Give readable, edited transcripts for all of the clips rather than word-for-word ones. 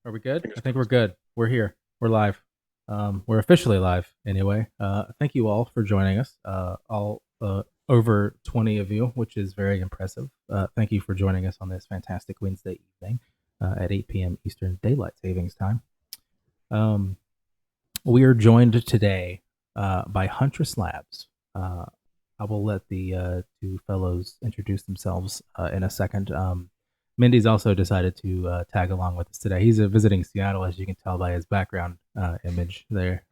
Are we good? Fingers I think we're crossed. good. We're here. We're live. We're officially live anyway. Thank you all for joining us. All over 20 of you, which is very impressive. Thank you for joining us on this fantastic Wednesday evening at 8 p.m. Eastern Daylight Savings Time. Um, we are joined today by Huntress Labs. I will let the two fellows introduce themselves in a second. Mindy's also decided to tag along with us today. He's visiting Seattle, as you can tell by his background image there.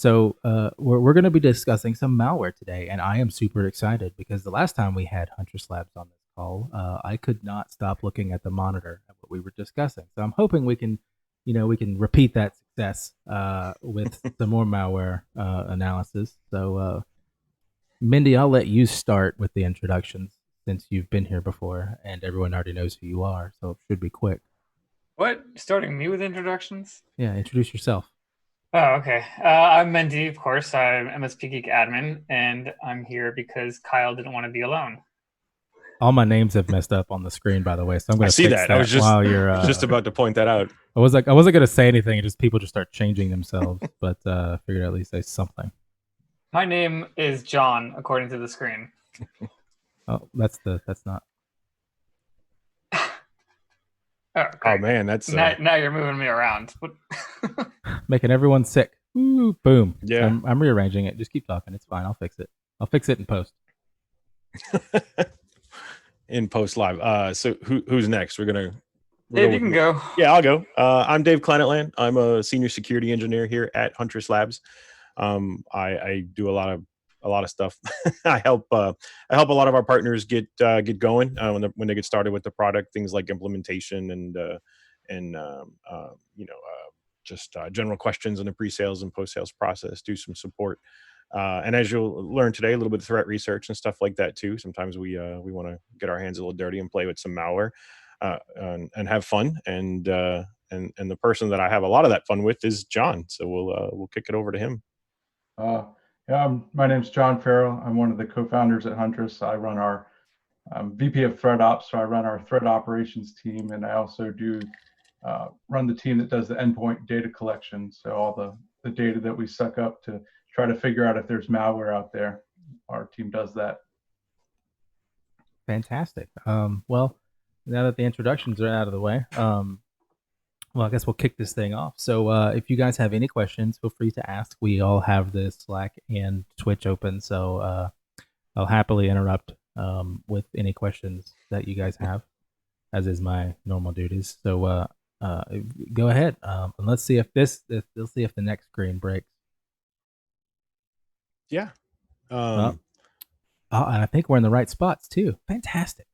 We're going to be discussing some malware today, and I am super excited because the last time we had Huntress Labs on this call, I could not stop looking at the monitor at what we were discussing. So I'm hoping we can repeat that success with some more malware analysis. Mindy, I'll let you start with the introductions since you've been here before and everyone already knows who you are, so it should be quick. What? Starting me with introductions? Yeah, introduce yourself. Oh, okay. I'm Mendy, of course. I'm MSPGeek admin, and I'm here because Kyle didn't want to be alone. All my names have messed up on the screen, by the way, so I'm I gonna see fix that. I was that just while you're. just about to point that out. I wasn't gonna say anything, and just people just start changing themselves, but I figured I'd at least say something. My name is John, according to the screen. Oh, that's not. Oh, Oh great. man, that's Now you're moving me around. Making everyone sick. Ooh, boom. yeah. I'm rearranging it. Just keep talking. It's fine. I'll fix it. I'll fix it in post. In post live. So who's next? We'll go Dave, you with can me. go. Yeah, I'll go. I'm Dave Kleinatland. I'm a senior security engineer here at Huntress Labs. I do a lot of stuff. I help I help a lot of our partners get going when they get started with the product. Things like implementation and just general questions in the pre-sales and post-sales process. Do some support. And as you'll learn today, a little bit of threat research and stuff like that too. Sometimes we want to get our hands a little dirty and play with some malware and have fun. And the person that I have a lot of that fun with is John. So we'll kick it over to him. Uh, yeah, my name's John Ferrell. I'm one of the co-founders at Huntress. I run our VP of ThreatOps, so I run our threat operations team, and I also do run the team that does the endpoint data collection. So all the data that we suck up to try to figure out if there's malware out there, our team does that. Fantastic. Well, now that the introductions are out of the way, well, I guess we'll kick this thing off. So, if you guys have any questions, feel free to ask. We all have the Slack and Twitch open, so I'll happily interrupt with any questions that you guys have, as is my normal duties. So, go ahead, and let's see if let's see if the next screen breaks. Yeah. Oh, and I think we're in the right spots too. Fantastic.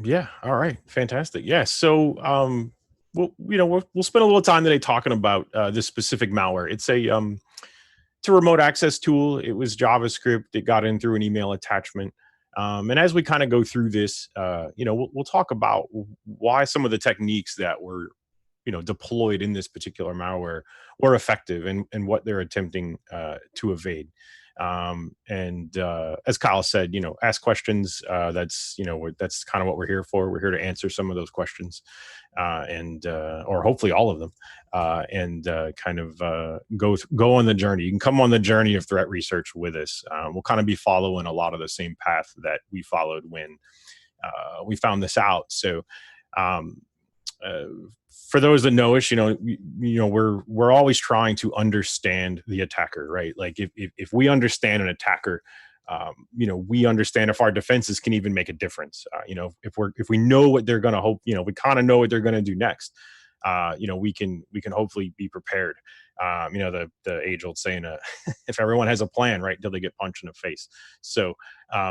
Yeah. All right. Fantastic. Yeah. So, we'll spend a little time today talking about this specific malware. It's a remote access tool. It was JavaScript. It got in through an email attachment. And as we kind of go through this, we'll talk about why some of the techniques that were, deployed in this particular malware were effective and what they're attempting to evade. And as Kyle said, ask questions. That's kind of what we're here for. We're here to answer some of those questions, and or hopefully all of them, and kind of go on the journey. You can come on the journey of threat research with us. We'll kind of be following a lot of the same path that we followed when we found this out. So. Uh, for those that know us, we're always trying to understand the attacker, right? Like if we understand an attacker, we understand if our defenses can even make a difference. If we know what they're going to hope, we kind of know what they're going to do next. We can hopefully be prepared. The age old saying, if everyone has a plan, right, till they get punched in the face. So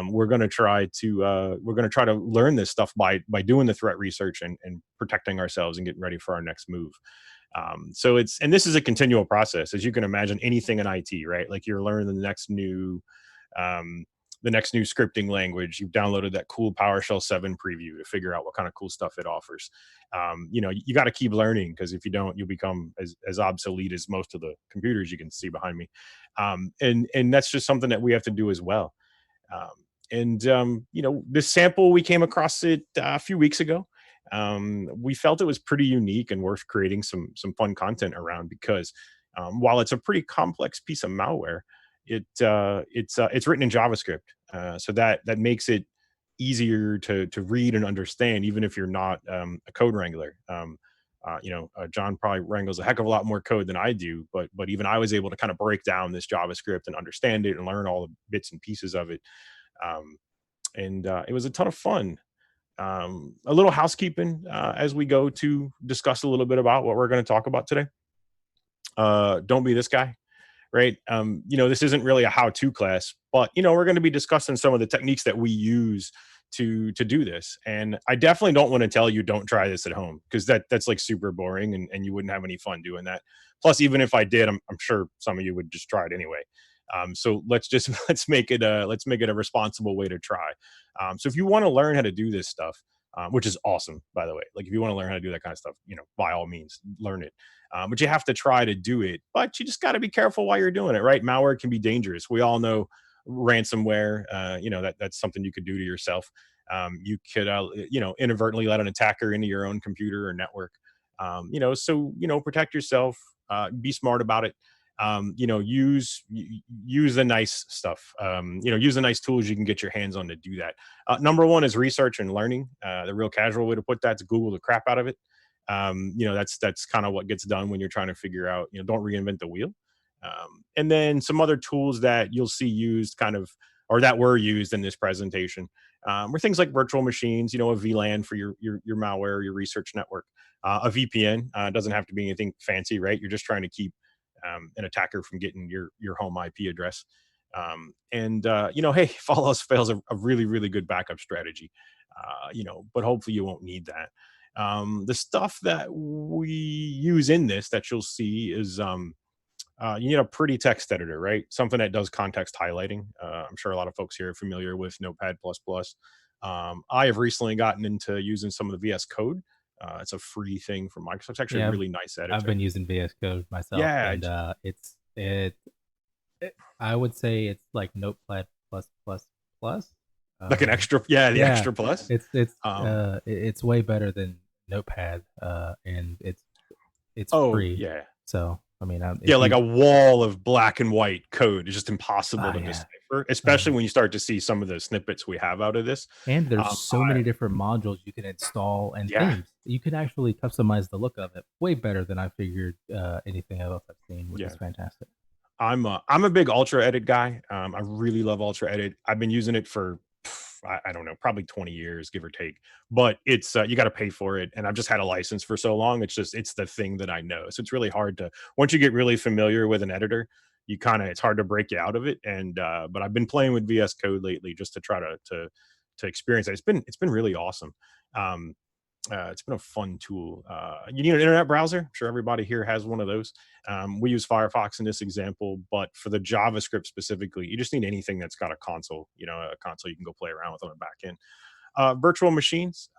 we're going to try to learn this stuff by doing the threat research and protecting ourselves and getting ready for our next move. And this is a continual process, as you can imagine. Anything in IT, right? Like you're learning the next new scripting language. You've downloaded that cool PowerShell 7 preview to figure out what kind of cool stuff it offers. You got to keep learning, because if you don't, you'll become as obsolete as most of the computers you can see behind me. And that's just something that we have to do as well. This sample, we came across it a few weeks ago. we felt it was pretty unique and worth creating some fun content around, because while it's a pretty complex piece of malware, it's written in JavaScript, so that makes it easier to read and understand, even if you're not a code wrangler. John probably wrangles a heck of a lot more code than I do, but even I was able to kind of break down this JavaScript and understand it and learn all the bits and pieces of it. And it was a ton of fun. A little housekeeping as we go to discuss a little bit about what we're going to talk about today. Don't be this guy, right? This isn't really a how-to class, but we're going to be discussing some of the techniques that we use to do this. And I definitely don't want to tell you don't try this at home, because that's like super boring, and you wouldn't have any fun doing that. Plus, even if I did, I'm sure some of you would just try it anyway. So let's make it a responsible way to try. So if you want to learn how to do this stuff, which is awesome, by the way, like if you want to learn how to do that kind of stuff, by all means, learn it. But you have to try to do it. But you just got to be careful while you're doing it, right? Malware can be dangerous. We all know ransomware. That's something you could do to yourself. You could, inadvertently let an attacker into your own computer or network. So protect yourself. Be smart about it. Use the nice stuff. Use the nice tools you can get your hands on to do that. Number one is research and learning. The real casual way to put that is Google the crap out of it. That's kind of what gets done when you're trying to figure out, don't reinvent the wheel. And then some other tools that you'll see used or that were used in this presentation, were things like virtual machines, a VLAN for your malware, your research network, a VPN. Doesn't have to be anything fancy, right? You're just trying to keep an attacker from getting your home IP address. Hey, if all else fails, a really, really good backup strategy, but hopefully you won't need that. The stuff that we use in this that you'll see is, you need a pretty text editor, right? Something that does context highlighting. I'm sure a lot of folks here are familiar with Notepad++. I have recently gotten into using some of the VS Code. It's a free thing from Microsoft. It's actually a really nice editor. I've been using VS Code myself, and I would say it's like Notepad+++. Like an extra, the extra plus. It's way better than Notepad, and it's free. Yeah. So I mean, like a wall of black and white code is just impossible to decipher, especially when you start to see some of the snippets we have out of this. And there's so many different modules you can install and themes. You can actually customize the look of it way better than I figured anything else I've seen, which is fantastic. I'm a big Ultra Edit guy. I really love Ultra Edit. I've been using it for I don't know, probably 20 years, give or take. But it's you got to pay for it, and I've just had a license for so long. It's the thing that I know. So it's really hard to, once you get really familiar with an editor, it's hard to break you out of it. And but I've been playing with VS Code lately just to try to experience it. It's been really awesome. It's been a fun tool. You need an internet browser. I'm sure everybody here has one of those. We use Firefox in this example, but for the JavaScript specifically, you just need anything that's got a console, a console you can go play around with on the back end. Virtual machines,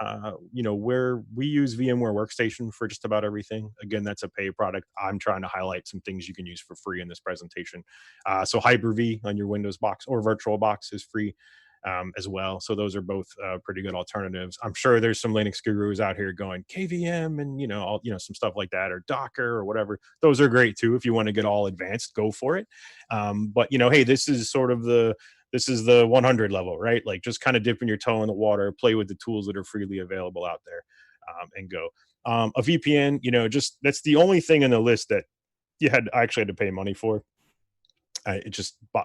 where we use VMware Workstation for just about everything. Again, that's a paid product. I'm trying to highlight some things you can use for free in this presentation. So Hyper-V on your Windows box or VirtualBox is free. As well. So those are both pretty good alternatives. I'm sure there's some Linux gurus out here going KVM and some stuff like that, or Docker or whatever. Those are great too. If you want to get all advanced, go for it. But hey, this is the 100 level, right? Like just kind of dipping your toe in the water, play with the tools that are freely available out there, and go. A VPN, that's the only thing in the list that I actually had to pay money for.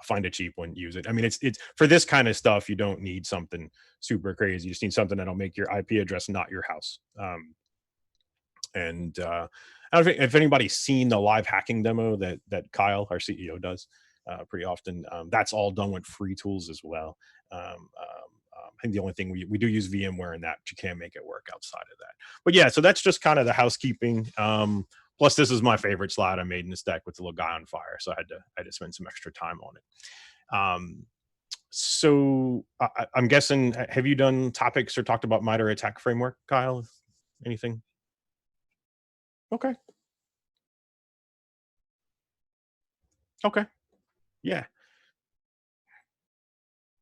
Find a cheap one, use it. I mean, it's for this kind of stuff, you don't need something super crazy. You just need something that'll make your IP address not your house. I don't know if anybody's seen the live hacking demo that Kyle, our CEO, does pretty often. That's all done with free tools as well. I think the only thing we do use VMware in that, but you can't make it work outside of that. But yeah, so that's just kind of the housekeeping. Plus, this is my favorite slide I made in this deck with the little guy on fire, so I had to spend some extra time on it. So I'm guessing, have you done topics or talked about MITRE ATT&CK framework, Kyle? Anything? Okay. Yeah.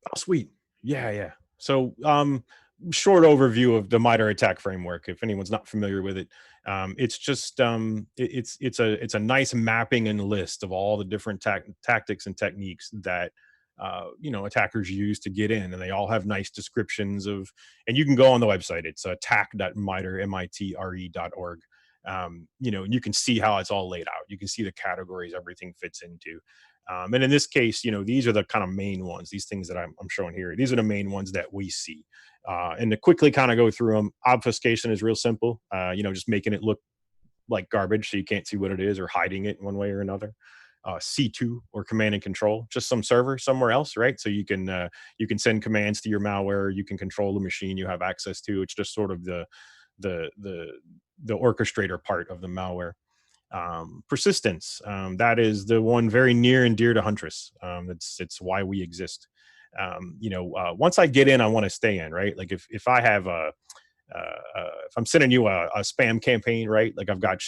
Oh, sweet. Yeah. So short overview of the MITRE attack framework, if anyone's not familiar with it. It's just it's a nice mapping and list of all the different tactics and techniques that attackers use to get in, and they all have nice descriptions of. And you can go on the website. It's attack.mitre.org. You can see how it's all laid out. You can see the categories everything fits into. And in this case, these are the kind of main ones. These things that I'm showing here, these are the main ones that we see. And to quickly kind of go through them, obfuscation is real simple. Just making it look like garbage so you can't see what it is, or hiding it one way or another. C2, or command and control, just some server somewhere else, right? So you can send commands to your malware. You can control the machine you have access to. It's just sort of the orchestrator part of the malware. Persistence, that is the one very near and dear to Huntress. It's why we exist. Once I get in, I want to stay in, right? Like if I have if I'm sending you a spam campaign, right? Like I've got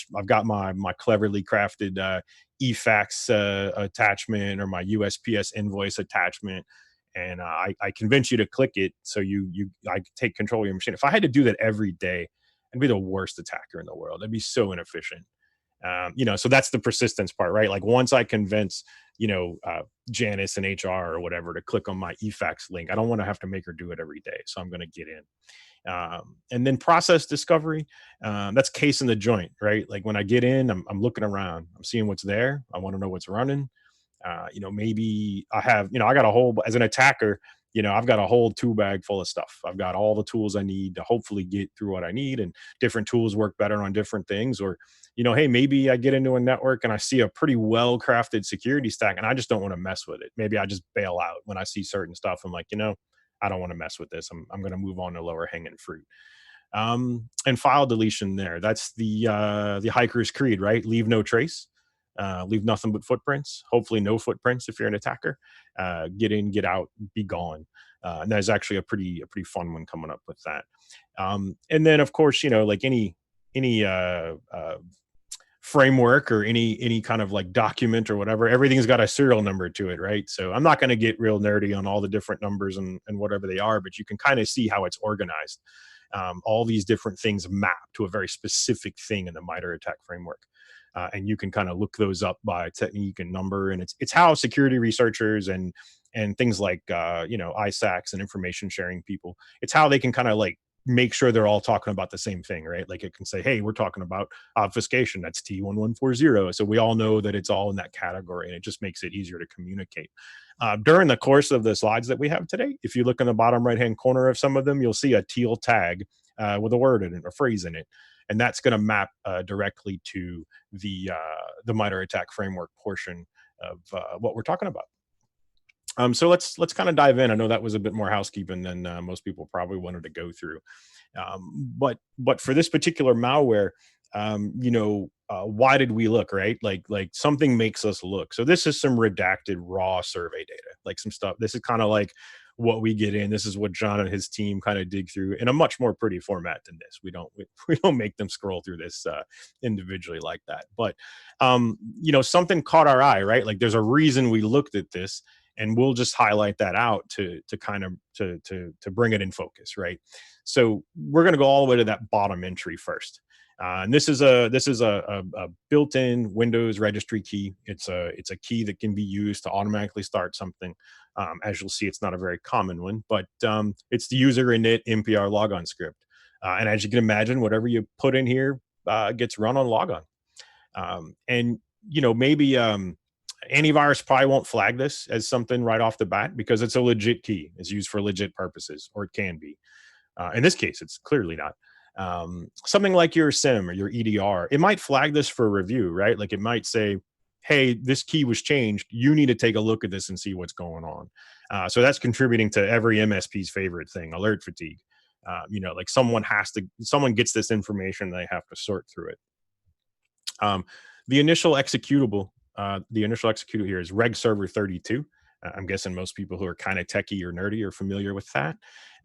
my cleverly crafted eFax attachment, or my USPS invoice attachment, and I convince you to click it, so I take control of your machine. If I had to do that every day, I'd be the worst attacker in the world. I'd be so inefficient. So that's the persistence part, right? Like once I convince, Janice and HR or whatever to click on my eFax link, I don't want to have to make her do it every day. So I'm going to get in. And then process discovery, that's case in the joint, right? Like when I get in, I'm looking around, I'm seeing what's there. I want to know what's running. Maybe I have, I got a whole, as an attacker, I've got a whole tool bag full of stuff. I've got all the tools I need to hopefully get through what I need, and different tools work better on different things. Or, hey, maybe I get into a network and I see a pretty well-crafted security stack and I just don't want to mess with it. Maybe I just bail out when I see certain stuff. I'm like, I don't want to mess with this. I'm going to move on to lower hanging fruit. And file deletion there. That's the hiker's creed, right? Leave no trace. Leave nothing but footprints. Hopefully no footprints if you're an attacker. Get in, get out, be gone. And there's actually a pretty fun one coming up with that. And then of course, like any framework or any kind of like document or whatever, everything's got a serial number to it, right? So I'm not going to get real nerdy on all the different numbers and whatever they are, but you can kind of see how it's organized. All these different things map to a very specific thing in the MITRE attack framework. And you can kind of look those up by technique and number. And it's how security researchers and things like, ISACs and information sharing people, it's how they can kind of like make sure they're all talking about the same thing, right? Like it can say, hey, we're talking about obfuscation. That's T1140. So we all know that it's all in that category, and it just makes it easier to communicate. During the course of the slides that we have today, if you look in the bottom right-hand corner of some of them, you'll see a teal tag with a word in it, a phrase in it. And that's going to map directly to the MITRE attack framework portion of what we're talking about. So let's kind of dive in. I know that was a bit more housekeeping than most people probably wanted to go through. But for this particular malware, why did we look, right? Like something makes us look. So this is some redacted raw survey data, like some stuff. This is kind of like what we get in. This is what John and his team kind of dig through in a much more pretty format than this. We don't make them scroll through this individually like that. But something caught our eye, right? Like there's a reason we looked at this, and we'll just highlight that out to kind of to bring it in focus, right? So we're going to go all the way to that bottom entry first. And this is a built-in Windows registry key. It's a key that can be used to automatically start something. As you'll see, it's not a very common one, but it's the user init NPR logon script. And as you can imagine, whatever you put in here gets run on logon. And maybe antivirus probably won't flag this as something right off the bat because it's a legit key. It's used for legit purposes, or it can be. In this case, it's clearly not. Something like your SIM or your EDR, it might flag this for review, right? Like it might say, hey, this key was changed. You need to take a look at this and see what's going on. So that's contributing to every MSP's favorite thing, alert fatigue. Like someone gets this information, they have to sort through it. The initial executable here is reg server 32. I'm guessing most people who are kind of techie or nerdy are familiar with that.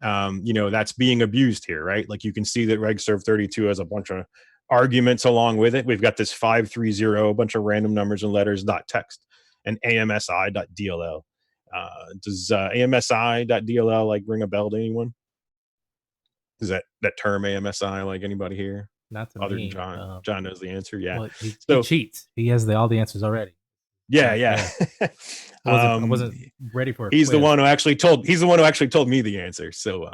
That's being abused here, right? Like you can see that reg serve 32 has a bunch of arguments along with it. We've got this 530, a bunch of random numbers and letters .text, and AMSI.dll. Does AMSI.dll like ring a bell to anyone? Is that term AMSI like anybody here? Not to Other me. than John. John knows the answer. Yeah. Well, he So cheats. He has all the answers already. yeah. I wasn't ready for it. He's the one who actually told me the answer. So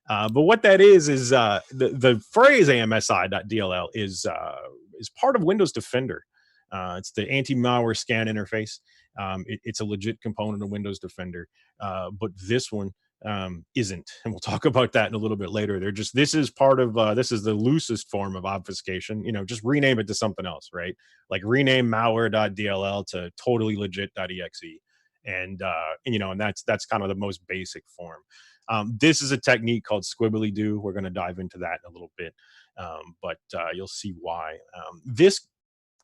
but what that is the phrase AMSI.dll is part of Windows Defender. It's the anti-malware scan interface. It's a legit component of Windows Defender, but this one isn't, and we'll talk about that in a little bit later. This is part of this is the loosest form of obfuscation. Just rename it to something else, right? Like rename malware.dll to totally legit.exe, and that's kind of the most basic form. This is a technique called Squiblydoo. We're going to dive into that in a little bit, but you'll see why. This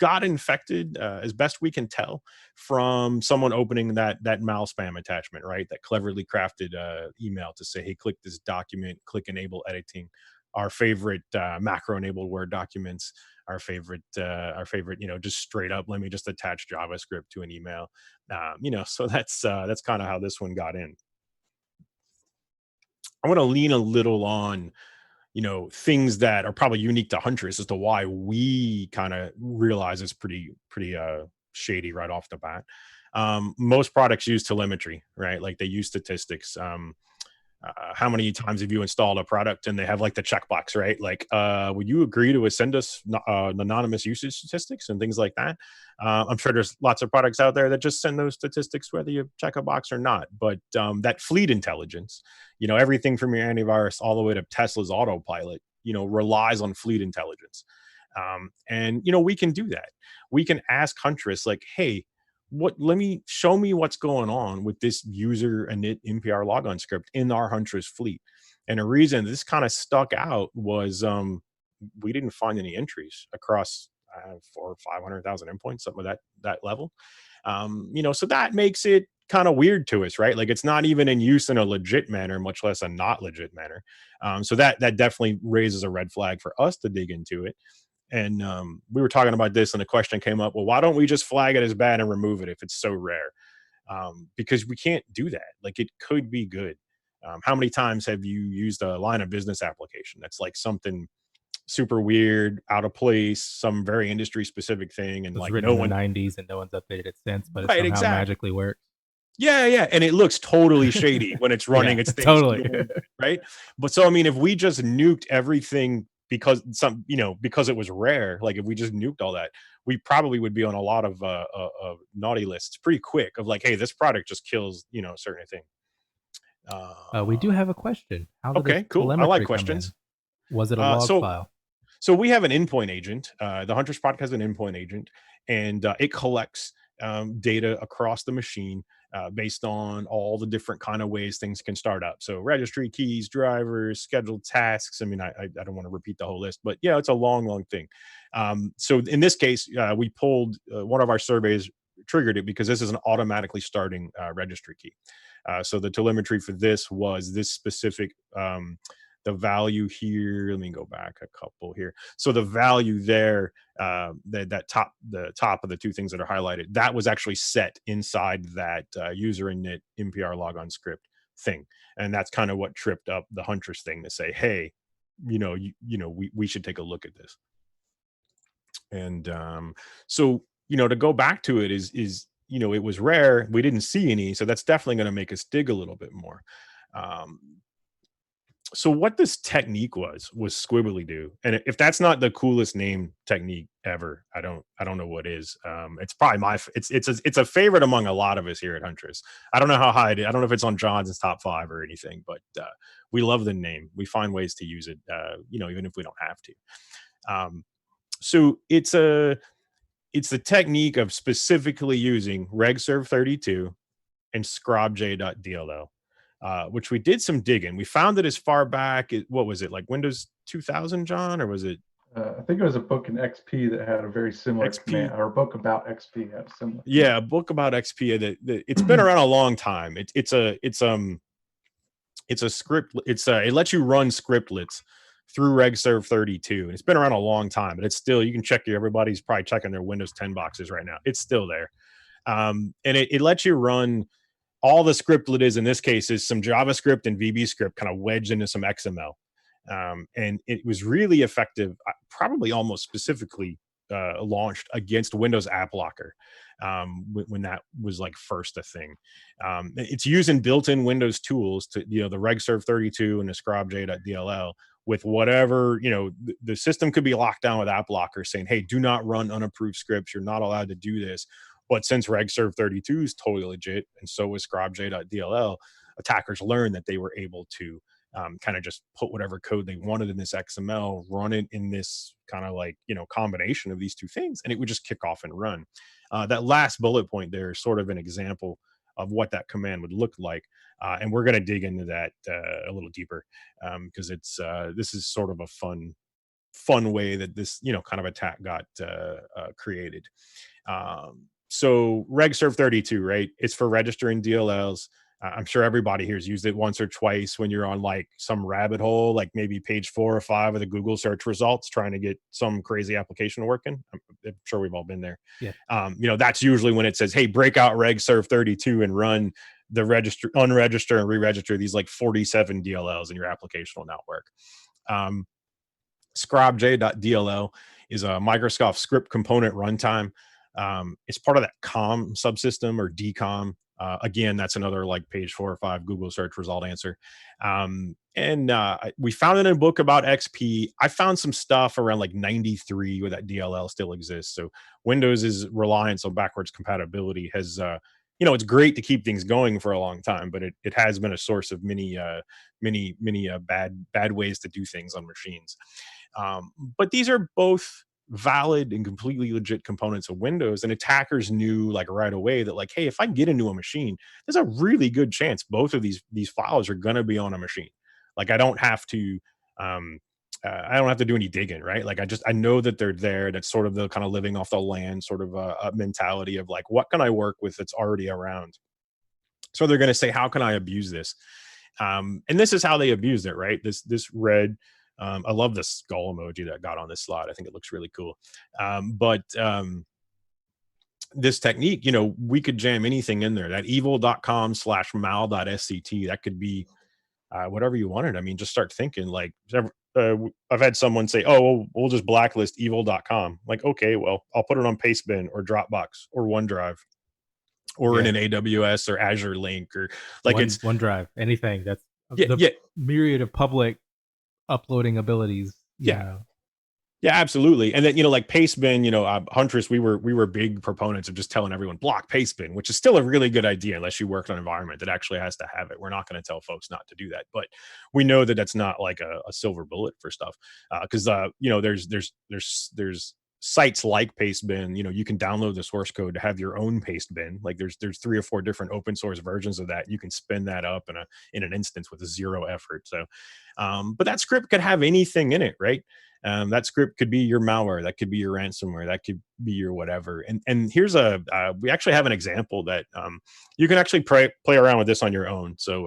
got infected, as best we can tell, from someone opening that mal spam attachment, right? That cleverly crafted email to say, hey, click this document, click enable editing. Our favorite macro-enabled Word documents, our favorite, just straight up, let me just attach JavaScript to an email. So that's kind of how this one got in. I want to lean a little on things that are probably unique to Huntress as to why we kind of realize it's pretty shady right off the bat. Most products use telemetry, right? Like they use statistics. How many times have you installed a product and they have like the checkbox, right? Like, would you agree to send us anonymous usage statistics and things like that? I'm sure there's lots of products out there that just send those statistics whether you check a box or not. But that fleet intelligence, everything from your antivirus all the way to Tesla's autopilot, relies on fleet intelligence. And we can do that. We can ask Huntress like, hey, show me what's going on with this user init NPR logon script in our Huntress fleet. And the reason this kind of stuck out was we didn't find any entries across 400,000 or 500,000 endpoints, something of that level. So that makes it kind of weird to us, right? Like it's not even in use in a legit manner, much less a not legit manner. So that definitely raises a red flag for us to dig into it. And we were talking about this and the question came up, well, why don't we just flag it as bad and remove it if it's so rare? Because we can't do that. Like it could be good. How many times have you used a line of business application that's like something super weird, out of place, some very industry specific thing, and like no one in the 90s and no one's updated it since, but it somehow exactly. magically works. Yeah, and it looks totally shady when it's running its things, totally right? But so I mean, if we just nuked everything because because it was rare, like if we just nuked all that, we probably would be on a lot of naughty lists pretty quick of like, hey, this product just kills a certain thing. We do have a question. Okay, cool. I like questions. Was it a log file? So we have an endpoint agent. The Huntress product has an endpoint agent, and it collects data across the machine based on all the different kind of ways things can start up. So registry keys, drivers, scheduled tasks. I mean, I don't want to repeat the whole list, but yeah, it's a long thing. So in this case, we pulled one of our surveys, triggered it because this is an automatically starting registry key. So the telemetry for this was this specific the value here. Let me go back a couple here. So the value there, the top of the two things that are highlighted, that was actually set inside that user init NPR logon script thing, and that's kind of what tripped up the Huntress thing to say, hey, we should take a look at this. And so to go back to it is it was rare. We didn't see any, so that's definitely going to make us dig a little bit more. So what this technique was Squiblydoo, and if that's not the coolest name technique ever, I don't know what is. It's probably it's a favorite among a lot of us here at Huntress. I don't know how high I don't know if it's on John's top 5 or anything, but we love the name. We find ways to use it, even if we don't have to. So it's the technique of specifically using regserve32 and scrobj.dll. Which we did some digging. We found it as far back. What was it, like Windows 2000, John, or was it? I think it was a book in XP that had a very similar command, or a book about XP had similar. Yeah, a book about XP. That it's been around a long time. It's a script. It lets you run scriptlets through regserve32, and it's been around a long time. But it's still, you can check everybody's probably checking their Windows 10 boxes right now. It's still there, and it lets you run. All the scriptlet is in this case is some JavaScript and VB script kind of wedged into some XML. And it was really effective, probably almost specifically launched against Windows App Locker when that was like first a thing. It's using built-in Windows tools to, the regserve32 and the scrobj.dll with whatever, the system could be locked down with App Locker saying, hey, do not run unapproved scripts. You're not allowed to do this. But since regserve32 is totally legit, and so is scrobj.dll, attackers learned that they were able to kind of just put whatever code they wanted in this XML, run it in this kind of like, combination of these two things, and it would just kick off and run. That last bullet point there is sort of an example of what that command would look like. And we're going to dig into that a little deeper because this is sort of a fun way that this, kind of attack got created. So regserve32, right? It's for registering DLLs. I'm sure everybody here has used it once or twice when you're on like some rabbit hole, like maybe page 4 or 5 of the Google search results, trying to get some crazy application working. I'm sure we've all been there. Yeah. That's usually when it says, hey, break out regserve32 and run the unregister and re-register these like 47 DLLs and your application will not work. Scrobj.dll is a Microsoft script component runtime. It's part of that COM subsystem or DCOM. Again, that's another like page 4 or 5 Google search result answer. We found it in a book about XP. I found some stuff around like 93 where that DLL still exists. So Windows' reliance on backwards compatibility has, it's great to keep things going for a long time, but it has been a source of many bad ways to do things on machines. But these are both valid and completely legit components of Windows, and attackers knew like right away that like, hey, if I get into a machine, there's a really good chance both of these files are going to be on a machine. Like I don't have to do any digging, right? Like I know that they're there. That's sort of the kind of living off the land sort of a mentality of like, what can I work with that's already around? So they're going to say, how can I abuse this? And this is how they abused it, right? This red. I love this skull emoji that got on this slide. I think it looks really cool. But this technique, we could jam anything in there. That evil.com/mal.sct, that could be whatever you wanted. I mean, just start thinking like, I've had someone say, oh, well, we'll just blacklist evil.com. Like, okay, well, I'll put it on Pastebin or Dropbox or OneDrive or in an AWS or Azure link or like it's OneDrive, anything that's myriad of public uploading abilities. Yeah, absolutely. And then, like Pastebin, Huntress, we were big proponents of just telling everyone block Pastebin, which is still a really good idea unless you work on an environment that actually has to have it. We're not going to tell folks not to do that, but we know that that's not like a silver bullet for stuff. Because there's sites like Pastebin, you can download the source code to have your own Pastebin. Like there's 3 or 4 different open source versions of that. You can spin that up in an instance with 0 effort. So, but that script could have anything in it, right? That script could be your malware, that could be your ransomware, that could be your whatever. And here's we actually have an example that you can actually play around with this on your own. So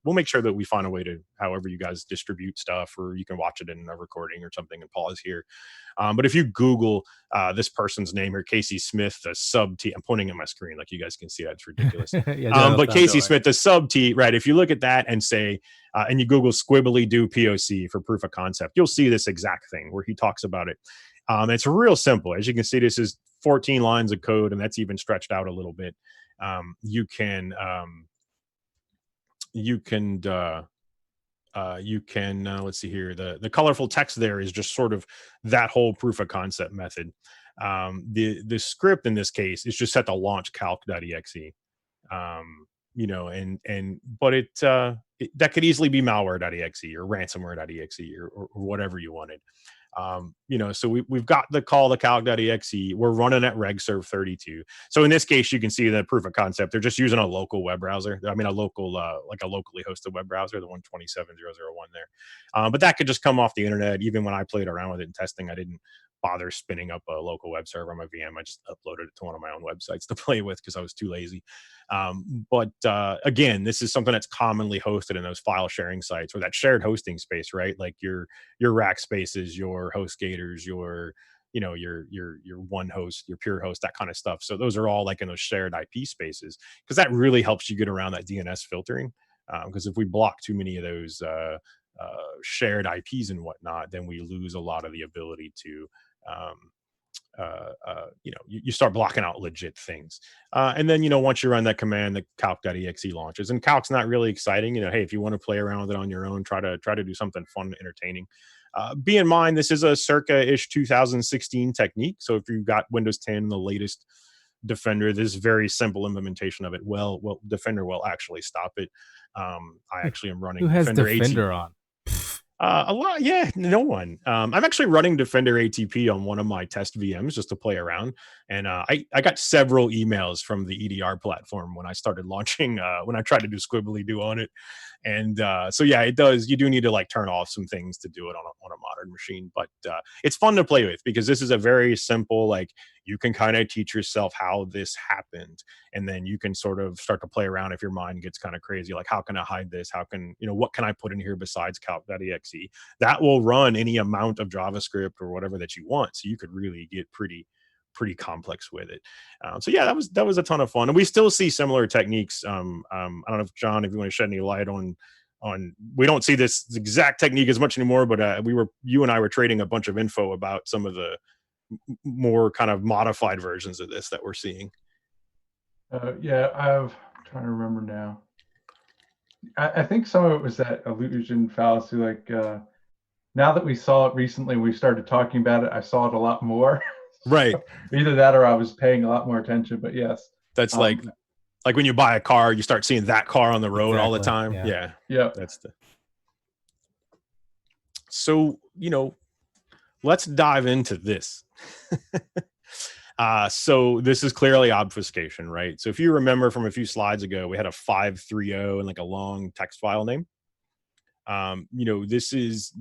we'll make sure that we find a way to, however you guys distribute stuff, or you can watch it in a recording or something and pause here. But if you Google this person's name here, Casey Smith, the sub T, I'm pointing at my screen like you guys can see that, it's ridiculous. But Casey Smith, the sub T, right? If you look at that and say, and you Google Squiblydoo POC for proof of concept, you'll see this exact thing where he talks about it. It's real simple. As you can see, this is 14 lines of code, and that's even stretched out a little bit. You can let's see here. The colorful text there is just sort of that whole proof of concept method. The script in this case is just set to launch calc.exe. But that could easily be malware.exe or ransomware.exe or whatever you wanted. So we've got the call to calc.exe. We're running at regserve32. So in this case, you can see the proof of concept. They're just using a local web browser. I mean, a locally hosted web browser, the 127.0.0.1 there. But that could just come off the internet. Even when I played around with it in testing, I didn't bother spinning up a local web server on my VM. I just uploaded it to one of my own websites to play with because I was too lazy. But again, this is something that's commonly hosted in those file sharing sites or that shared hosting space, right? Like your rack spaces, your HostGators, your one host, your pure host, that kind of stuff. So those are all like in those shared IP spaces, because that really helps you get around that DNS filtering. Because if we block too many of those shared IPs and whatnot, then we lose a lot of the ability to you start blocking out legit things. And then, once you run that command, the calc.exe launches, and calc's not really exciting. Hey, if you want to play around with it on your own, try to do something fun and entertaining. Be in mind, this is a circa-ish 2016 technique. So if you've got Windows 10, the latest Defender, this very simple implementation of it, Defender will actually stop it. I actually am running Who has Defender on? A lot, yeah, no one. I'm actually running Defender ATP on one of my test VMs just to play around, and I got several emails from the EDR platform when I started launching, when I tried to do Squiblydoo on it, and so yeah, it does. You do need to like turn off some things to do it on a modern machine, but it's fun to play with because this is a very simple, like, you can kind of teach yourself how this happened, and then you can sort of start to play around if your mind gets kind of crazy, like, how can I hide this? How can, what can I put in here besides calc.exe? That will run any amount of JavaScript or whatever that you want. So you could really get pretty complex with it. So yeah, that was a ton of fun. And we still see similar techniques. I don't know if John, if you want to shed any light on, we don't see this exact technique as much anymore, but you and I were trading a bunch of info about some of the more kind of modified versions of this that we're seeing. Yeah, I'm trying to remember now. I think some of it was that illusion fallacy. Like now that we saw it recently, we started talking about it. I saw it a lot more. Right. Either that or I was paying a lot more attention. But yes, that's like when you buy a car, you start seeing that car on the road all the time. Yeah. That's the. So let's dive into this. So this is clearly obfuscation, right? So if you remember from a few slides ago, we had a 530 and like a long text file name. This is,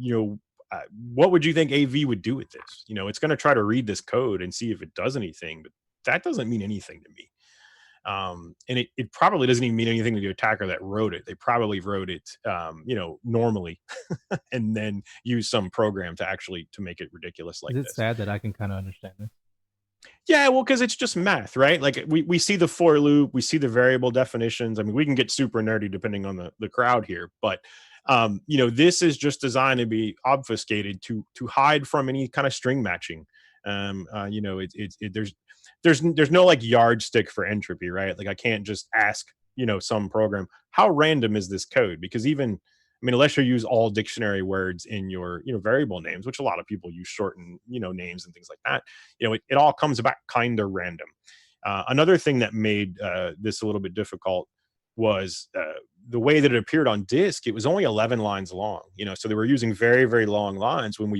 what would you think AV would do with this? It's going to try to read this code and see if it does anything, but that doesn't mean anything to me. And it probably doesn't even mean anything to the attacker that wrote it. They probably wrote it, normally, and then use some program to make it ridiculous like this. Is it sad that I can kind of understand this? Yeah, well, because it's just math, right? Like we see the for loop, we see the variable definitions. I mean, we can get super nerdy depending on the crowd here, but this is just designed to be obfuscated to hide from any kind of string matching. There's no like yardstick for entropy, right? Like I can't just ask some program, how random is this code? Because unless you use all dictionary words in your variable names, which a lot of people use shortened names and things like that, it all comes back kind of random. Another thing that made this a little bit difficult was the way that it appeared on disk. It was only 11 lines long, so they were using very, very long lines. When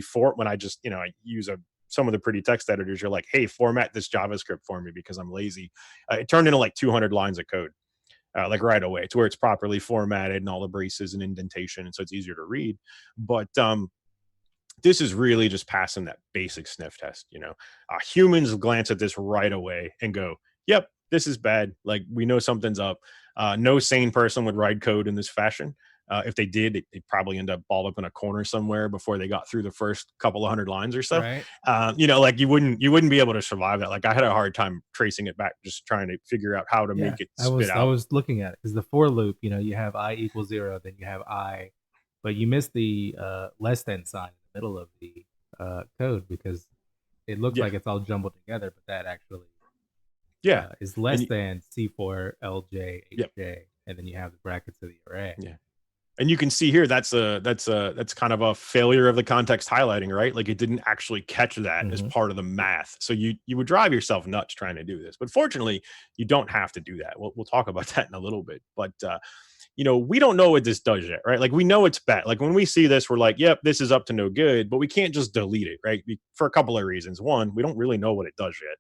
I just I use some of the pretty text editors, you're like, hey, format this JavaScript for me because I'm lazy. It turned into like 200 lines of code. Like right away, to where it's properly formatted and all the braces and indentation, and so it's easier to read. But this is really just passing that basic sniff test. Humans glance at this right away and go, "Yep, this is bad. Like we know something's up." No sane person would write code in this fashion. If they did, they'd probably end up balled up in a corner somewhere before they got through the first couple of 100 lines or so. Right. Like you wouldn't be able to survive that. Like I had a hard time tracing it back, just trying to figure out how to make it spit out. I was looking at it because the for loop, you have I equals 0, then you have I, but you miss the less than sign in the middle of the code because it looks like it's all jumbled together, but that actually is less than C4 LJ HJ, and then you have the brackets of the array. Yeah. And you can see here that's kind of a failure of the context highlighting, right? Like it didn't actually catch that as part of the math. So you would drive yourself nuts trying to do this. But fortunately, you don't have to do that. We'll talk about that in a little bit. But we don't know what this does yet, right? Like we know it's bad. Like when we see this, we're like, yep, this is up to no good, but we can't just delete it, right? For a couple of reasons. One, we don't really know what it does yet.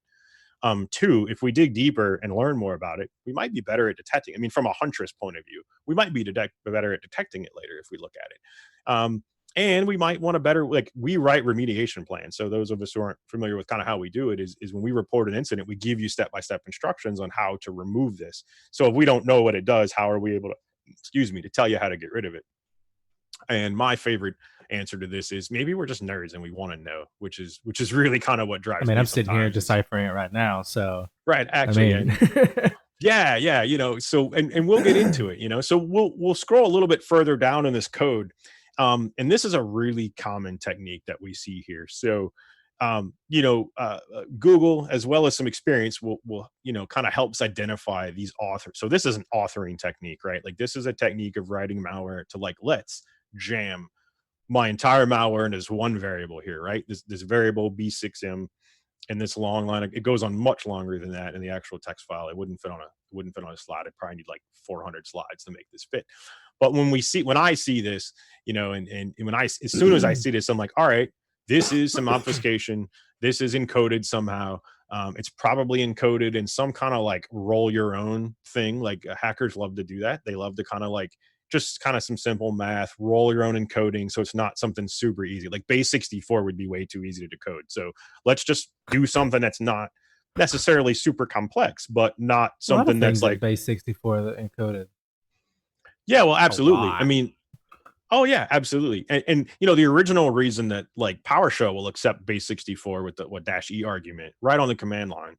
Two, if we dig deeper and learn more about it, we might be better at detecting. From a Huntress point of view, we might be better at detecting it later if we look at it. And we might want to we write remediation plans. So those of us who aren't familiar with kind of how we do it is when we report an incident, we give you step-by-step instructions on how to remove this. So if we don't know what it does, how are we able to tell you how to get rid of it? And my favorite answer to this is maybe we're just nerds and we want to know, which is really kind of what drives me. I'm sitting here deciphering it right now, so right, actually. Yeah. So and we'll get into it. So we'll scroll a little bit further down in this code, And this is a really common technique that we see here. So, Google, as well as some experience, will kind of helps identify these authors. So this is an authoring technique, right? Like this is a technique of writing malware to like, let's jam my entire malware into this one variable here, right? This variable B6M, and this long line, it goes on much longer than that in the actual text file. It wouldn't fit on a slide. I'd probably need like 400 slides to make this fit. But when I see this, and when as soon as I see this, I'm like, all right, this is some obfuscation. This is encoded somehow. It's probably encoded in some kind of like roll your own thing. Like hackers love to do that. They love to kind of like just kind of some simple math, roll your own encoding. So it's not something super easy. Like base 64 would be way too easy to decode. So let's just do something that's not necessarily super complex, but not something that's like base 64 that encoded. Yeah, well, absolutely. I mean, oh yeah, absolutely. And the original reason that like PowerShell will accept base 64 with the -e argument right on the command line.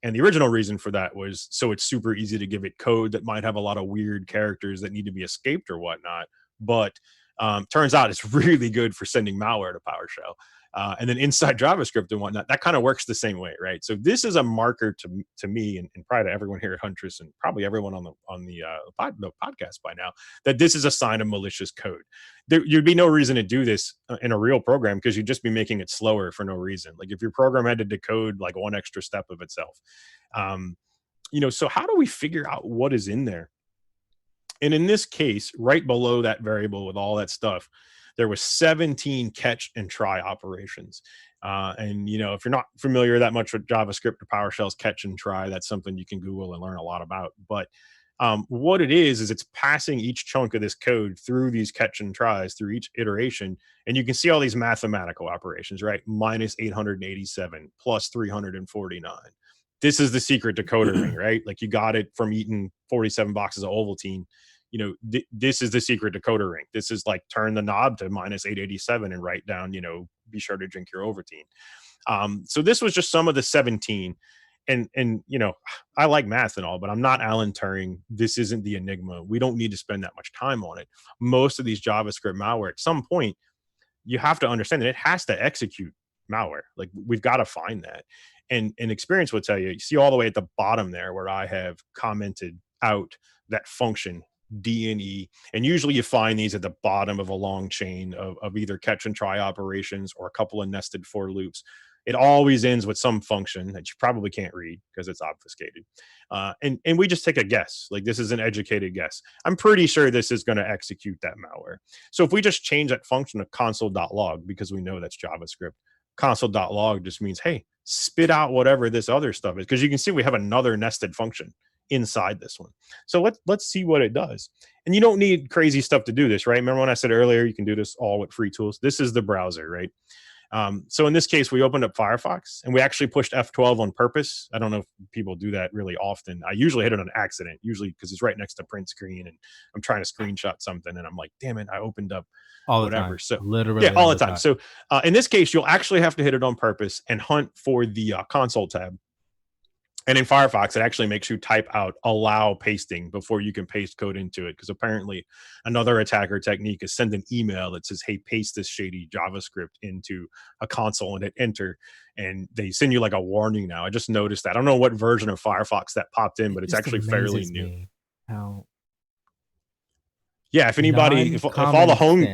And the original reason for that was so it's super easy to give it code that might have a lot of weird characters that need to be escaped or whatnot. But turns out it's really good for sending malware to PowerShell. And then inside JavaScript and whatnot, that kind of works the same way, right? So this is a marker to me and probably to everyone here at Huntress and probably everyone on the podcast by now, that this is a sign of malicious code. You'd be no reason to do this in a real program because you'd just be making it slower for no reason. Like if your program had to decode like one extra step of itself. So how do we figure out what is in there? And in this case, right below that variable with all that stuff, there was 17 catch and try operations. And if you're not familiar that much with JavaScript or PowerShell's catch and try, that's something you can Google and learn a lot about. But what it is it's passing each chunk of this code through these catch and tries through each iteration. And you can see all these mathematical operations, right? -887 plus 349. This is the secret decoder ring, right? Like you got it from eating 47 boxes of Ovaltine. This is the secret decoder ring. This is like turn the knob to -887 and write down, be sure to drink your Ovaltine. So this was just some of the 17. And I like math and all, but I'm not Alan Turing. This isn't the Enigma. We don't need to spend that much time on it. Most of these JavaScript malware, at some point, you have to understand that it has to execute malware. Like we've got to find that. And experience will tell you, you see all the way at the bottom there where I have commented out that function DNE. And usually you find these at the bottom of a long chain of either catch and try operations or a couple of nested for loops. It always ends with some function that you probably can't read because it's obfuscated. And we just take a guess. Like this is an educated guess. I'm pretty sure this is going to execute that malware. So if we just change that function to console.log, because we know that's JavaScript, console.log just means, hey, spit out whatever this other stuff is. Because you can see we have another nested function inside this one. So let's see what it does. And you don't need crazy stuff to do this, right? Remember when I said earlier, you can do this all with free tools. This is the browser, right? So in this case, we opened up Firefox and we actually pushed F12 on purpose. I don't know if people do that really often. I usually hit it on accident, usually because it's right next to print screen and I'm trying to screenshot something and I'm like, damn it, I opened up all the whatever. time. So literally, yeah, all the time. So in this case, you'll actually have to hit it on purpose and hunt for the console tab. And in Firefox, it actually makes you type out allow pasting before you can paste code into it. Because apparently another attacker technique is send an email that says, hey, paste this shady JavaScript into a console and hit enter. And they send you like a warning now. I just noticed that. I don't know what version of Firefox that popped in, but it's actually fairly new. Yeah, if anybody, if all the home...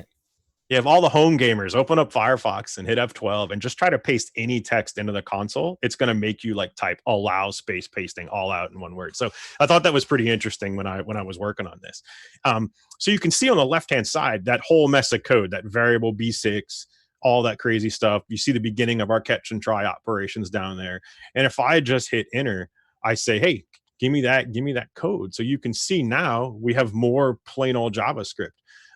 Yeah, if all the home gamers open up Firefox and hit F12 and just try to paste any text into the console, it's going to make you like type allow space pasting all out in one word. So I thought that was pretty interesting when I was working on this. So you can see on the left-hand side, that whole mess of code, that variable B6, all that crazy stuff. You see the beginning of our catch and try operations down there. And if I just hit enter, I say, hey, give me that code. So you can see now we have more plain old JavaScript.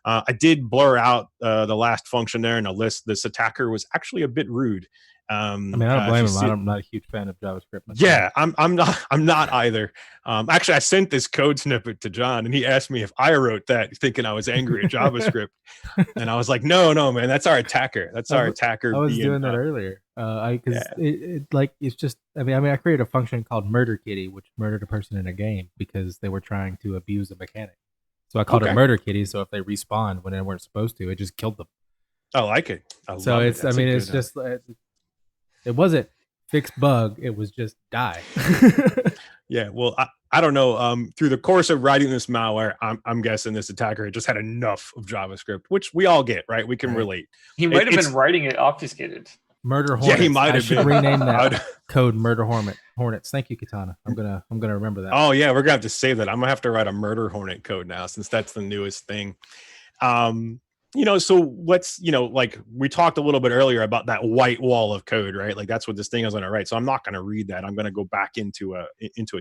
I did blur out the last function there in a list. This attacker was actually a bit rude. I mean, I don't blame him. I'm not a huge fan of JavaScript myself. Yeah, I'm not either. Actually, I sent this code snippet to John, and he asked me if I wrote that, thinking I was angry at JavaScript. And I was like, no, man, that's our attacker. That's our attacker. I was doing that earlier. It's just. I mean, I created a function called Murder Kitty, which murdered a person in a game because they were trying to abuse a mechanic. So I called it Okay. murder kitties. So if they respawn when they weren't supposed to, it just killed them. I like it. I So love it's, it. That's a it's good, just, it wasn't fix bug. It was just die. yeah. Well, I don't know. Through the course of writing this malware, I'm guessing this attacker just had enough of JavaScript, which we all get, right? We can Right. relate. He might have been writing it obfuscated. Murder Hornets. Yeah, he might I have should been. rename that code Murder Hornets. Thank you, Katana. I'm gonna remember that. Oh yeah, we're gonna have to save that. I'm gonna have to write a murder hornet code now, since that's the newest thing. So let's, like we talked a little bit earlier about that white wall of code, right? Like that's what this thing is gonna write. So I'm not gonna read that. I'm gonna go back into a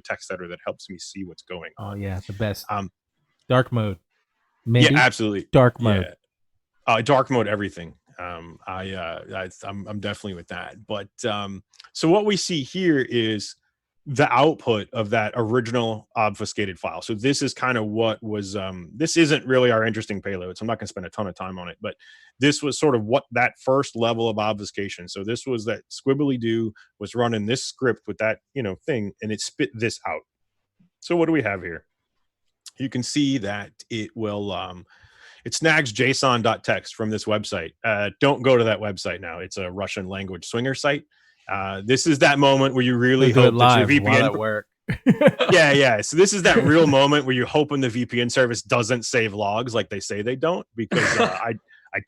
text editor that helps me see what's going on. Oh yeah, the best. Dark mode. Yeah, absolutely. Dark mode. Yeah. Dark mode everything. I'm definitely with that. But so what we see here is the output of that original obfuscated file. So this is kind of what was this isn't really our interesting payload, so I'm not going to spend a ton of time on it, but this was sort of what that first level of obfuscation. So this was that Squiblydoo was running this script with that thing, and it spit this out. So what do we have here? You can see that it will it snags JSON.txt from this website. Don't go to that website now. It's a Russian language swinger site. This is that moment where you really hope that your VPN work. yeah. So this is that real moment where you're hoping the VPN service doesn't save logs like they say they don't, because I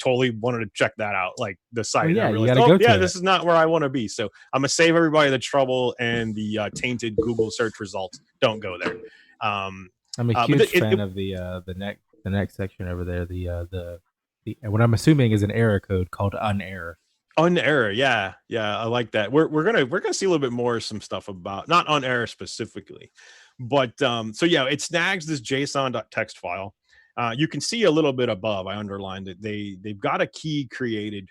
totally wanted to check that out, like the site. Yeah, you gotta go. This is not where I want to be. So I'm gonna save everybody the trouble and the tainted Google search results. Don't go there. I'm a huge fan of the next section over there. The what I'm assuming is an error code called unerror. Unerror, yeah, I like that. We're gonna see a little bit more some stuff about not unerror specifically, but so yeah, it snags this JSON.txt file. You can see a little bit above. I underlined it. They've got a key created.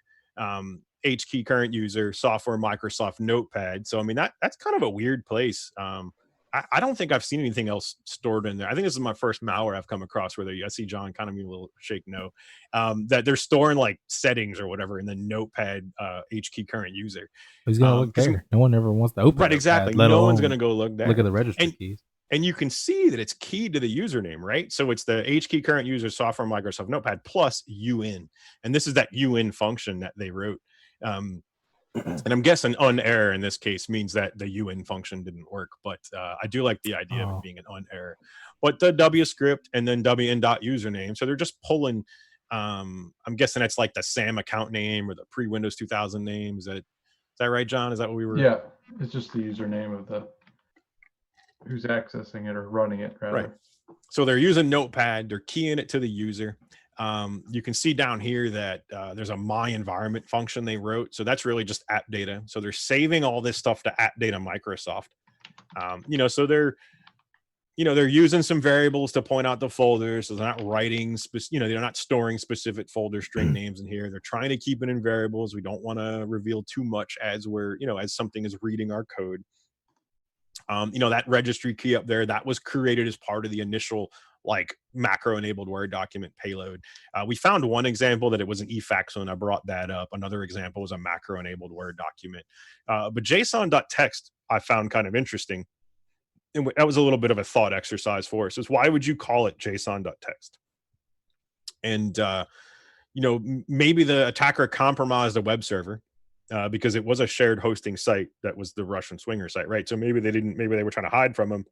H key current user software Microsoft Notepad. So I mean that's kind of a weird place. I don't think I've seen anything else stored in there. I think this is my first malware I've come across where I see John kind of a little shake no, that they're storing like settings or whatever in the Notepad H key current user. Who's gonna look there? No one ever wants to open. Right, exactly. No one's gonna go look there. Look at the registry keys. And you can see that it's keyed to the username, right? So it's the H key current user software Microsoft Notepad plus UN, and this is that UN function that they wrote. And I'm guessing unerror in this case means that the UN function didn't work, but I do like the idea of it being an unerror. But the W script and then wn.username, so they're just pulling. I'm guessing that's like the SAM account name or the pre-Windows 2000 name. Is that right, John? Is that what we were? Yeah, it's just the username of the who's accessing it or running it, rather. Right. So they're using Notepad. They're keying it to the user. You can see down here that there's a my environment function they wrote. So that's really just app data. So they're saving all this stuff to app data Microsoft. So they're using some variables to point out the folders. So they're not writing, they're not storing specific folder string names in here. They're trying to keep it in variables. We don't want to reveal too much as as something is reading our code. That registry key up there, that was created as part of the initial like macro enabled Word document payload. We found one example that it was an eFAX and I brought that up. Another example was a macro enabled Word document. But JSON.txt I found kind of interesting. And that was a little bit of a thought exercise for us, is why would you call it JSON.txt? And, maybe the attacker compromised a web server because it was a shared hosting site that was the Russian swinger site, right? So maybe they were trying to hide from him.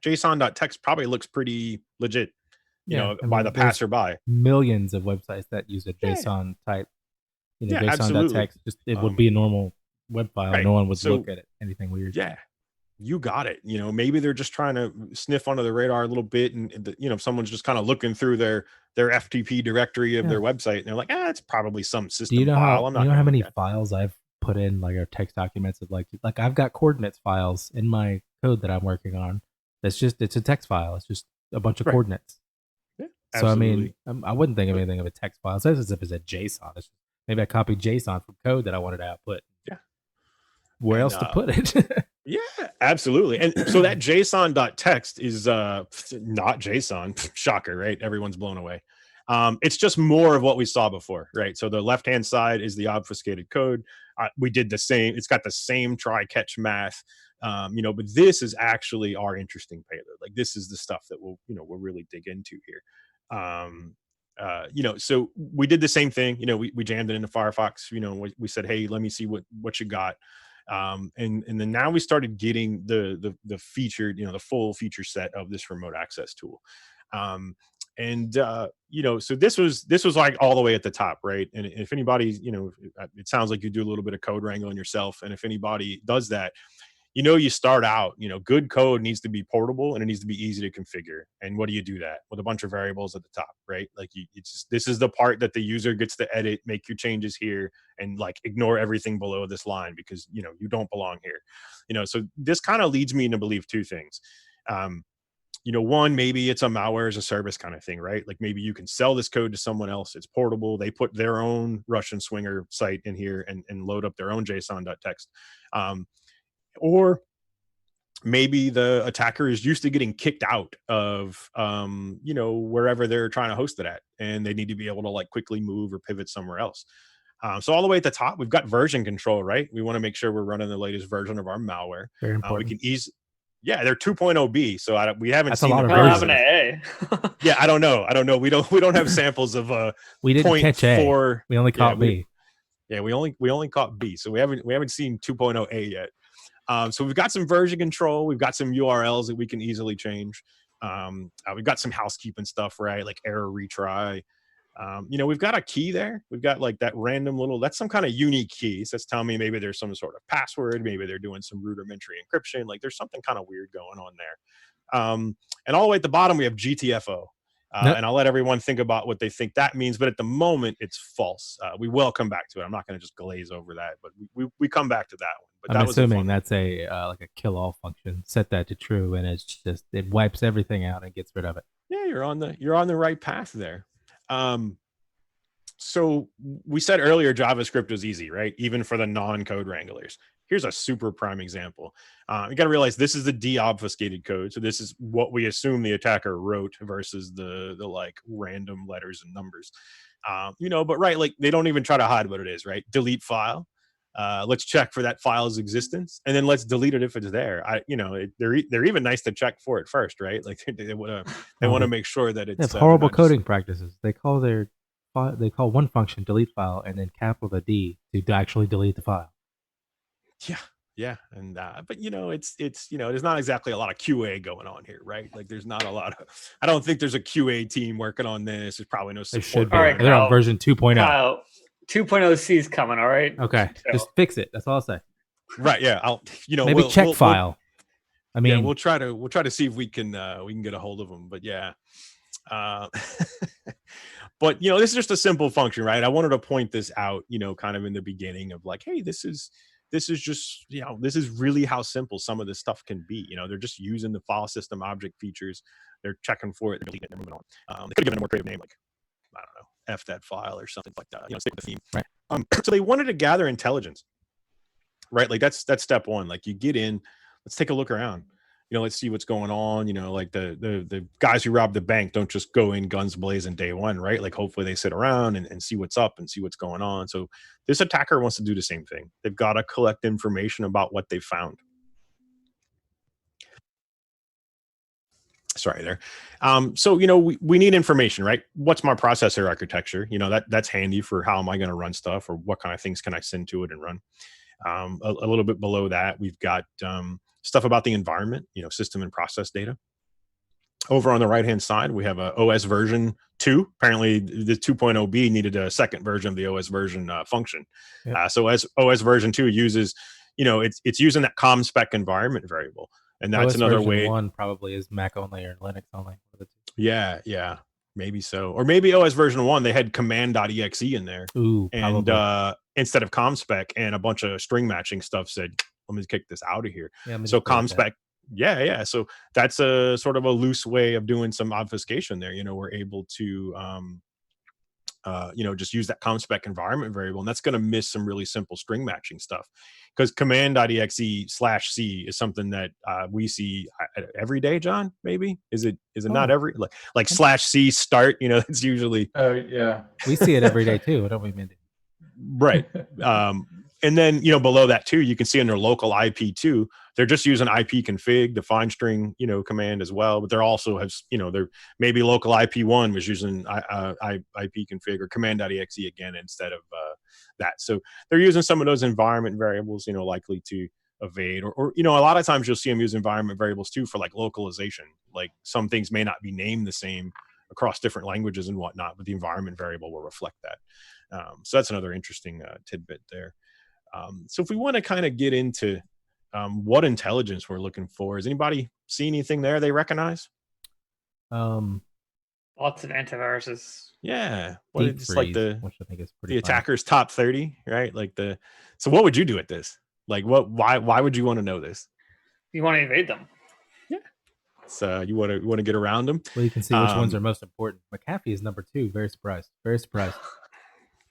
JSON.txt probably looks pretty legit, by the passerby. Millions of websites that use a JSON type, JSON.txt. Just it would be a normal web file. Right. No one would look at it. Anything weird. Yeah, you got it. Maybe they're just trying to sniff under the radar a little bit, and if someone's just kind of looking through their FTP directory of their website, and they're like, it's probably some system file. I'm not. You know how many files I've put in, like our text documents of like I've got coordinates files in my code that I'm working on. It's a text file. It's just a bunch of coordinates. Yeah, so I mean, I wouldn't think of anything of a text file. It's as if it's a JSON. Maybe I copied JSON from code that I wanted to output. Yeah. Where else to put it? Yeah, absolutely. And so that JSON.txt is not JSON. Shocker, right? Everyone's blown away. It's just more of what we saw before, right? So the left-hand side is the obfuscated code. We did the same. It's got the same try-catch math, but this is actually our interesting payload. Like this is the stuff that we'll really dig into here. So we did the same thing. We jammed it into Firefox. We said, hey, let me see what you got. And then now we started getting the featured, the full feature set of this remote access tool. So this was like all the way at the top, right? And if anybody, it sounds like you do a little bit of code wrangling yourself. And if anybody does that, you start out, good code needs to be portable and it needs to be easy to configure. And what do you do that with a bunch of variables at the top, right? Like this is the part that the user gets to edit, make your changes here, and like ignore everything below this line because, you don't belong here. So this kind of leads me to believe two things. One, maybe it's a malware as a service kind of thing, right? Like maybe you can sell this code to someone else. It's portable. They put their own Russian swinger site in here and load up their own JSON.txt. Or maybe the attacker is used to getting kicked out of, wherever they're trying to host it at, and they need to be able to like quickly move or pivot somewhere else. So all the way at the top, we've got version control, right? We want to make sure we're running the latest version of our malware. Very important. We can yeah, they're 2.0b, so we haven't That's seen a lot of Hell, versions. having an A. Yeah, I don't know. We don't have samples of We didn't catch A. 0.4. We only caught B. We only caught B, so we haven't seen 2.0a yet. So we've got some version control. We've got some URLs that we can easily change. We've got some housekeeping stuff, right? Like error retry. We've got a key there. We've got like that random that's some kind of unique key. So that's telling me maybe there's some sort of password. Maybe they're doing some rudimentary encryption. Like there's something kind of weird going on there. And all the way at the bottom, we have GTFO. And I'll let everyone think about what they think that means. But at the moment, it's false. We will come back to it. I'm not going to just glaze over that, but we come back to that one. But I'm assuming that's a like a kill-all function. Set that to true, and it wipes everything out and gets rid of it. Yeah, you're on the right path there. So we said earlier JavaScript was easy, right? Even for the non-code wranglers. Here's a super prime example. You got to realize this is the de-obfuscated code. So this is what we assume the attacker wrote versus the like random letters and numbers. But right, like they don't even try to hide what it is, right? Delete file. Let's check for that file's existence, and then let's delete it if it's there. They're even nice to check for it first, right? Like they want to make sure that it's. They have horrible coding practices. They call one function delete file and then capital the D to actually delete the file. Yeah, and but it's there's not exactly a lot of QA going on here, right? Like there's not a lot of. I don't think there's a QA team working on this. There's probably no support. There should be. All right, they're on version 2.0. Kyle, 2.0C is coming. All right. Okay, just fix it. That's all I'll say. Right. Yeah. I'll. Maybe check file. I mean, we'll try to see if we can get a hold of them. But yeah. But this is just a simple function, right? I wanted to point this out, kind of in the beginning of like, hey, this is just, this is really how simple some of this stuff can be. They're just using the file system object features. They're checking for it. They're deleting it. They're moving on. They could have given a more creative name, like, I don't know, F that file or something like that. Stick with the theme. Right. So they wanted to gather intelligence, right? Like that's step one. Like you get in, let's take a look around. Let's see what's going on. Like the guys who robbed the bank don't just go in guns blazing day one, right? Like hopefully they sit around and see what's up and see what's going on. So this attacker wants to do the same thing. They've got to collect information about what they found. Sorry there. So, we need information, right? What's my processor architecture? That's handy for how am I going to run stuff or what kind of things can I send to it and run? A little bit below that, we've got stuff about the environment, system and process data. Over on the right-hand side, we have a OS version 2. Apparently, the 2.0b needed a second version of the OS version function. Yep. So as OS version 2 uses, it's using that ComSpec environment variable. And that's OS another way. 1 probably is Mac only or Linux only. Yeah, maybe so. Or maybe OS version 1, they had command.exe in there. Ooh, and probably. Instead of ComSpec, and a bunch of string matching stuff said, let me kick this out of here. Yeah, so ComSpec, yeah. So that's a sort of a loose way of doing some obfuscation there. We're able to just use that ComSpec environment variable, and that's going to miss some really simple string matching stuff, because command.exe/c is something that we see every day. John, maybe is it not every like /c start? It's usually. Oh yeah, we see it every day too. What do we mean? Right. And then, below that too, you can see in their local IP2, they're just using ipconfig, the find string, command as well. But they're also they're maybe local IP1 was using ipconfig or command.exe again instead of that. So they're using some of those environment variables, likely to evade, or a lot of times you'll see them use environment variables too for like localization. Like some things may not be named the same across different languages and whatnot, but the environment variable will reflect that. So that's another interesting tidbit there. So if we want to kind of get into what intelligence we're looking for, does anybody see anything there they recognize? Lots of antiviruses. Yeah, Deep it's freeze, like which I think is pretty the attacker's top 30, right? So what would you do at this? Like why would you want to know this? You want to evade them. Yeah. So you want to get around them. Well, you can see which ones are most important. McAfee is number 2. Very surprised.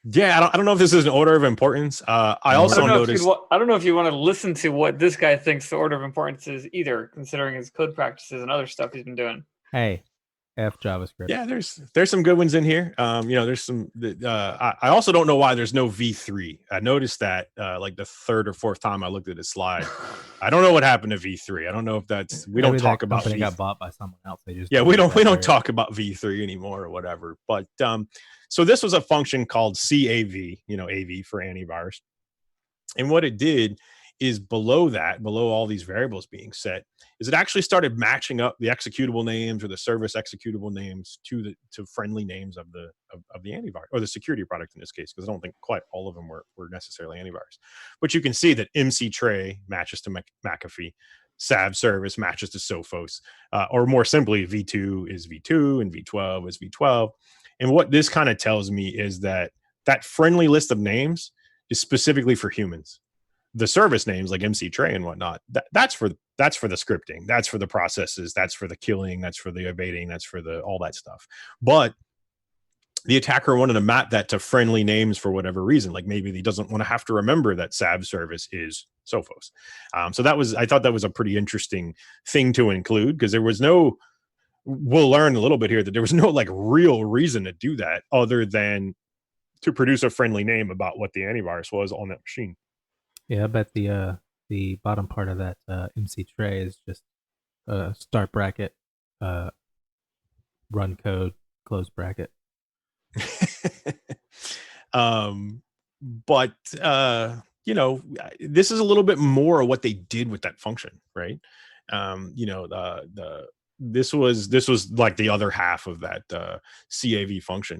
Yeah, I don't know if this is an order of importance. I also noticed. I don't know if you want to listen to what this guy thinks the order of importance is either, considering his code practices and other stuff he's been doing. Hey, F JavaScript. Yeah, there's some good ones in here. There's some. I also don't know why there's no V3. I noticed that like the third or fourth time I looked at this slide. I don't know what happened to V3. I don't know if that's we Maybe don't talk about. Company got bought by someone else. They just we don't talk about V3 anymore or whatever. But so this was a function called CAV. AV for antivirus, and what it did is below all these variables being set, is it actually started matching up the executable names or the service executable names to friendly names of the antivirus or the security product in this case, because I don't think quite all of them were necessarily antivirus. But you can see that MC Tray matches to McAfee, Sav Service matches to Sophos, or more simply, V2 is V2 and V12 is V12. And what this kind of tells me is that friendly list of names is specifically for humans. The service names like MC Tray and whatnot, that's for the scripting, that's for the processes, that's for the killing, that's for the evading, that's for all that stuff. But the attacker wanted to map that to friendly names for whatever reason. Like maybe he doesn't want to have to remember that Sav Service is Sophos. So I thought that was a pretty interesting thing to include, because there was we'll learn a little bit here that there was no like real reason to do that other than to produce a friendly name about what the antivirus was on that machine. Yeah, I bet the bottom part of that MC Tray is just start bracket, run code, close bracket. But this is a little bit more of what they did with that function, right? This was like the other half of that CAV function.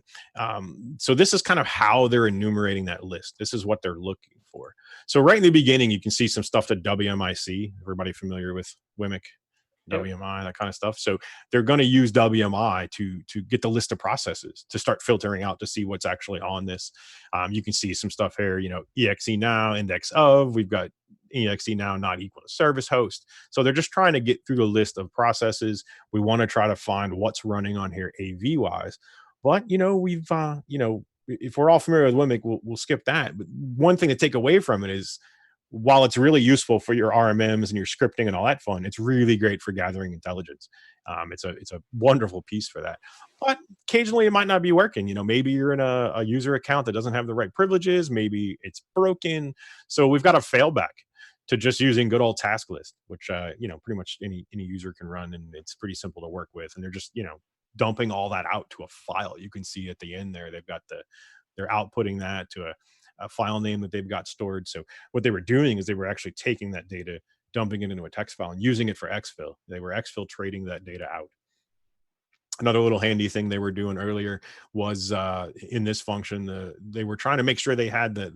So this is kind of how they're enumerating that list. This is what they're looking for. So right in the beginning, you can see some stuff to WMIC. Everybody familiar with WMIC, WMI, that kind of stuff. So they're going to use WMI to get the list of processes to start filtering out to see what's actually on this. You can see some stuff here, exe now, index of, we've got exe now not equal to service host. So they're just trying to get through the list of processes. We want to try to find what's running on here AV wise. But, we've, if we're all familiar with WMIC, we'll skip that. But one thing to take away from it is, while it's really useful for your RMMs and your scripting and all that fun, it's really great for gathering intelligence. It's a wonderful piece for that. But occasionally it might not be working. Maybe you're in a user account that doesn't have the right privileges. Maybe it's broken. So we've got a fallback to just using good old task list, which pretty much any user can run, and it's pretty simple to work with. And they're just dumping all that out to a file. You can see at the end there they've got they're outputting that to a file name that they've got stored. So what they were doing is they were actually taking that data, dumping it into a text file, and using it for exfil. They were exfiltrating that data out. Another little handy thing they were doing earlier was in this function, they were trying to make sure they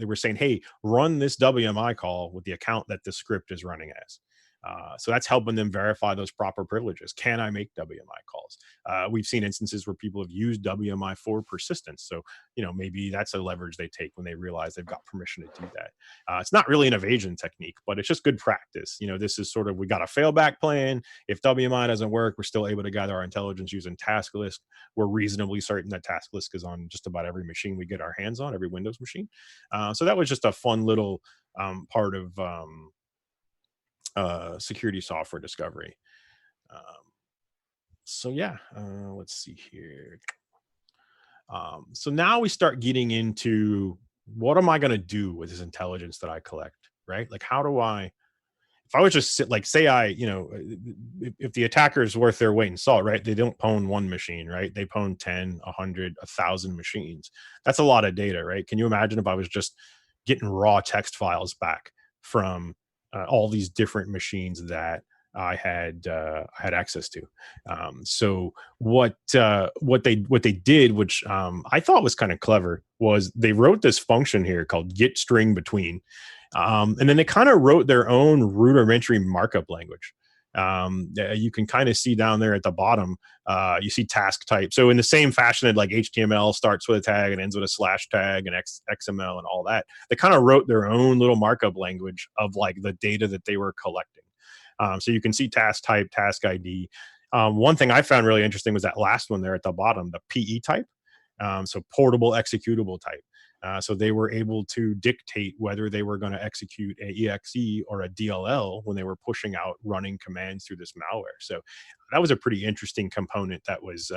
were saying, hey, run this WMI call with the account that the script is running as. So that's helping them verify those proper privileges. Can I make WMI calls? We've seen instances where people have used WMI for persistence. So, maybe that's a leverage they take when they realize they've got permission to do that. It's not really an evasion technique, but it's just good practice. This is sort of, we got a failback plan. If WMI doesn't work, we're still able to gather our intelligence using task list. We're reasonably certain that task list is on just about every machine we get our hands on, every Windows machine. So that was just a fun little part of security software discovery. So yeah, let's see here. So now we start getting into, what am I going to do with this intelligence that I collect, right? Like, how do I, if I was just say if the attacker is worth their weight in salt, right? They don't pwn one machine, right? They pwn 10, 100, 1,000 machines. That's a lot of data, right? Can you imagine if I was just getting raw text files back from all these different machines that I had access to? So what they did, which I thought was kind of clever, was they wrote this function here called get string between, and then they kind of wrote their own rudimentary markup language. You can kind of see down there at the bottom, you see task type. So in the same fashion that like HTML starts with a tag and ends with a slash tag, and XML and all that, they kind of wrote their own little markup language of like the data that they were collecting. So you can see task type, task ID. One thing I found really interesting was that last one there at the bottom, the PE type. So portable executable type. So they were able to dictate whether they were going to execute a EXE or a DLL when they were pushing out running commands through this malware. So that was a pretty interesting component that was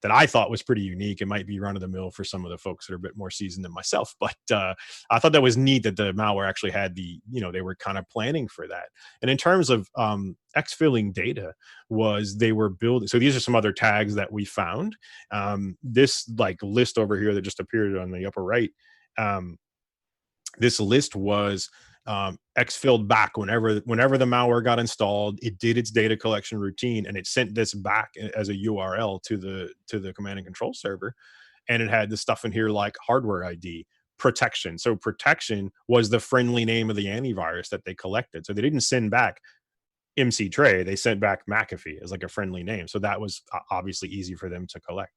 that I thought was pretty unique. It might be run of the mill for some of the folks that are a bit more seasoned than myself, but I thought that was neat that the malware actually had they were kind of planning for that. And in terms of exfilling data, was they were building. So these are some other tags that we found. This like list over here that just appeared on the upper right. This list was exfilled back whenever the malware got installed. It did its data collection routine and it sent this back as a URL to the command and control server, and it had the stuff in here like hardware ID, protection. So protection was the friendly name of the antivirus that they collected. So they didn't send back MC Tray, they sent back McAfee as like a friendly name. So that was obviously easy for them to collect.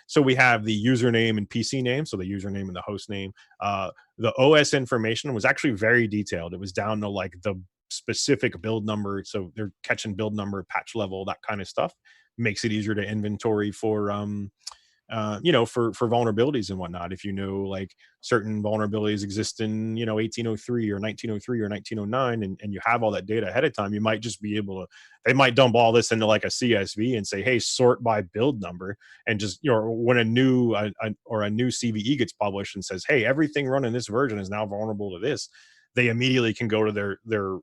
So we have the username and PC name, so the username and the host name. The OS information was actually very detailed. It was down to like the specific build number. So they're catching build number, patch level, that kind of stuff. Makes it easier to inventory for for vulnerabilities and whatnot. If like certain vulnerabilities exist in 1803 or 1903 or 1909, and you have all that data ahead of time, you might just be able to. They might dump all this into like a CSV and say, hey, sort by build number, and just when a new CVE gets published and says, hey, everything running this version is now vulnerable to this, they immediately can go to their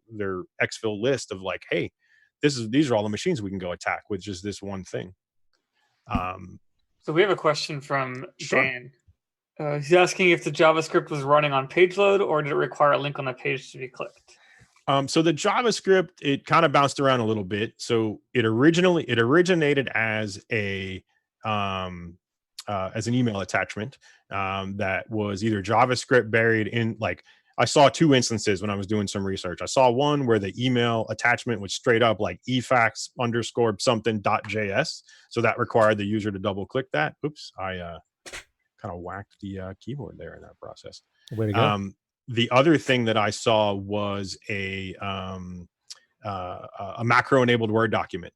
exfil list of like, hey, these are all the machines we can go attack with just this one thing. So we have a question from Sure. Dan. He's asking if the JavaScript was running on page load or did it require a link on the page to be clicked? So the JavaScript, it kind of bounced around a little bit. So it originated as an email attachment that was either JavaScript buried in, like, I saw two instances when I was doing some research. I saw one where the email attachment was straight up like efax _ something.js. So that required the user to double click that. Oops, I kind of whacked the keyboard there in that process. Way to go. The other thing that I saw was a macro-enabled Word document.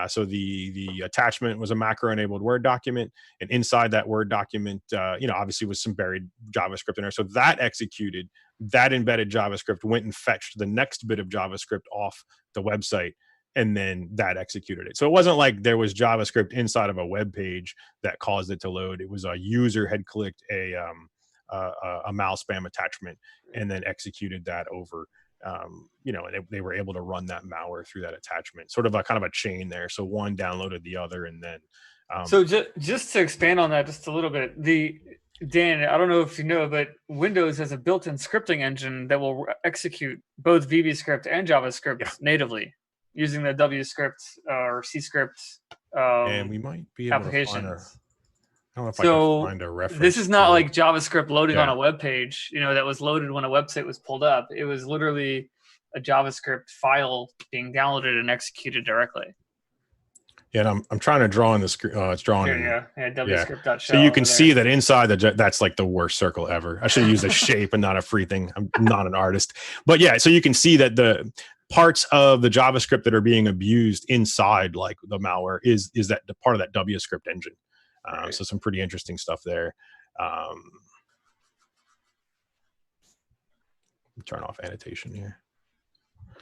So the attachment was a macro-enabled Word document, and inside that Word document, obviously was some buried JavaScript in there. So that executed, that embedded JavaScript went and fetched the next bit of JavaScript off the website, and then that executed it. So it wasn't like there was JavaScript inside of a web page that caused it to load. It was a user had clicked a mal spam attachment and then executed that over. And they were able to run that malware through that attachment, sort of a kind of a chain there. So one downloaded the other, and then. So just to expand on that just a little bit, Dan, I don't know if you know, but Windows has a built-in scripting engine that will execute both VBScript and JavaScript natively using the WScript or CScript and we might be able applications. I don't know if I can find a reference. This is not like JavaScript loading on a web page, that was loaded when a website was pulled up. It was literally a JavaScript file being downloaded and executed directly. Yeah, and I'm trying to draw in the screen. It's drawn Here in. you go. Yeah, wscript.shell. So you can over see there. that inside that's like the worst circle ever. I should have used a shape and not a free thing. I'm not an artist. But yeah, so you can see that the parts of the JavaScript that are being abused inside like the malware is that the part of that WScript engine. Right. So some pretty interesting stuff there. Turn off annotation here.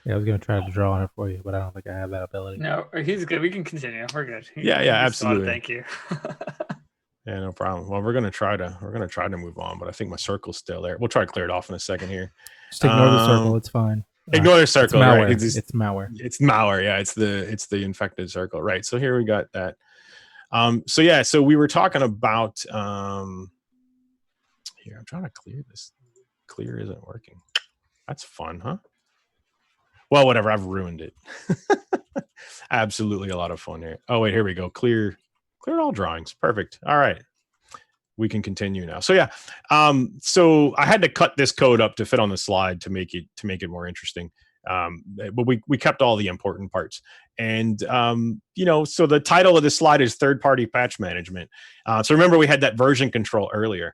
Yeah, I was gonna try to draw on it for you, but I don't think I have that ability. No, he's good. We can continue. We're good. Yeah, He's absolutely. fun, thank you. Yeah, no problem. Well, we're gonna try to move on, but I think my circle's still there. We'll try to clear it off in a second here. Just ignore the circle. It's fine. Ignore the circle. It's malware. Right? It's malware. It's malware. Yeah, it's the infected circle. Right. So here we got that. So yeah, so we were talking about here. I'm trying to clear this. Clear isn't working. That's fun, huh? Well, whatever. I've ruined it. Absolutely a lot of fun here. Oh wait, here we go. Clear all drawings. Perfect. All right. We can continue now. So yeah. So I had to cut this code up to fit on the slide to make it more interesting. But we kept all the important parts. And so the title of this slide is third-party patch management. So remember we had that version control earlier.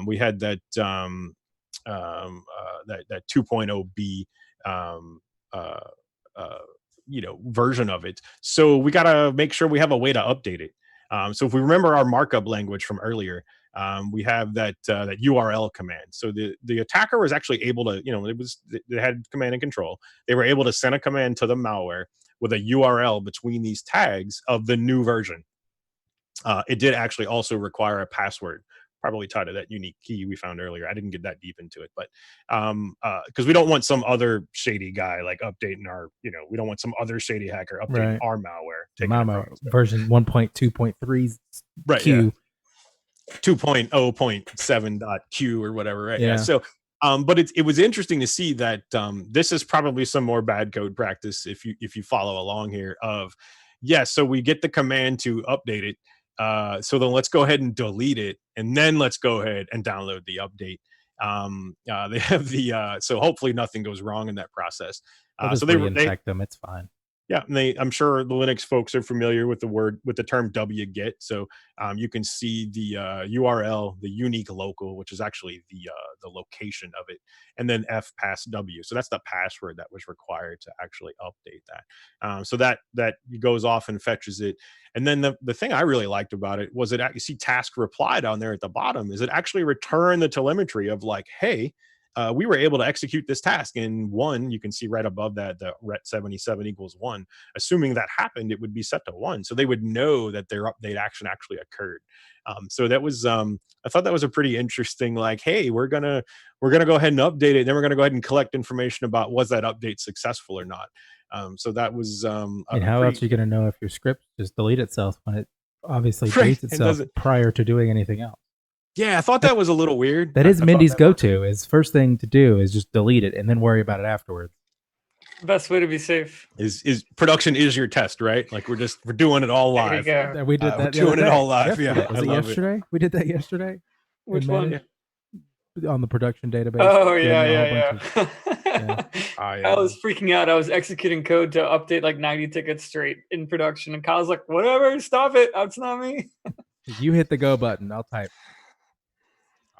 We had that that 2.0b version of it. So we got to make sure we have a way to update it. So if we remember our markup language from earlier, we have that URL command. So the attacker was actually able to, they had command and control. They were able to send a command to the malware with a URL between these tags of the new version. It did actually also require a password, probably tied to that unique key we found earlier. I didn't get that deep into it, but because we don't want some other shady guy like updating our, we don't want some other shady hacker updating our malware. Malware version 1.2.3 right, Q. Yeah. 2.0.7.q or whatever, right? Yeah. So, but it was interesting to see that this is probably some more bad code practice if you follow along here. So we get the command to update it. So then let's go ahead and delete it, and then let's go ahead and download the update. They have so hopefully nothing goes wrong in that process. So they infect them. It's fine. Yeah, and I'm sure the Linux folks are familiar with the term wget. So you can see the URL, the unique local, which is actually the location of it, and then fpassw. So that's the password that was required to actually update that. So that goes off and fetches it. And then the thing I really liked about it was you see task reply down there at the bottom is it actually returned the telemetry of like, hey, we were able to execute this task in 1. You can see right above that the ret 77 equals 1. Assuming that happened, it would be set to 1, so they would know that their update action actually occurred. So that was I thought that was a pretty interesting, like, hey, we're gonna go ahead and update it, then we're gonna go ahead and collect information about was that update successful or not. So that was how else are you gonna know if your script just delete itself when it obviously deletes itself prior to doing anything else? Yeah, I thought that was a little weird. That is Mindy's go-to. Is first thing to do is just delete it and then worry about it afterwards. Best way to be safe is production is your test, right? Like we're doing it all live. There you go. We did that. We're doing it all live. Yesterday. Yeah, Was it yesterday? We did that yesterday. Which one? On the production database. Oh yeah. I was freaking out. I was executing code to update like 90 tickets straight in production, and Kyle's like, "Whatever, stop it. That's not me." You hit the go button. I'll type.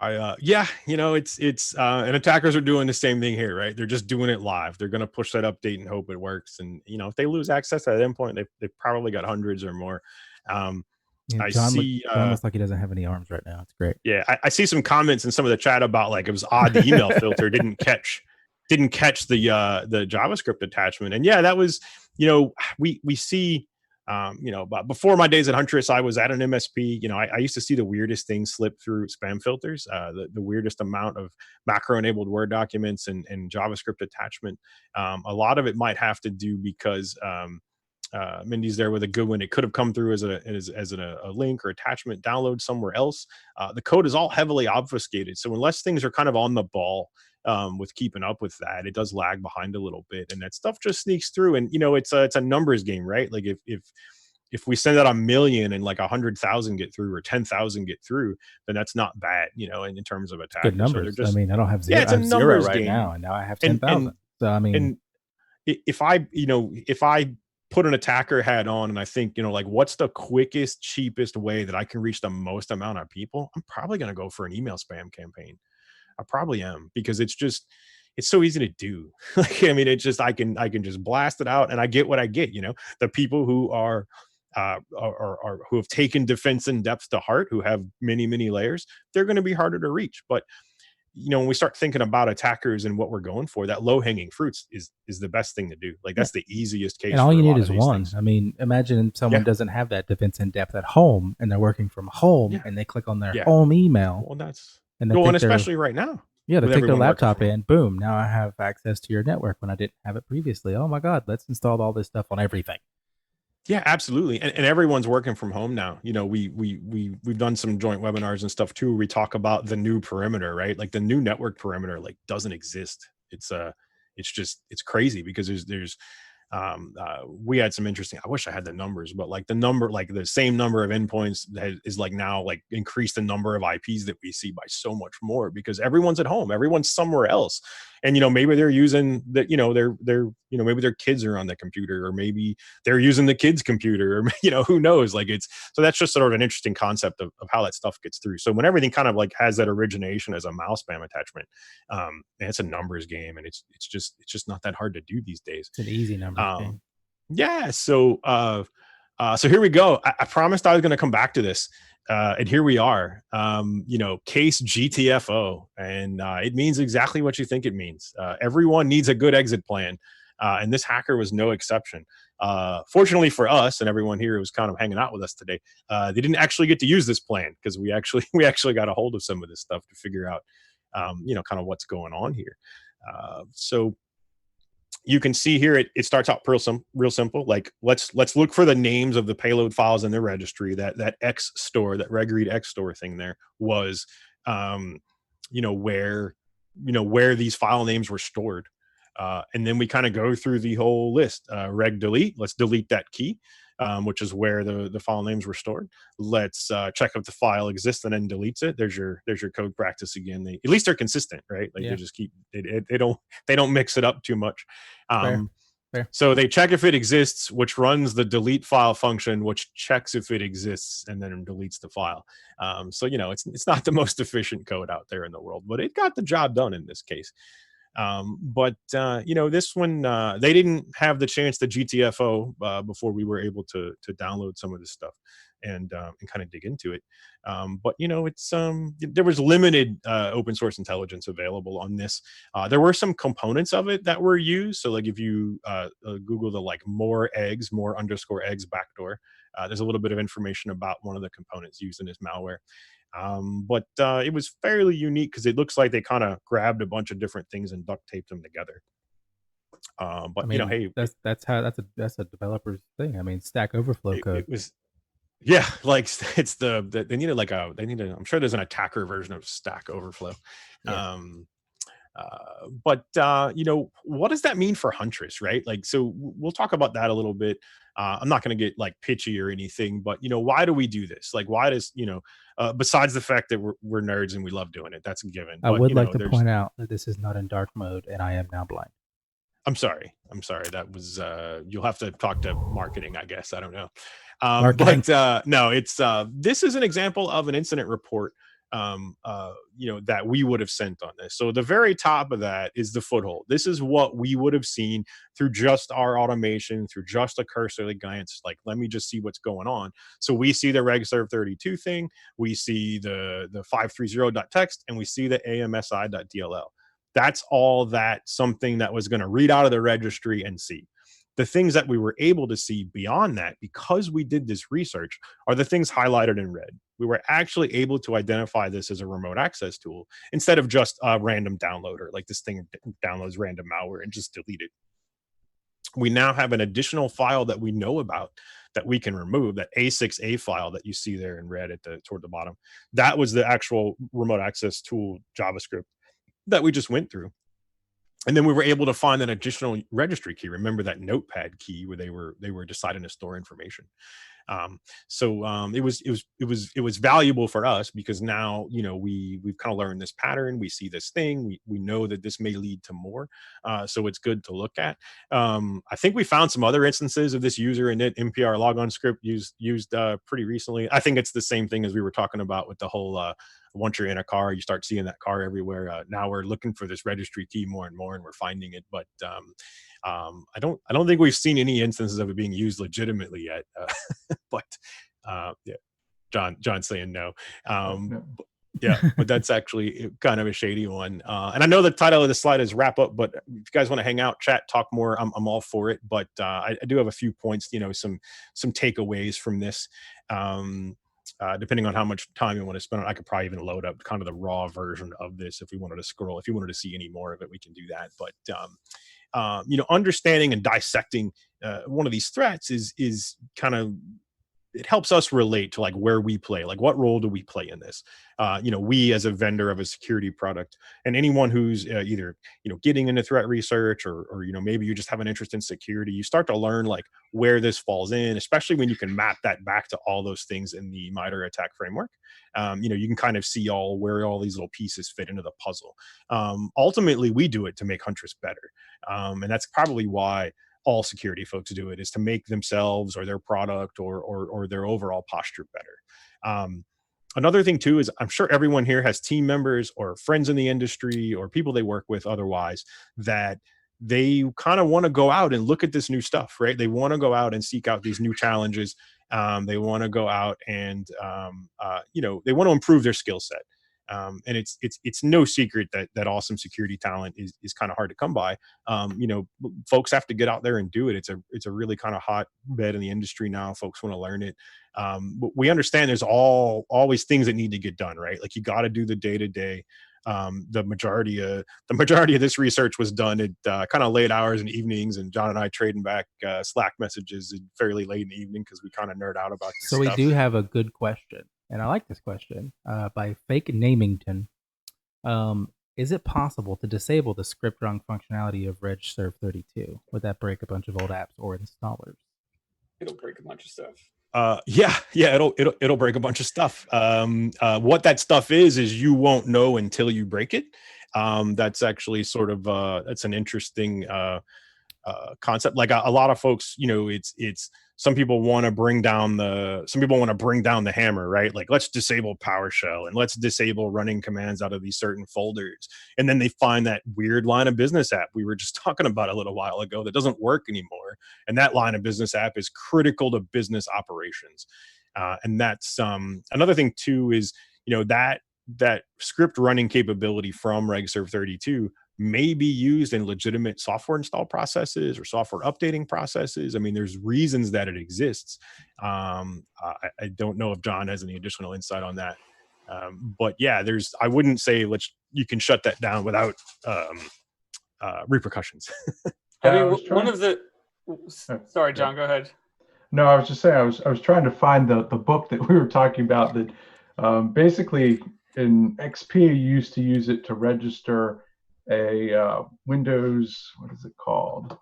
It's and attackers are doing the same thing here, right? They're just doing it live. They're going to push that update and hope it works. And if they lose access at that endpoint, they've probably got hundreds or more. John looks like he doesn't have any arms right now. It's great. Yeah, I see some comments in some of the chat about like it was odd the email filter didn't catch the JavaScript attachment. And yeah, that was we see. But before my days at Huntress, I was at an MSP. I used to see the weirdest things slip through spam filters, the weirdest amount of macro-enabled Word documents and JavaScript attachment. A lot of it might have to do because Mindy's there with a good one. It could have come through as a link or attachment download somewhere else. The code is all heavily obfuscated. So unless things are kind of on the ball with keeping up with that, it does lag behind a little bit, and that stuff just sneaks through. And it's a numbers game, right? Like if we send out 1 million and like 100,000 get through or 10,000 get through, then that's not bad, in terms of attack. Good numbers. So I mean, I don't have zero. Yeah, it's a I have numbers zero right game now, and now I have 10,000. So I mean, And if I put an attacker hat on and I think, like, what's the quickest, cheapest way that I can reach the most amount of people, I'm probably going to go for an email spam campaign. I probably am, because it's so easy to do. Like, I mean, it's just, I can just blast it out and I get what I get. The people who are who have taken defense in depth to heart, who have many, many layers, they're going to be harder to reach. But when we start thinking about attackers and what we're going for, that low hanging fruits is the best thing to do. Like, that's the easiest case. And all for you a need lot is of these one. things. I mean, imagine someone doesn't have that defense in depth at home and they're working from home and they click on their home email. Well, that's and they and especially right now. Yeah, they with take their everyone working laptop from home. in, boom, now I have access to your network when I didn't have it previously. Oh my God, let's install all this stuff on everything. Yeah, absolutely. And everyone's working from home now. We've done some joint webinars and stuff too. Where we talk about the new perimeter, right? Like, the new network perimeter, like, doesn't exist. It's crazy, because there's we had some interesting, I wish I had the numbers, but like the same number of endpoints is like now like increased the number of IPs that we see by so much more, because everyone's at home, everyone's somewhere else. And, maybe they're using that, maybe their kids are on the computer, or maybe they're using the kid's computer, or, who knows? Like, so that's just sort of an interesting concept of how that stuff gets through. So when everything kind of like has that origination as a mouse spam attachment, and it's a numbers game, and it's just not that hard to do these days. It's an easy number game. Yeah. So here we go. I promised I was going to come back to this. And here we are, case GTFO, and it means exactly what you think it means. Everyone needs a good exit plan. And this hacker was no exception. Fortunately for us and everyone here who was kind of hanging out with us today, they didn't actually get to use this plan, because we actually got a hold of some of this stuff to figure out, kind of what's going on here. So you can see here, it starts out real simple. Like, let's look for the names of the payload files in the registry. That X store, that regread X store thing there was, where these file names were stored. And then we kind of go through the whole list. Reg delete, let's delete that key, which is where the file names were stored. Let's check if the file exists, and then deletes it. There's your code practice again. At least they're consistent, right? Like, they just keep they don't mix it up too much. Fair. So they check if it exists, which runs the delete file function, which checks if it exists and then deletes the file. So it's not the most efficient code out there in the world, but it got the job done in this case. But this one, they didn't have the chance to GTFO before we were able to download some of this stuff and kind of dig into it. But it's there was limited open source intelligence available on this. There were some components of it that were used. So like, if you Google the like more eggs backdoor, there's a little bit of information about one of the components used in this malware. But it was fairly unique, because it looks like they kind of grabbed a bunch of different things and duct taped them together. But I mean, hey, that's a developer's thing. I mean, Stack Overflow code. It was, yeah, like, it's they needed I'm sure there's an attacker version of Stack Overflow. Yeah. But what does that mean for Huntress, right? Like, so we'll talk about that a little bit. I'm not going to get like pitchy or anything, but why do we do this? Like, why does besides the fact that we're nerds and we love doing it, that's a given. I would like to point out that this is not in dark mode, and I am now blind. I'm sorry. That was you'll have to talk to marketing, I guess. I don't know. But no, it's this is an example of an incident report that we would have sent on this. So the very top of that is the foothold. This is what we would have seen through just our automation, through just a cursory glance. Like, let me just see what's going on. So we see the regserve32 thing, we see the 530.txt, and we see the amsi.dll. That's all something that was going to read out of the registry and see. The things that we were able to see beyond that, because we did this research, are the things highlighted in red. We were actually able to identify this as a remote access tool instead of just a random downloader, like this thing downloads random malware and just delete it. We now have an additional file that we know about that we can remove, that A6A file that you see there in red toward the bottom. That was the actual remote access tool JavaScript that we just went through. And then we were able to find an additional registry key. Remember that notepad key where they were deciding to store information. It was valuable for us because now, we've kind of learned this pattern. We see this thing. We know that this may lead to more. So it's good to look at. I think we found some other instances of this user init NPR logon script used pretty recently. I think it's the same thing as we were talking about with the whole once you're in a car, you start seeing that car everywhere. Now we're looking for this registry key more and more, and we're finding it. But I don't think we've seen any instances of it being used legitimately yet. But yeah, John's saying no. Yeah, but that's actually kind of a shady one. And I know the title of the slide is wrap up, but if you guys want to hang out, chat, talk more, I'm all for it. But I do have a few points, some takeaways from this. Depending on how much time you want to spend on, I could probably even load up kind of the raw version of this if we wanted to scroll. If you wanted to see any more of it, we can do that. But understanding and dissecting one of these threats is kind of, it helps us relate to like where we play, like what role do we play in this? We as a vendor of a security product, and anyone who's either getting into threat research or maybe you just have an interest in security, you start to learn like where this falls in, especially when you can map that back to all those things in the MITRE ATT&CK framework. You can kind of see where all these little pieces fit into the puzzle. Ultimately, we do it to make Huntress better, and that's probably why all security folks do it, is to make themselves or their product or their overall posture better. Another thing too is I'm sure everyone here has team members or friends in the industry or people they work with otherwise that they kind of want to go out and look at this new stuff, right? They want to go out and seek out these new challenges. They want to go out and they want to improve their skill set. And it's no secret that awesome security talent is kind of hard to come by. Folks have to get out there and do it. It's a really kind of hot bed in the industry now. Folks want to learn it. But we understand there's always things that need to get done, right? Like you got to do the day to day. The majority of this research was done at kind of late hours and evenings, and John and I trading back Slack messages fairly late in the evening because we kind of nerd out about this So stuff. we do have a good question. And I like this question by Fake Namington. Is it possible to disable the script run functionality of regserve32? Would that break a bunch of old apps or installers? It'll break a bunch of stuff. Yeah, it'll break a bunch of stuff. What that stuff is you won't know until you break it. That's actually sort of that's an interesting concept. Like a lot of folks, it's some people want to bring down the hammer, right? Like let's disable PowerShell and let's disable running commands out of these certain folders. And then they find that weird line of business app we were just talking about a little while ago that doesn't work anymore. And that line of business app is critical to business operations. And that's another thing too is, that script running capability from regserve32 may be used in legitimate software install processes or software updating processes. I mean, there's reasons that it exists. I don't know if John has any additional insight on that. But yeah, I wouldn't say you can shut that down without repercussions. One of the, sorry, John, go ahead. No, I was just saying, I was trying to find the book that we were talking about that basically in XP, you used to use it to register a Windows, what is it called?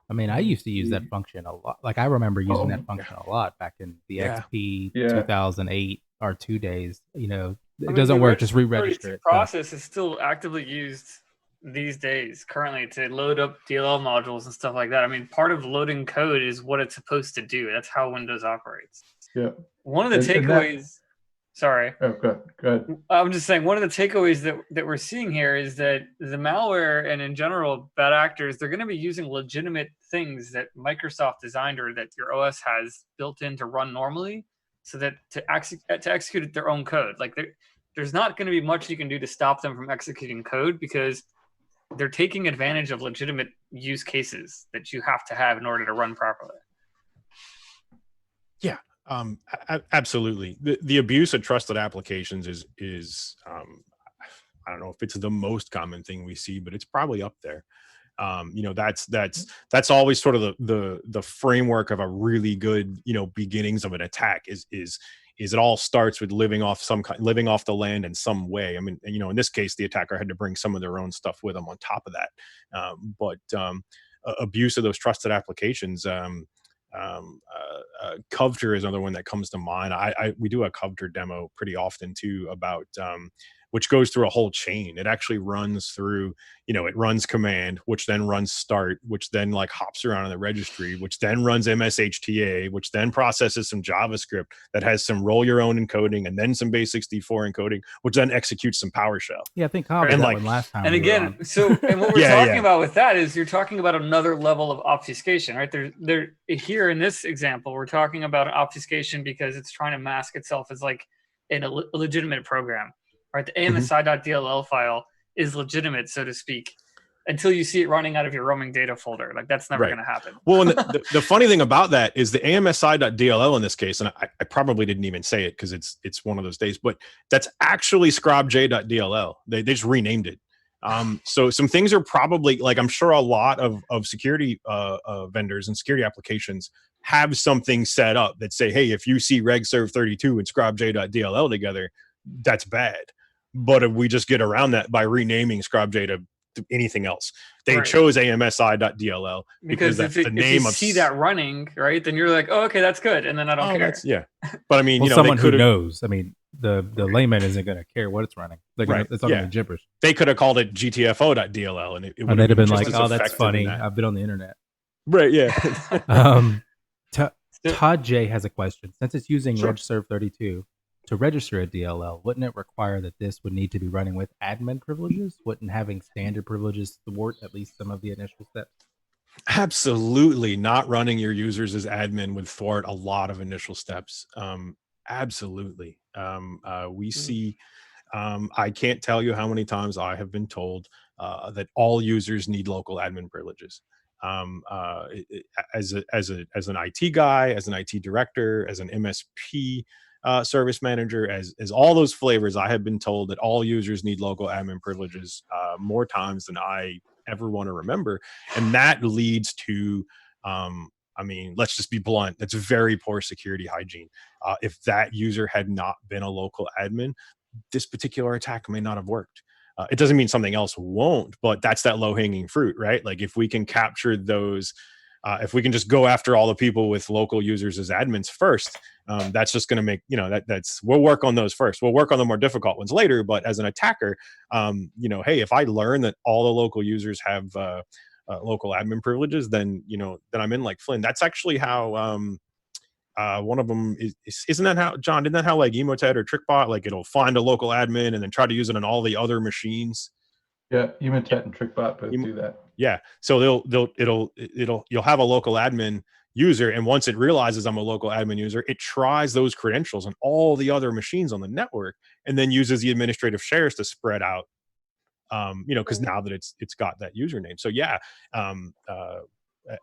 I mean, I used to use that function a lot. Like I remember using that function a lot back in the XP 2008 R2 days. It doesn't work. Just re-register it. The process is still actively used these days currently to load up DLL modules and stuff like that. I mean, part of loading code is what it's supposed to do. That's how Windows operates. Yeah. One of the takeaways. Sorry. Oh, good. I'm just saying one of the takeaways that we're seeing here is that the malware and in general bad actors, they're going to be using legitimate things that Microsoft designed or that your OS has built in to run normally, so that to execute their own code. Like there's not going to be much you can do to stop them from executing code because they're taking advantage of legitimate use cases that you have to have in order to run properly. Yeah. Absolutely. The abuse of trusted applications is I don't know if it's the most common thing we see, but it's probably up there. That's always sort of the framework of a really good, beginnings of an attack is it all starts with living off the land in some way. I mean, in this case, the attacker had to bring some of their own stuff with them on top of that. abuse of those trusted applications. Coveter is another one that comes to mind. We do a Coveter demo pretty often too, about which goes through a whole chain. It actually runs through, it runs command, which then runs start, which then like hops around in the registry, which then runs MSHTA, which then processes some JavaScript that has some roll your own encoding and then some base64 encoding, which then executes some PowerShell. Yeah, I think Kyle did that one last time. And again, and what we're Yeah, talking about with that is you're talking about another level of obfuscation, right? There here in this example, we're talking about an obfuscation because it's trying to mask itself as like a legitimate program, right? The AMSI.dll file is legitimate, so to speak, until you see it running out of your roaming data folder. Like that's never going to happen. Well, and the funny thing about that is the AMSI.dll in this case, and I probably didn't even say it because it's one of those days, but that's actually scribej.dll. They just renamed it. So some things are probably, like, I'm sure a lot of security vendors and security applications have something set up that say, hey, if you see regserve32 and scribej.dll together, that's bad. But if we just get around that by renaming scribej to anything else, they chose AMSI.dll because that's if the name you see that running, right, then you're like, oh, okay, that's good, and then I don't care. Yeah, but I mean, someone who knows. I mean, the layman isn't going to care what it's running. It's not going to be gibberish. They could have called it GTFO.dll, and it would they'd have been like, oh, that's funny. I've been on the internet. Right? Yeah. Todd J has a question. Since it's using regserve32 to register a DLL, wouldn't it require that this would need to be running with admin privileges? Wouldn't having standard privileges thwart at least some of the initial steps? Absolutely. Not running your users as admin would thwart a lot of initial steps. Absolutely. We see, I can't tell you how many times I have been told that all users need local admin privileges. As an IT guy, as an IT director, as an MSP service manager, as all those flavors, I have been told that all users need local admin privileges more times than I ever want to remember. And that leads to, I mean, let's just be blunt, that's very poor security hygiene. If that user had not been a local admin, this particular attack may not have worked. It doesn't mean something else won't, but that's that low-hanging fruit, right? Like if we can capture those, if we can just go after all the people with local users as admins first, that's just going to make, we'll work on those first. We'll work on the more difficult ones later. But as an attacker, hey, if I learn that all the local users have local admin privileges, then I'm in like Flynn. That's actually how one of them isn't that how, John, isn't that how like Emotet or TrickBot, like it'll find a local admin and then try to use it on all the other machines? Yeah, Emotet and TrickBot both do that. Yeah, so you'll have a local admin user, and once it realizes I'm a local admin user, it tries those credentials on all the other machines on the network, and then uses the administrative shares to spread out. Because now that it's got that username. So yeah,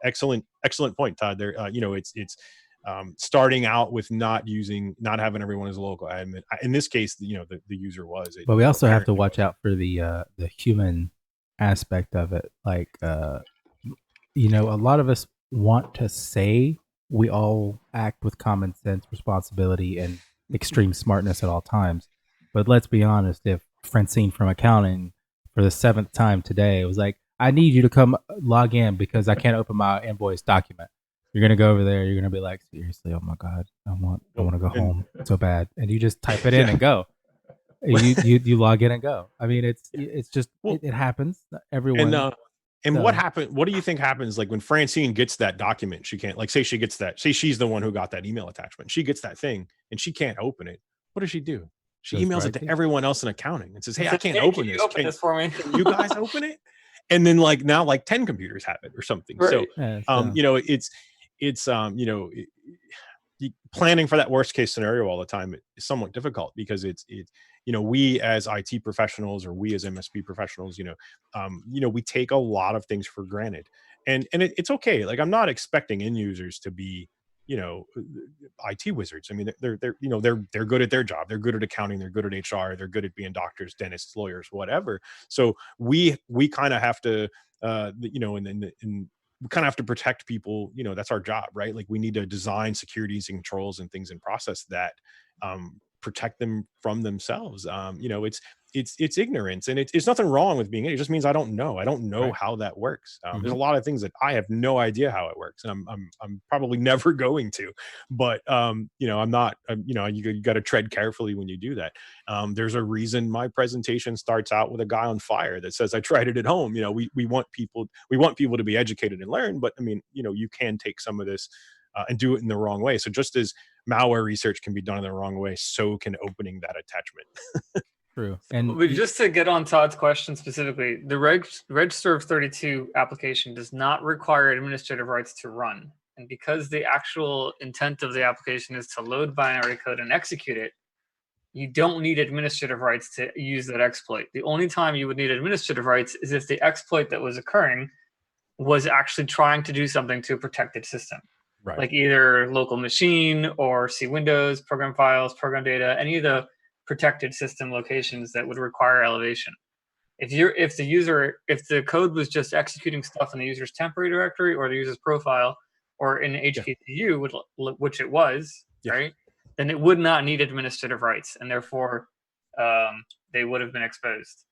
excellent point, Todd. There, it's starting out with not having everyone as a local admin. In this case, the user was. But we also have to watch out for the human aspect of it. Like, a lot of us want to say we all act with common sense, responsibility, and extreme smartness at all times. But let's be honest, if Francine from accounting for the 7th time today was like, I need you to come log in because I can't open my invoice document. You're going to go over there. You're going to be like, seriously, oh my God, I want to go home so bad. And you just type it in and go. You log in and go. I mean, it's just, it happens. Everyone. And what happened? What do you think happens? Like when Francine gets that document, she can't, like, say she's the one who got that email attachment. She gets that thing and she can't open it. What does she do? She emails it to everyone else in accounting and says, hey, I can't open this. Open this for me. Can you guys open it? And then now 10 computers have it or something. Right. So, it's planning for that worst case scenario all the time is somewhat difficult because it's we as IT professionals or we as MSP professionals, we take a lot of things for granted, and it's okay. Like I'm not expecting end users to be, IT wizards. I mean, they're good at their job. They're good at accounting. They're good at HR. They're good at being doctors, dentists, lawyers, whatever. So we kind of have to, and we kind of have to protect people. That's our job, right? Like we need to design securities and controls and things in process that protect them from themselves. it's ignorance, and it's nothing wrong with being ignorant. It just means I don't know Right. how that works. There's a lot of things that I have no idea how it works, and I'm probably never going to, but you know, I'm not, you know, you got to tread carefully when you do that. There's a reason my presentation starts out with a guy on fire that says I tried it at home. You know, we want people to be educated and learn, but I mean, you know, you can take some of this and do it in the wrong way. So just as malware research can be done in the wrong way, so can opening that attachment. True. And But just to get on Todd's question specifically, the Register of 32 application does not require administrative rights to run. And because the actual intent of the application is to load binary code and execute it, you don't need administrative rights to use that exploit. The only time you would need administrative rights is if the exploit that was occurring was actually trying to do something to a protected system. Right. Like either local machine or C Windows, program files, program data, any of the protected system locations that would require elevation. If the code was just executing stuff in the user's temporary directory or the user's profile or in HPCU, which it was, right, then it would not need administrative rights, and therefore they would have been exposed.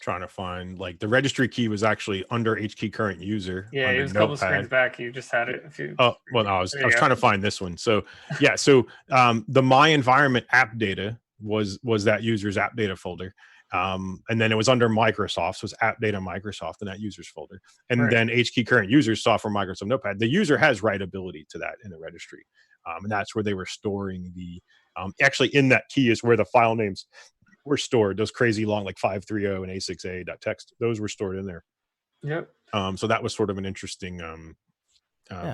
Trying to find, like, the registry key was actually under HKey current user. Yeah, it was a couple screens back. You just had it. Oh, well, no, I was trying to find this one. So yeah, so the My Environment app data was that user's app data folder. And then it was under Microsoft, so it's app data Microsoft in that user's folder. And then HKey current users software Microsoft Notepad. The user has writability to that in the registry. And that's where they were storing the, actually in that key is where the file names were stored. Those crazy long, like 530 and a6a.txt, those were stored in there. Yep. So that was sort of an interesting,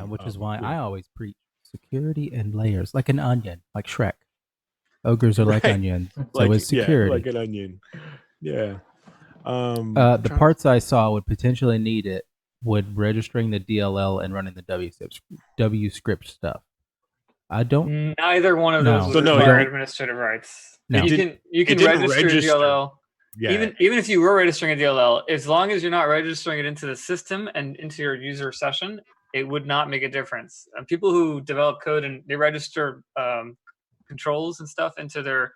which is why I always preach security and layers, like an onion, like Shrek. Ogres are like onions. So is security. Yeah, like an onion. Yeah. The parts I saw would potentially need it would registering the DLL and running the WScript stuff. I don't. Neither one of those would require administrative rights. No. You can register a DLL. Yeah. Even if you were registering a DLL, as long as you're not registering it into the system and into your user session, it would not make a difference. People who develop code and they register controls and stuff into their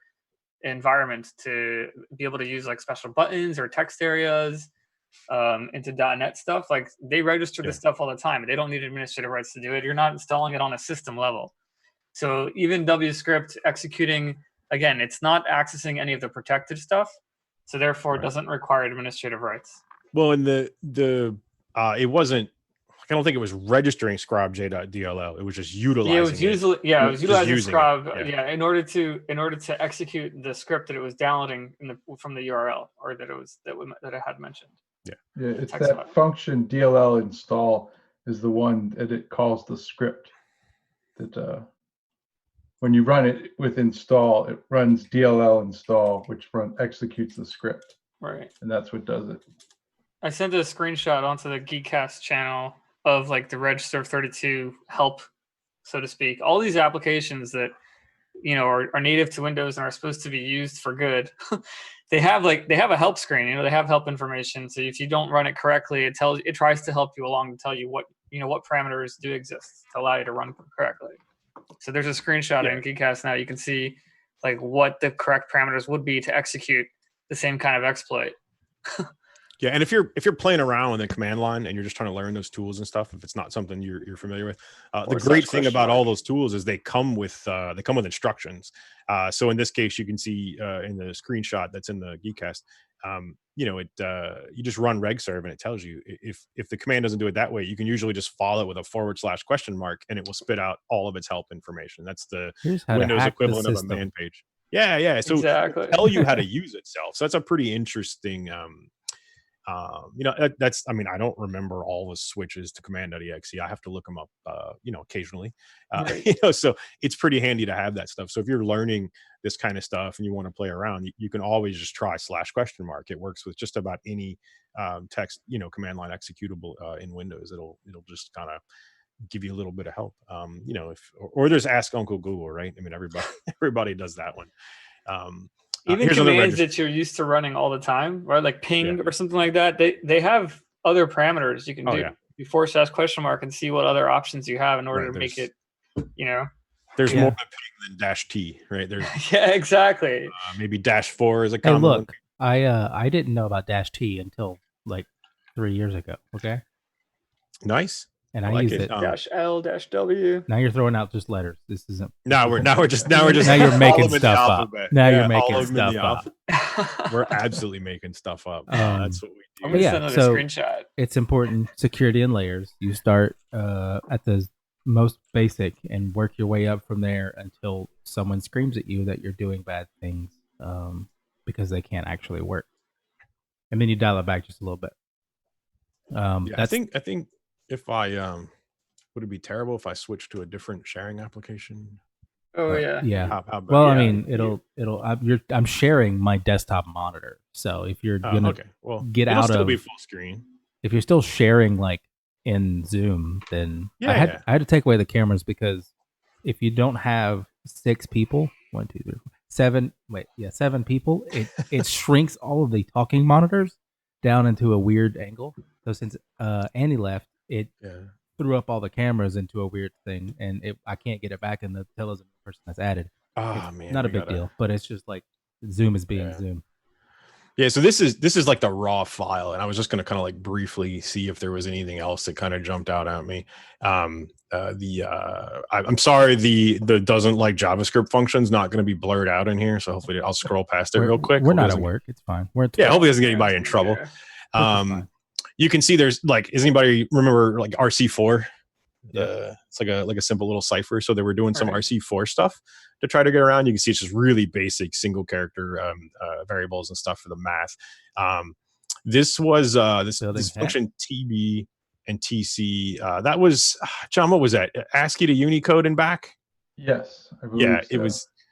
environment to be able to use like special buttons or text areas into .NET stuff, like they register this stuff all the time. They don't need administrative rights to do it. You're not installing it on a system level. So even WScript executing, again, it's not accessing any of the protected stuff. So therefore, it doesn't require administrative rights. Well, and it wasn't. I don't think it was registering scribe.j.dll. It was just utilizing. Yeah, it was utilizing scribe. Yeah. In order to execute the script that it was downloading from the URL or that I had mentioned. Yeah, it's that function DLL install is the one that it calls the script. That when you run it with install, it runs DLL install, which executes the script. Right. And that's what does it. I sent a screenshot onto the GeekCast channel of like the Register of 32 help, so to speak. All these applications that are native to Windows and are supposed to be used for good. they have a help screen. They have help information. So if you don't run it correctly, it tries to help you along to tell you what parameters do exist to allow you to run correctly. So there's a screenshot in GeekCast now. You can see like what the correct parameters would be to execute the same kind of exploit. Yeah, and if you're playing around with the command line and you're just trying to learn those tools and stuff, if it's not something you're familiar with, the great thing about all those tools is they come with instructions. So in this case, you can see in the screenshot that's in the GeekCast, you just run regserve and it tells you if the command doesn't do it that way, you can usually just follow it with a / question mark and it will spit out all of its help information. That's the Windows equivalent of a man page. Yeah. So exactly. Tell you how to use itself. So that's a pretty interesting. That's. I mean, I don't remember all the switches to command.exe. I have to look them up, occasionally. Right. So it's pretty handy to have that stuff. So if you're learning this kind of stuff and you want to play around, you can always just try / question mark. It works with just about any text, command line executable in Windows. It'll just kind of give you a little bit of help. Or there's Ask Uncle Google, right? I mean, everybody does that one. Even commands that you're used to running all the time, right? Like ping or something like that. They have other parameters you can do. You force / question mark and see what other options you have in order to make it, There's Yeah. more than -T, right? There's Yeah, exactly. maybe -4 is a Hey, common one. look, I didn't know about -T until like 3 years ago. Okay, Nice. and I I like used it. it. -L-W. Now you're throwing out just letters. This isn't. Now we're just Now you're all making of them in the stuff up. alphabet. Now Yeah, you're all making of them in stuff the up. We're absolutely making stuff up. That's what we I'm do. gonna yeah, send another so- screenshot. It's important. Security and layers. You start at the most basic and work your way up from there until someone screams at you that you're doing bad things because they can't actually work, and then you dial it back just a little bit. Yeah, I That's think if I would it be terrible if I switched to a different sharing application? Oh yeah. yeah. How about, Well, I yeah, mean, I'm sharing my desktop monitor, so if you're gonna okay. Well, get it'll out still of be full screen. if you're still sharing like in Zoom, then I Yeah. had to take away the cameras because if you don't have 6 people, 1, 2, 3, 4, 7, 7 people, it shrinks all of the talking monitors down into a weird angle. So since Annie left, it Yeah. threw up all the cameras into a weird thing, and I can't get it back until the person that's added. Oh It's man, not a we big gotta- deal, but it's just like Zoom is being Yeah. Zoom. Yeah, so this is like the raw file, and I was just gonna kind of like briefly see if there was anything else that kind of jumped out at me. I'm sorry, the doesn't like JavaScript function's not going to be blurred out in here, so hopefully I'll scroll past it real quick. We're Hope it not at doesn't- work. It's fine. We're at Yeah, 12. hopefully it doesn't get anybody in trouble. Yeah. You can see there's like, does anybody remember like RC4? Yeah. It's like a simple little cipher. So they were doing some Right. RC4 stuff to try to get around. You can see it's just really basic single character variables and stuff for the math. This was this Building function TB and TC. That was John. What was that? ASCII to Unicode and back? Yes, I believe Yeah, so.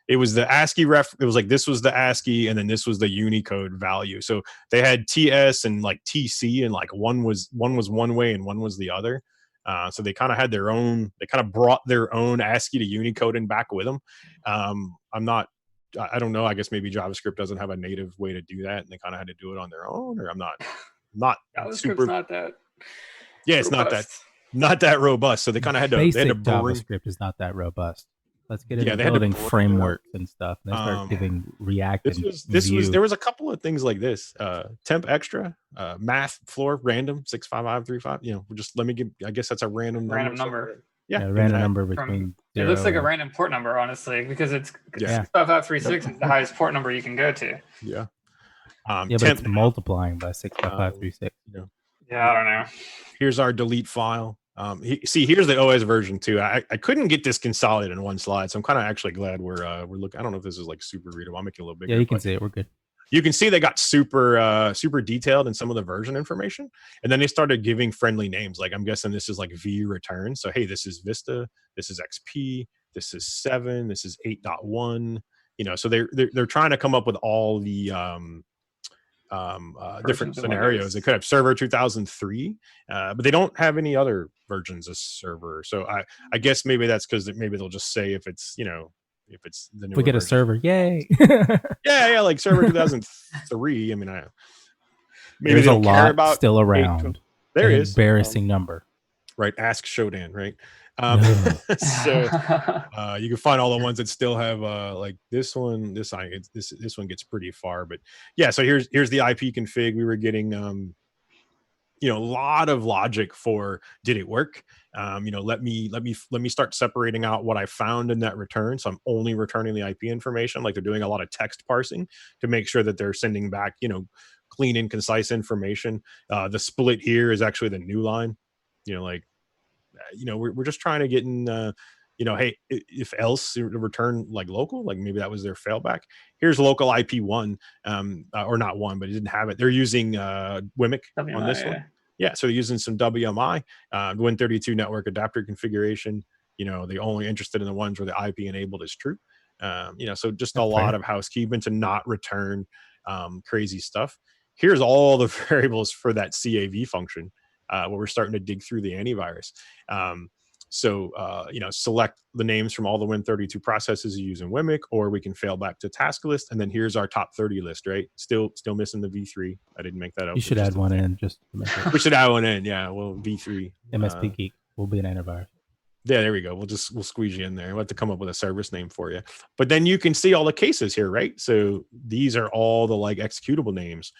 it was the ASCII it was like this was the ASCII and then this was the Unicode value. So they had TS and like TC, and like one was one way and one was the other. So they kind of had their own. They kind of brought their own ASCII to Unicode and back with them. I don't know. I guess maybe JavaScript doesn't have a native way to do that, and they kind of had to do it on their own. Or I'm not JavaScript's super. not that. Yeah, it's robust. not that robust. So they kind of had to. Basic They had to bring. JavaScript is not that robust. Let's get Yeah, into they had to building bring frameworks and stuff. And they start Um, giving React. This and was Vue. there was a couple of things like this. Temp extra, math floor random 65535. You know, just let me give. I guess that's a random Random somewhere. number. Yeah, a random exactly. number between. It looks like a 0 random port number, honestly, because it's Yeah. 65536 is the highest port number you can go to. Yeah. Yeah, but Temp, it's multiplying by 65536. Yeah, I don't know. here's our delete file. See, here's the OS version too. I couldn't get this consolidated in one slide, so I'm kind of actually glad we're looking. I don't know if this is like super readable. I'll make it a little bigger. Yeah, you can but see it. We're good. you can see they got super detailed in some of the version information, and then they started giving friendly names. Like I'm guessing this is like V return. So hey, this is Vista, this is XP, this is 7, this is 8.1. You know, so they're trying to come up with all the different Versions of scenarios. Windows. They could have server 2003, but they don't have any other versions of server. So I guess maybe that's because maybe they'll just say if it's if it's the If we get a version. server, yay! Yeah, like server 2003. I mean, maybe There's they a don't care lot about still around. There An is embarrassing number. right. Ask Shodan, right? No. So you can find all the ones that still have like this one. This one gets pretty far, but yeah. So here's the IP config. We were getting a lot of logic for did it work? Let me start separating out what I found in that return. So I'm only returning the IP information. Like they're doing a lot of text parsing to make sure that they're sending back clean and concise information. The split here is actually the new line. We're just trying to get in. Hey, if else return like local, like maybe that was their failback. Here's local IP 1, or not 1, but it didn't have it. They're using WMIC on this one. Yeah, so they're using some WMI, Win32 network adapter configuration. They're only interested in the ones where the IP enabled is true. So just a lot of housekeeping to not return crazy stuff. Here's all the variables for that CAV function where we're starting to dig through the antivirus. Select the names from all the Win32 processes you use in WMIC, or we can fail back to task list. And then here's our top 30 list, right? Still missing the V3. I didn't make that up. You should add one in just to make it. We should add one in. Yeah. Well, V3. MSPGeek will be an antivirus. Yeah, there we go. We'll squeeze you in there. We'll have to come up with a service name for you. But then you can see all the cases here, right? So these are all the like executable names.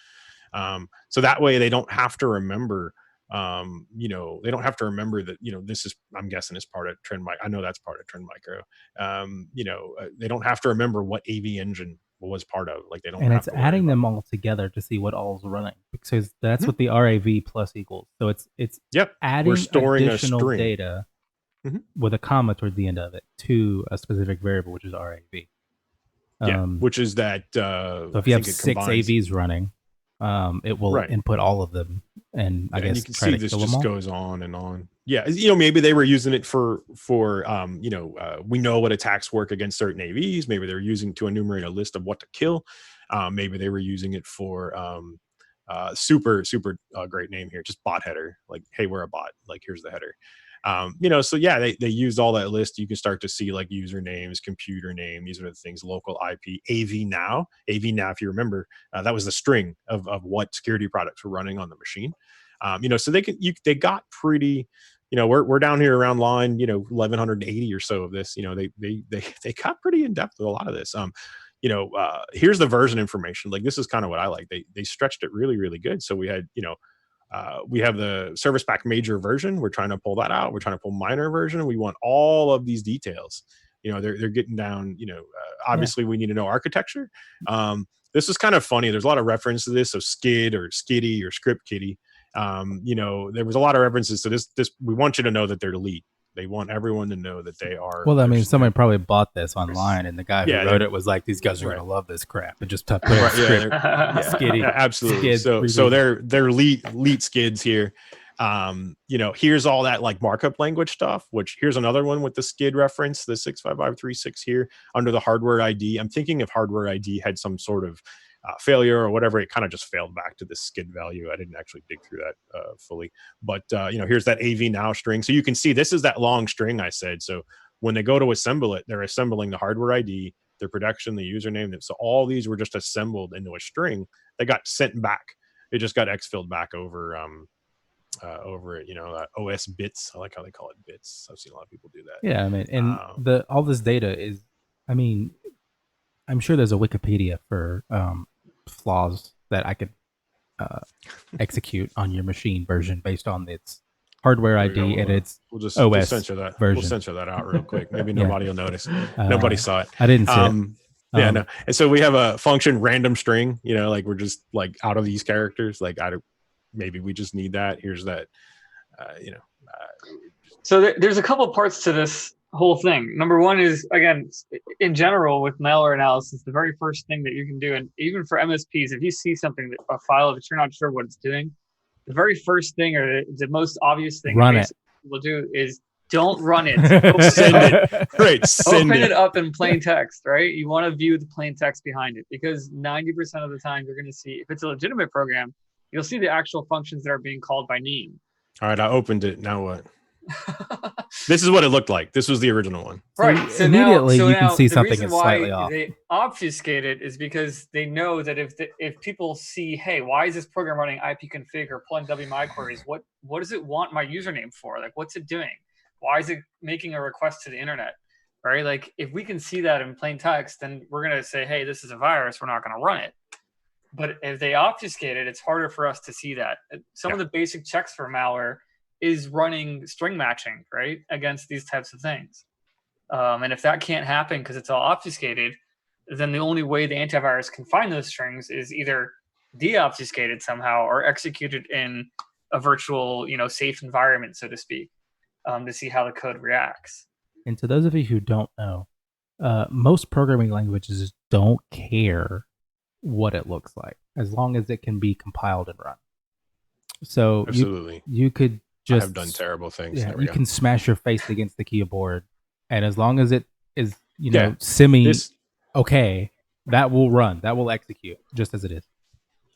So that way they don't have to remember, they don't have to remember that, this is, I'm guessing is part of Trend Micro. I know that's part of Trend Micro. They don't have to remember what AV engine was part of. Like they don't. And have it's to worry adding about them all together to see what all's running, because that's Mhm. what the RAV plus equals. So it's Yep. adding We're storing a additional string. data Mhm. with a comma toward the end of it to a specific variable, which is RAV. Yeah, which is that. So if you have 6 AVs running, it will Right. input all of them, and I guess you can try see to this kill them just all. goes on and on. Yeah, maybe they were using it for we know what attacks work against certain AVs. Maybe they're using to enumerate a list of what to kill. Maybe they were using it for super great name here, just bot header. Like, hey, we're a bot. Like, here's the header. So yeah, they used all that list. You can start to see like usernames, computer name. These are the things, local IP, AV now. If you remember, that was the string of what security products were running on the machine. So they got pretty, we're down here around line, 1180 or so of this. They got pretty in depth with a lot of this. Here's the version information. Like, this is kind of what I like. They stretched it really, really good. So we had, we have the service pack major version. We're trying to pull that out. We're trying to pull minor version. We want all of these details. They're getting down, obviously we need to know architecture. This is kind of funny. There's a lot of reference to this. So skid or skitty or script kitty. There was a lot of references to this. We want you to know that they're elite. They want everyone to know that they are. Well, I mean, somebody probably bought this online, and the guy who wrote it was like, "These guys are Right. going to love this crap," and just put a script. Skiddy, absolutely. skid, So they're elite skids here. Here's all that like markup language stuff. Which here's another one with the skid reference, the 65536 here under the hardware ID. I'm thinking if hardware ID had some sort of failure or whatever, it kind of just failed back to the skid value. I didn't actually dig through that fully, but here's that AV now string. So you can see this is that long string I said. So when they go to assemble it, they're assembling the hardware ID, the production, the username. So all these were just assembled into a string that got sent back. It just got exfilled back over it, OS bits. I like how they call it bits. I've seen a lot of people do that. Yeah, I mean, and all this data is, I mean, I'm sure there's a Wikipedia for flaws that I could execute on your machine version based on its hardware ID and its OS censor that version. We'll censor that out real quick. Maybe nobody will notice. Nobody saw it. I didn't see it. No. And so we have a function random string. Like we're just like out of these characters. Like maybe we just need that. Here's that. So there's a couple parts to this whole thing. Number one is, again, in general with malware analysis, the very first thing that you can do, and even for MSPs, if you see something, a file that you're not sure what it's doing, the very first thing or the most obvious thing people do is don't run it. Send it. Right. Open it up in plain text, right? You want to view the plain text behind it, because 90% of the time you're going to see, if it's a legitimate program, you'll see the actual functions that are being called by name. All right, I opened it. Now what? This is what it looked like. This was the original one. Right. So immediately you can see something is slightly off. They obfuscate it is because they know that if people see, hey, why is this program running ipconfig or pulling WMI queries? What does it want my username for? Like, what's it doing? Why is it making a request to the internet? Right? Like, if we can see that in plain text, then we're going to say, hey, this is a virus. We're not going to run it. But if they obfuscate it, it's harder for us to see that. Some of the basic checks for malware is running string matching, right, against these types of things. And if that can't happen because it's all obfuscated, then the only way the antivirus can find those strings is either deobfuscated somehow or executed in a virtual, safe environment, so to speak, to see how the code reacts. And to those of you who don't know, most programming languages don't care what it looks like as long as it can be compiled and run. So absolutely, you could just have done terrible things. Yeah, you can smash your face against the keyboard, and as long as it is, semi okay, that will run. That will execute just as it is.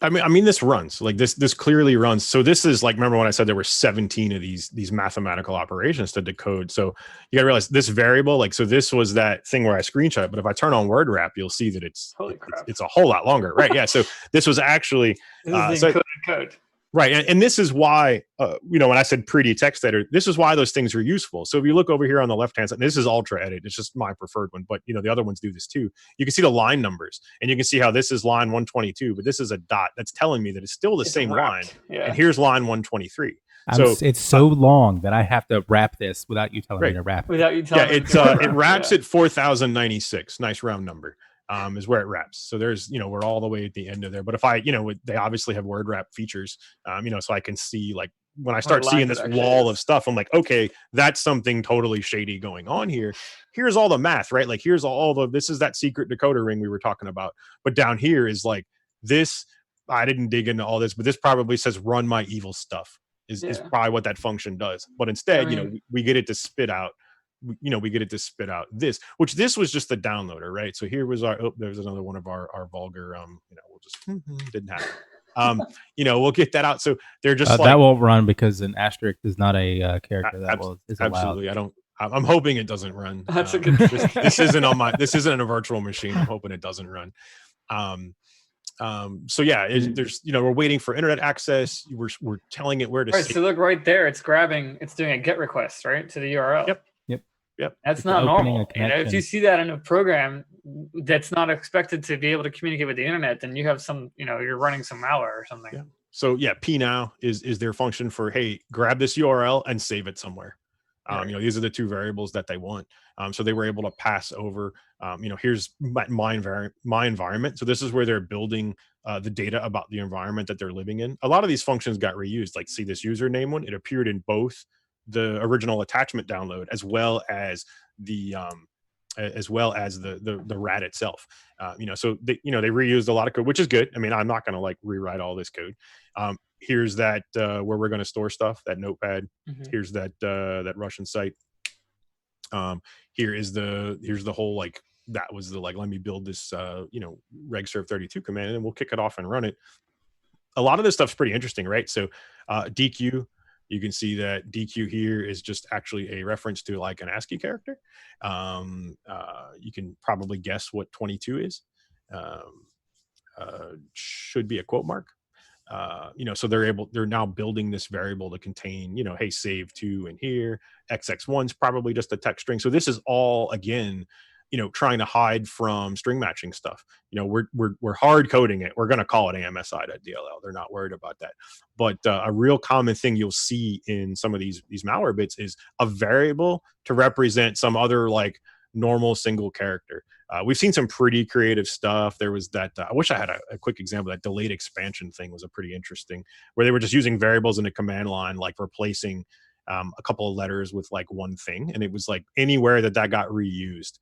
I mean, this runs like this clearly runs. So this is like, remember when I said there were 17 of these mathematical operations to decode. So you gotta realize this variable, like, so this was that thing where I screenshot, but if I turn on word wrap, you'll see that it's a whole lot longer, right? Yeah. So this was actually this is the encoded code. Right. And this is why, when I said pretty text editor, this is why those things are useful. So if you look over here on the left-hand side, this is Ultra Edit. It's just my preferred one, but the other ones do this too. You can see the line numbers, and you can see how this is line 122, but this is a dot. That's telling me that it's still the same line. Yeah. And here's line 123. It's so long that I have to wrap this without you telling me to wrap it. Without you telling me. It wraps at 4,096. Nice round number. Is where it wraps. So there's, we're all the way at the end of there. But if I, they obviously have word wrap features, so I can see, like, when I start seeing this wall of stuff, I'm like, okay, that's something totally shady going on here. Here's all the math, right? Like, here's this is that secret decoder ring we were talking about. But down here is like this. I didn't dig into all this, but this probably says run my evil stuff is probably what that function does. But instead, we get it to spit out. We get it to spit out this was just the downloader, right? So here was there's another one of our vulgar, we'll just didn't happen. We'll get that out. So they're just that won't run because an asterisk is not a character that is allowed. Absolutely. I'm hoping it doesn't run. That's a good. This isn't this isn't a virtual machine. I'm hoping it doesn't run. So yeah, there's we're waiting for internet access. We're telling it where to. Right. So look right there. It's doing a GET request, right, to the URL. Yep. That's not normal. If you see that in a program that's not expected to be able to communicate with the internet, then you have you're running some malware or something. Yeah. So p now is their function for, hey, grab this URL and save it somewhere. Right. These are the two variables that they want. So they were able to pass over, here's my environment. So this is where they're building the data about the environment that they're living in. A lot of these functions got reused. Like, see this username one, it appeared in both the original attachment download as well as the rat itself. So they reused a lot of code, which is good. I mean, I'm not going to rewrite all this code. Here's that where we're going to store stuff, that notepad. Mm-hmm. Here's that Russian site. Here's the whole, that was the let me build this regserve32 command, and then we'll kick it off and run it. A lot of this stuff's pretty interesting, right? So DQ, you can see that DQ here is just actually a reference to an ASCII character. You can probably guess what 22 is. Should be a quote mark. So they're now building this variable to contain, hey, save 2 in here. XX1's probably just a text string. So this is all, again, trying to hide from string matching stuff. We're hard coding it. We're going to call it AMSI.dll. They're not worried about that. But a real common thing you'll see in some of these malware bits is a variable to represent some other normal single character. We've seen some pretty creative stuff. There was that, I wish I had a quick example. That delayed expansion thing was a pretty interesting, where they were just using variables in a command line, replacing a couple of letters with one thing. And it was anywhere that got reused.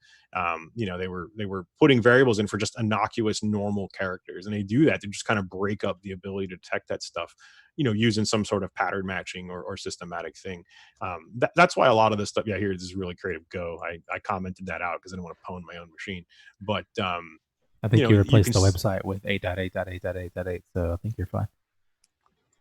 They were putting variables in for just innocuous normal characters. And they do that to just kind of break up the ability to detect that stuff, using some sort of pattern matching or systematic thing. That's why a lot of this stuff, here, this is really creative. Go. I commented that out because I didn't want to pwn my own machine. But I think you replaced the website with 8.8.8.8.8, so I think you're fine.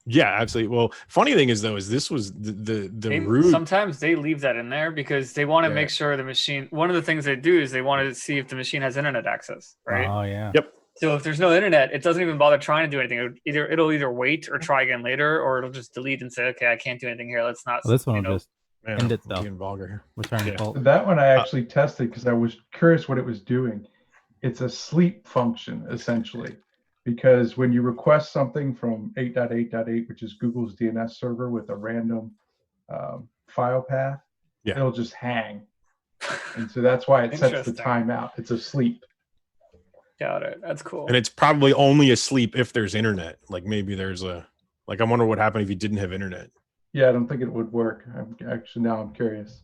Yeah, absolutely. Well, funny thing is, though, this was the root. Sometimes they leave that in there because they want to make sure the machine. One of the things they do is they want to see if the machine has internet access, right? Oh yeah. Yep. So if there's no internet, it doesn't even bother trying to do anything. It'll either wait or try again later, or it'll just delete and say, "Okay, I can't do anything here. Let's not." Well, this one will just end itself. Return default. That one I actually tested because I was curious what it was doing. It's a sleep function essentially. Because when you request something from 8.8.8, which is Google's DNS server with a random file path, it'll just hang. And so that's why it sets the timeout. It's asleep. Got it. That's cool. And it's probably only asleep if there's internet. Maybe there's I wonder what happened if you didn't have internet. Yeah, I don't think it would work. Now I'm curious.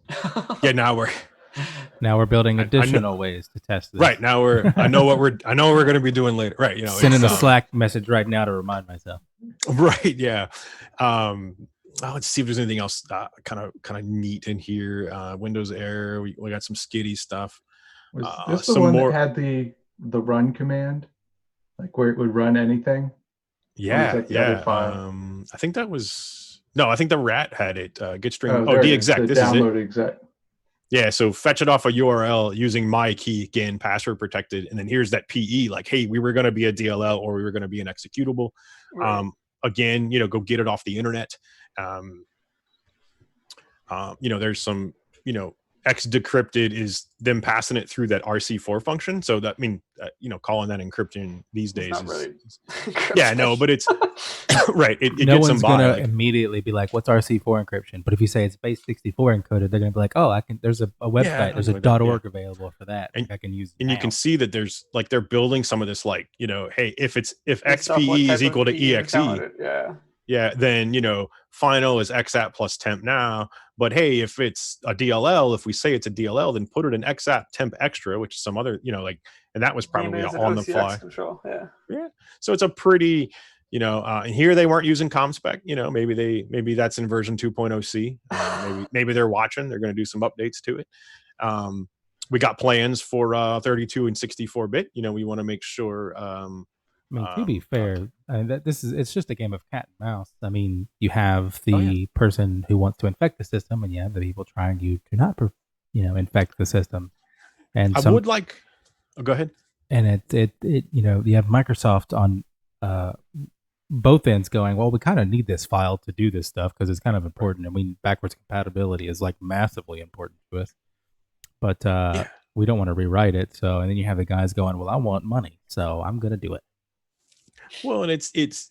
Yeah, now we're building additional ways to test this. Right, now I know what we're going to be doing later. Right, sending a Slack message right now to remind myself. Right, yeah. Let's see if there's anything else kind of neat in here. Windows error. We got some skitty stuff. Was this the one that had the run command, where it would run anything? Yeah, other file? I think that was I think the rat had it. Get string. DExec. This is it. Exec. Yeah, so fetch it off a URL using my key, again, password protected. And then here's that PE, hey, we were going to be a DLL or we were going to be an executable. Right. again, go get it off the internet. There's some, X decrypted is them passing it through that RC4 function. So that calling that encryption these days Not is really yeah, no, but it's right. It no gets them one's by. gonna Like, immediately be like, "What's RC4 encryption?" But if you say it's base 64 encoded, they're gonna be like, "Oh, I can." There's a website. There's a like that, .org available for that. And I can use. And now. you can see that there's like they're building some of this, like, hey, if Based off what XPE type is equal of to PE you EXE, found it, yeah. then final is XAP plus temp now. But hey, if it's a DLL, if we say it's a DLL, then put it in XAP temp extra, which is some other, and that was probably Name it as an on the OCX fly. control, Yeah. So it's a pretty, and here they weren't using ComSpec. Maybe that's in version 2.0C. Maybe they're watching. They're going to do some updates to it. We got plans for 32 and 64-bit. We want to make sure. To be fair, it's just a game of cat and mouse. I mean, you have the person who wants to infect the system, and you have the people trying to not, infect the system. And I would like. Oh, go ahead. And you have Microsoft on both ends going, well, we kind of need this file to do this stuff because it's kind of important. I mean, backwards compatibility is like massively important to us, but we don't want to rewrite it. So, and then you have the guys going, well, I want money, so I'm going to do it. Well, and it's if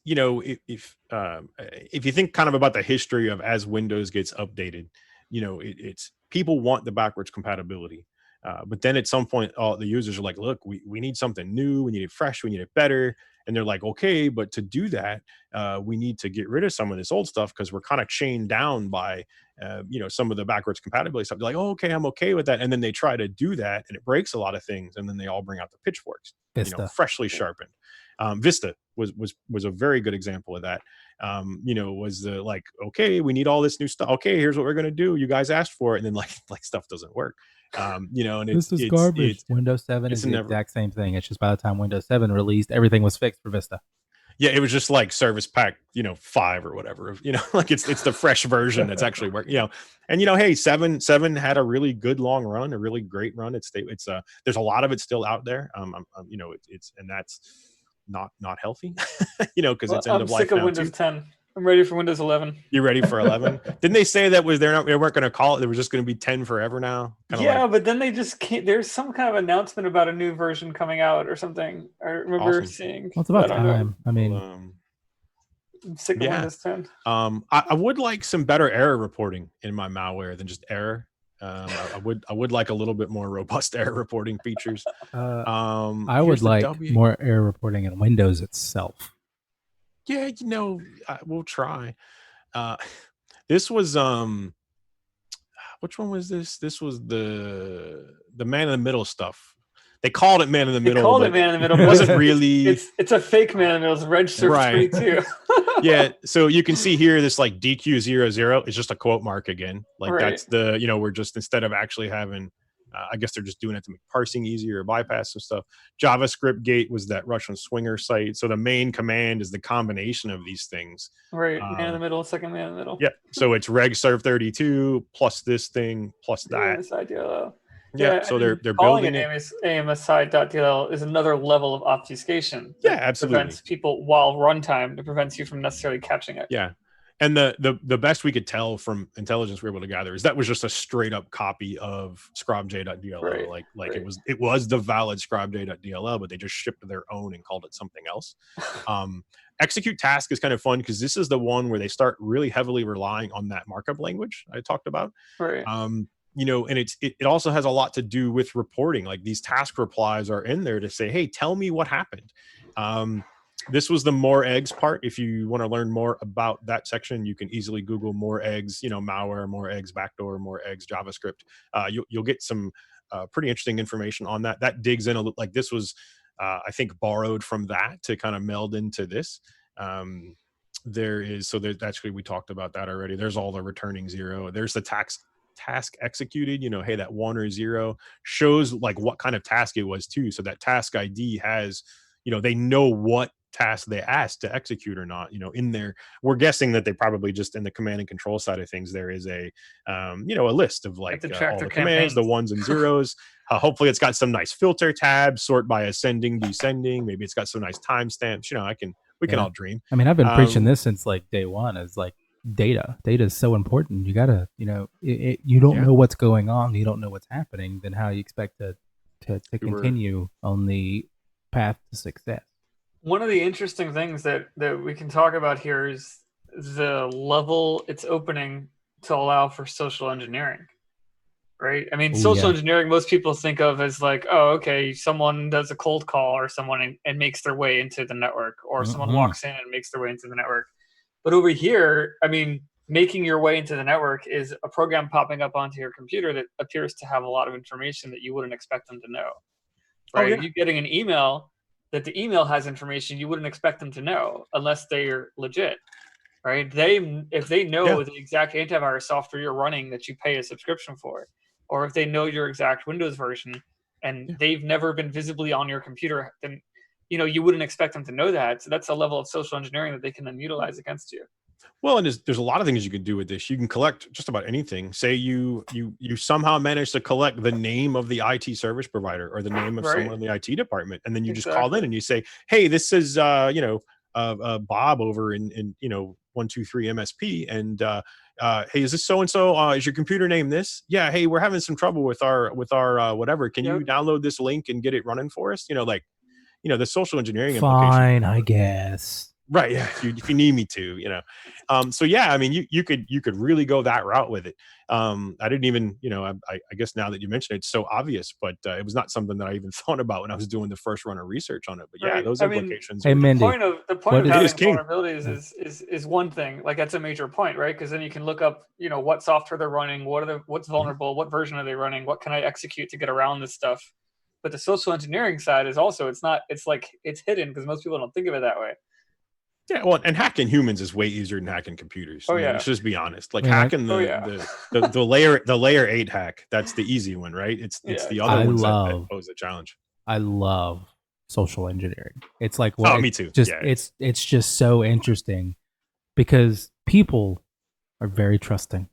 you think kind of about the history of as Windows gets updated, it's people want the backwards compatibility, but then at some point, all the users are like, look, we need something new, we need it fresh, we need it better, and they're like, okay, but to do that, we need to get rid of some of this old stuff because we're kind of chained down by some of the backwards compatibility stuff. They're like, oh, okay, I'm okay with that, and then they try to do that, and it breaks a lot of things, and then they all bring out the pitchforks, freshly sharpened. Vista was a very good example of that. Was the like, okay, we need all this new stuff. Okay, here's what we're gonna do. You guys asked for it, and then like stuff doesn't work. And this is garbage. Windows 7 is the exact same thing. It's just by the time Windows 7 released, everything was fixed for Vista. Yeah, it was just like Service Pack, 5 or whatever. Like it's the fresh version that's actually working. And hey, 7 had a really good long run, a really great run. It's there's a lot of it still out there. It's and that's not healthy, because it's end of life. I'm sick of Windows 10. I'm ready for Windows 11. You ready for 11? Didn't they say that they weren't going to call it? They were just going to be 10 forever now. But then they just can't. There's some kind of announcement about a new version coming out or something. I remember seeing. Well, it's about time. I mean, I'm sick of Windows 10. I would like some better error reporting in my malware than just error. I would like a little bit more robust error reporting features. I would like more error reporting in Windows itself. Yeah, we'll try. This was which one was this? This was the man in the middle stuff. They called it man in the middle. They called it man in the middle. It wasn't really. It's a fake man in the middle. It's registered right. too. Yeah, so you can see here this like DQ00 is just a quote mark again. Like that's the we're just instead of actually having. I guess they're just doing it to make parsing easier or bypass some stuff. JavaScript gate was that Russian swinger site. So the main command is the combination of these things. Right. Man in the middle, second man in the middle. Yeah. So it's reg serve 32 plus this thing plus that. Yeah. So they're building it. AMSI.dll is another level of obfuscation. Yeah, absolutely. Prevents people while runtime. It prevents you from necessarily catching it. Yeah. And the best we could tell from intelligence we were able to gather is that was just a straight up copy of scrobj.dll. Right. It was the valid scrobj.dll, but they just shipped their own and called it something else. Execute task is kind of fun because this is the one where they start really heavily relying on that markup language I talked about. Right. And it also has a lot to do with reporting. Like these task replies are in there to say, hey, tell me what happened. This was the more eggs part. If you want to learn more about that section, you can easily Google more eggs, malware, more eggs, backdoor, more eggs, JavaScript. You'll get some pretty interesting information on that. That digs in a little, like this was, I think, borrowed from that to kind of meld into this. There's actually, we talked about that already. There's all the returning 0. There's the task executed, hey, that 1 or 0 shows like what kind of task it was too. So that task ID has, they know what task they asked to execute or not, in there. We're guessing that they probably just in the command and control side of things, there is a list of like all the commands, the 1s and 0s. Hopefully it's got some nice filter tabs, sort by ascending, descending. Maybe it's got some nice timestamps. We can Yeah. all dream. I mean, I've been preaching this since like day one. Is like data. Data is so important. You gotta, you don't know what's going on. You don't know what's happening. Then how you expect to continue on the path to success? One of the interesting things that we can talk about here is the level it's opening to allow for social engineering. Right? I mean, social engineering, most people think of as like, oh, okay, someone does a cold call or someone and makes their way into the network, or someone walks in and makes their way into the network. But over here, I mean, making your way into the network is a program popping up onto your computer that appears to have a lot of information that you wouldn't expect them to know. Right? You getting an email that the email has information you wouldn't expect them to know unless they're legit. Right? If they know the exact antivirus software you're running that you pay a subscription for, or if they know your exact Windows version and they've never been visibly on your computer, then you wouldn't expect them to know that. So that's a level of social engineering that they can then utilize against you. Well, and there's a lot of things you can do with this. You can collect just about anything. Say you somehow manage to collect the name of the IT service provider or the name of someone in the IT department, and then you just call in and you say, "Hey, this is Bob over in 123 MSP, and hey, is this so and so? Is your computer name this? Yeah. Hey, we're having some trouble with our whatever. Can you download this link and get it running for us? The social engineering implications. Fine, I guess. Right. Yeah. If you need me to, so yeah, I mean, you could really go that route with it. I didn't even, I guess now that you mentioned it, it's so obvious, but it was not something that I even thought about when I was doing the first run of research on it. But yeah, those implications. Hey, Mindy, the point of having vulnerabilities is one thing. Like that's a major point, right? Because then you can look up, what software they're running, what's vulnerable, what version are they running, what can I execute to get around this stuff. But the social engineering side is also, it's hidden because most people don't think of it that way. Yeah, well, and hacking humans is way easier than hacking computers. Let's just be honest. Like hacking the layer 8 hack, that's the easy one, right? It's the other ones that pose a challenge. I love social engineering. It's like me too. It's just so interesting because people are very trusting.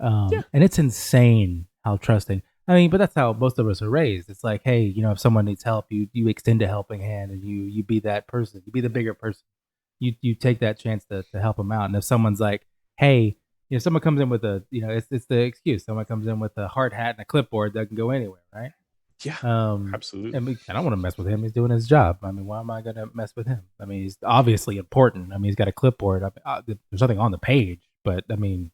And it's insane how trusting. I mean, but that's how most of us are raised. It's like, hey, if someone needs help, you extend a helping hand and you be that person. You be the bigger person. You take that chance to help them out. And if someone's like, hey, someone comes in with a, it's the excuse. Someone comes in with a hard hat and a clipboard that can go anywhere, right? Yeah, absolutely. And I don't want to mess with him. He's doing his job. I mean, why am I going to mess with him? I mean, he's obviously important. I mean, he's got a clipboard. There's nothing on the page, but I mean,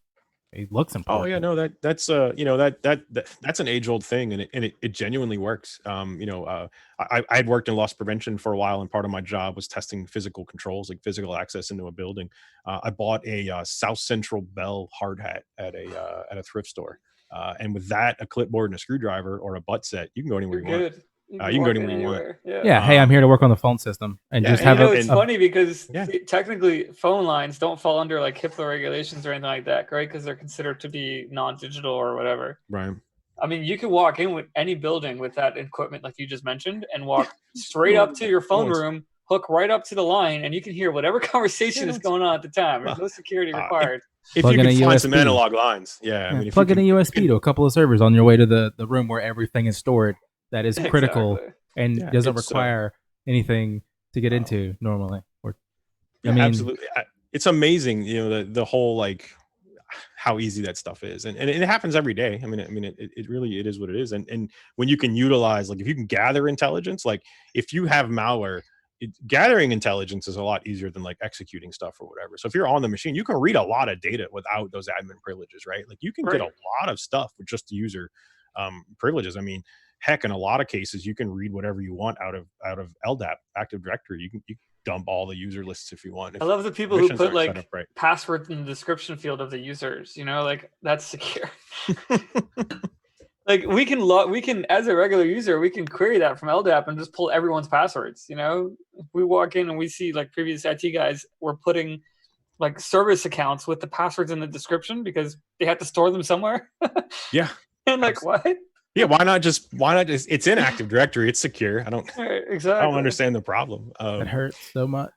it looks important. Oh yeah, no, that's that's an age-old thing, and it genuinely works. I had worked in loss prevention for a while, and part of my job was testing physical controls, like physical access into a building. I bought a South Central Bell hard hat at a thrift store, and with that, a clipboard and a screwdriver or a butt set, you can go anywhere you want. You can go anywhere you want. Yeah. Hey, I'm here to work on the phone system and just have it's funny because technically phone lines don't fall under like HIPAA regulations or anything like that, right? Because they're considered to be non-digital or whatever. Right. I mean, you can walk in with any building with that equipment, like you just mentioned, and walk straight up to your phone room, hook right up to the line, and you can hear whatever conversation is going on at the time. There's no security required. If you can find some analog lines, I mean, plug in a USB to a couple of servers on your way to the room where everything is stored. That is critical and doesn't require anything to get into normally. I mean, absolutely, it's amazing. The whole like how easy that stuff is, and it happens every day. I mean, it really is what it is. And when you can utilize, like, if you can gather intelligence, like if you have malware, gathering intelligence is a lot easier than like executing stuff or whatever. So if you're on the machine, you can read a lot of data without those admin privileges, right? Like you can get a lot of stuff with just the user privileges. I mean, heck, in a lot of cases, you can read whatever you want out of LDAP, Active Directory. You can dump all the user lists if you want. I love the people who put like passwords in the description field of the users. Like that's secure. Like we can as a regular user, we can query that from LDAP and just pull everyone's passwords. If we walk in and we see like previous IT guys were putting like service accounts with the passwords in the description because they had to store them somewhere. Yeah. And like, what? Yeah, why not just it's in Active Directory, it's secure. I don't understand the problem. It hurts so much.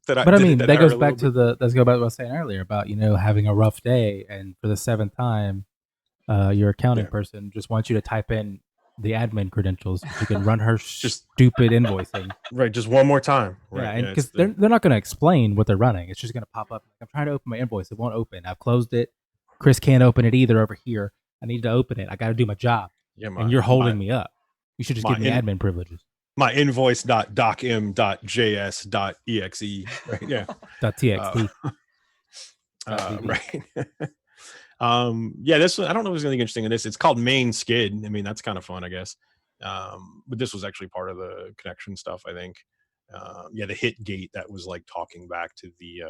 But I mean, that goes back to let's go back to what I was saying earlier about, having a rough day, and for the 7th time, your accounting person just wants you to type in the admin credentials so she can run her Just- stupid invoicing. Right, just one more time. Right. Yeah, and it's because they're not going to explain what they're running. It's just going to pop up. I'm trying to open my invoice. It won't open. I've closed it. Chris can't open it either over here. I need to open it. I got to do my job. yeah, And you're holding me up. You should just give me admin privileges. My invoice.docm.js.exe. Right. Yeah. .txt. Right. Yeah, this one, I don't know if there's anything interesting in this. It's called main skid. I mean, that's kind of fun, I guess. But this was actually part of the connection stuff, I think. Yeah, the hit gate that was like talking back to the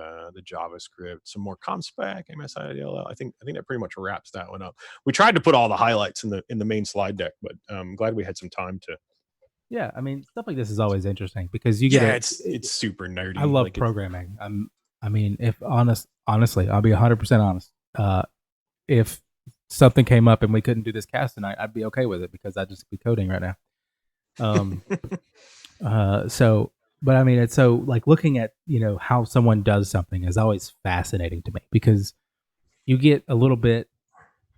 JavaScript, some more conspec, MSIDLL. I think that pretty much wraps that one up. We tried to put all the highlights in the main slide deck, but I'm glad we had some time to. Yeah, I mean, stuff like this is always interesting because you get it's super nerdy. I love programming. I mean, if honestly, I'll be 100% honest. If something came up and we couldn't do this cast tonight, I'd be okay with it because I'd just be coding right now. But I mean, it's so like looking at, how someone does something is always fascinating to me because you get a little bit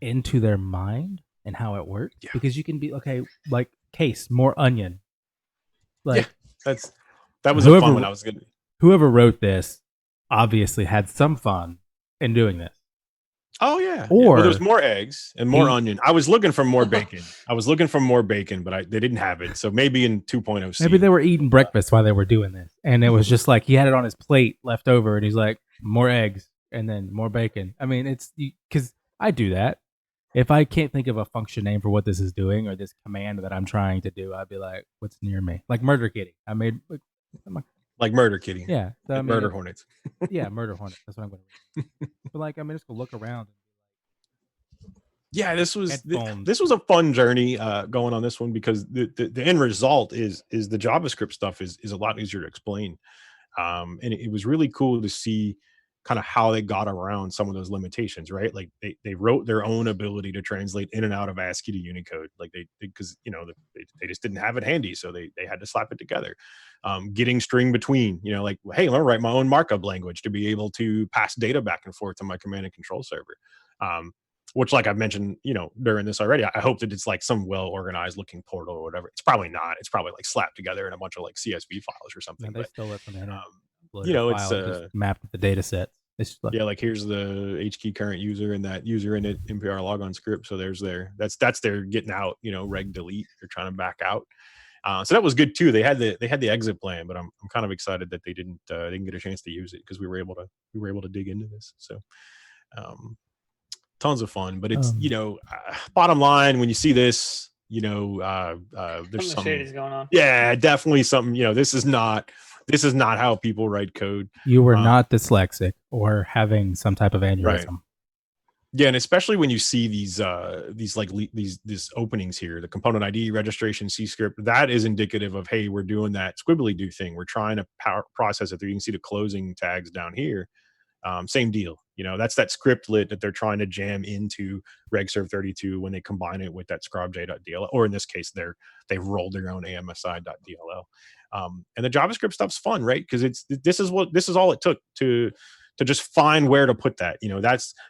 into their mind and how it works because you can be, okay, like case, more onion. Like that was a fun one. I was good. Whoever wrote this obviously had some fun in doing this. Oh yeah. Or there's more eggs and more onion. I was looking for more bacon. But they didn't have it. So maybe in 2.0. Maybe they were eating breakfast while they were doing this, and it was just like he had it on his plate left over, and he's like, more eggs and then more bacon. I mean, it's because I do that. If I can't think of a function name for what this is doing or this command that I'm trying to do, I'd be like, what's near me? Like murder kitty. I made like murder kitty. Yeah. So, murder hornets. Yeah, murder hornets. That's what I'm going to read. But like, just go look around. Yeah, this was a fun journey going on this one because the end result is the JavaScript stuff is a lot easier to explain. And it was really cool to see kind of how they got around some of those limitations, right? Like they wrote their own ability to translate in and out of ASCII to Unicode, like because they just didn't have it handy, so they had to slap it together. Getting string between, like, hey, I'm gonna write my own markup language to be able to pass data back and forth to my command and control server. Which, like I've mentioned, during this already, I hope that it's like some well-organized looking portal or whatever. It's probably not. It's probably like slapped together in a bunch of like CSV files or something. Yeah, they stole it from there. It's just mapped the data set. It's like here's the HKey current user and that user init NPR logon script. So there's that's their getting out, reg delete. They're trying to back out. So that was good too. They had the exit plan, but I'm kind of excited that they didn't get a chance to use it because we were able to dig into this. So tons of fun, but it's bottom line when you see this, there's some shade is going on. Yeah, definitely something. This is not how people write code. You were not dyslexic or having some type of aneurysm. Right. Yeah, and especially when you see these openings here, the component ID, registration, C script, that is indicative of, hey, we're doing that Squiblydoo thing. We're trying to process it through. You can see the closing tags down here. Same deal. That's that scriptlet that they're trying to jam into regserve32 when they combine it with that scrobj.dll, or in this case, they've rolled their own AMSI.dll. And the JavaScript stuff's fun, right? Because this is all it took to just find where to put that.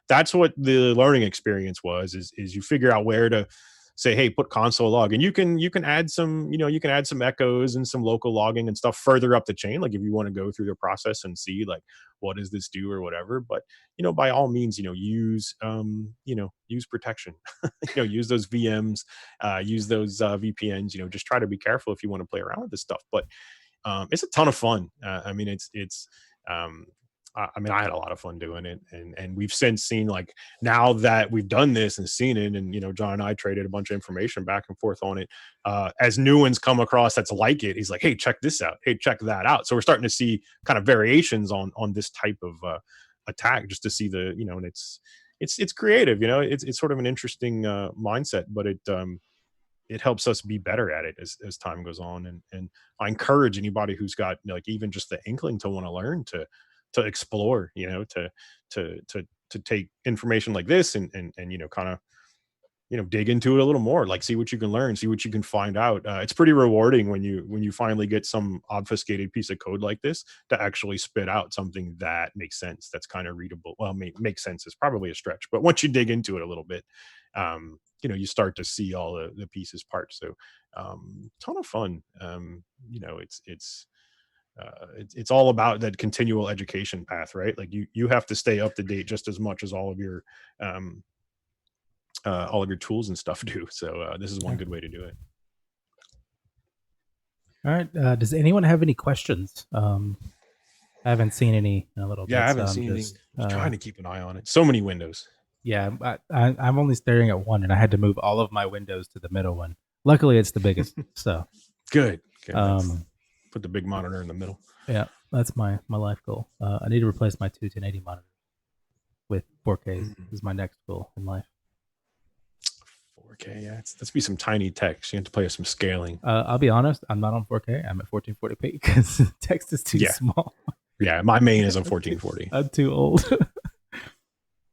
That's what the learning experience was. Is you figure out where to say, hey, put console log, and you can add some, you can add some echoes and some local logging and stuff further up the chain. Like if you want to go through the process and see like, what does this do or whatever, but by all means, use protection, use those VMs, use those VPNs, just try to be careful if you want to play around with this stuff, but it's a ton of fun. I had a lot of fun doing it, and we've since seen, like, now that we've done this and seen it, and John and I traded a bunch of information back and forth on it. As new ones come across that's like it, he's like, hey, check this out, hey, check that out. So we're starting to see kind of variations on this type of attack, just to see the and it's creative. It's sort of an interesting mindset, but it helps us be better at it as time goes on, and I encourage anybody who's got like even just the inkling to want to learn to explore, to take information like this and kind of dig into it a little more, like see what you can learn, see what you can find out. It's pretty rewarding when you finally get some obfuscated piece of code like this to actually spit out something that makes sense, that's kind of readable. Well, makes sense is probably a stretch, but once you dig into it a little bit, you start to see all the pieces part. So ton of fun. It's all about that continual education path, right? Like you have to stay up to date just as much as all of your tools and stuff do. So this is one good way to do it. All right. Does anyone have any questions? I haven't seen any in a little bit. Yeah, I haven't seen any. I'm trying to keep an eye on it. So many windows. Yeah, I'm only staring at one, and I had to move all of my windows to the middle one. Luckily, it's the biggest. So good. Put the big monitor in the middle. Yeah, that's my life goal. I need to replace my two 1080 monitors with 4K. This is my next goal in life. 4K, yeah. Let's be some tiny text. You have to play with some scaling. I'll be honest, I'm not on 4K. I'm at 1440p because the text is too small. Yeah, my main is on 1440. I'm too old.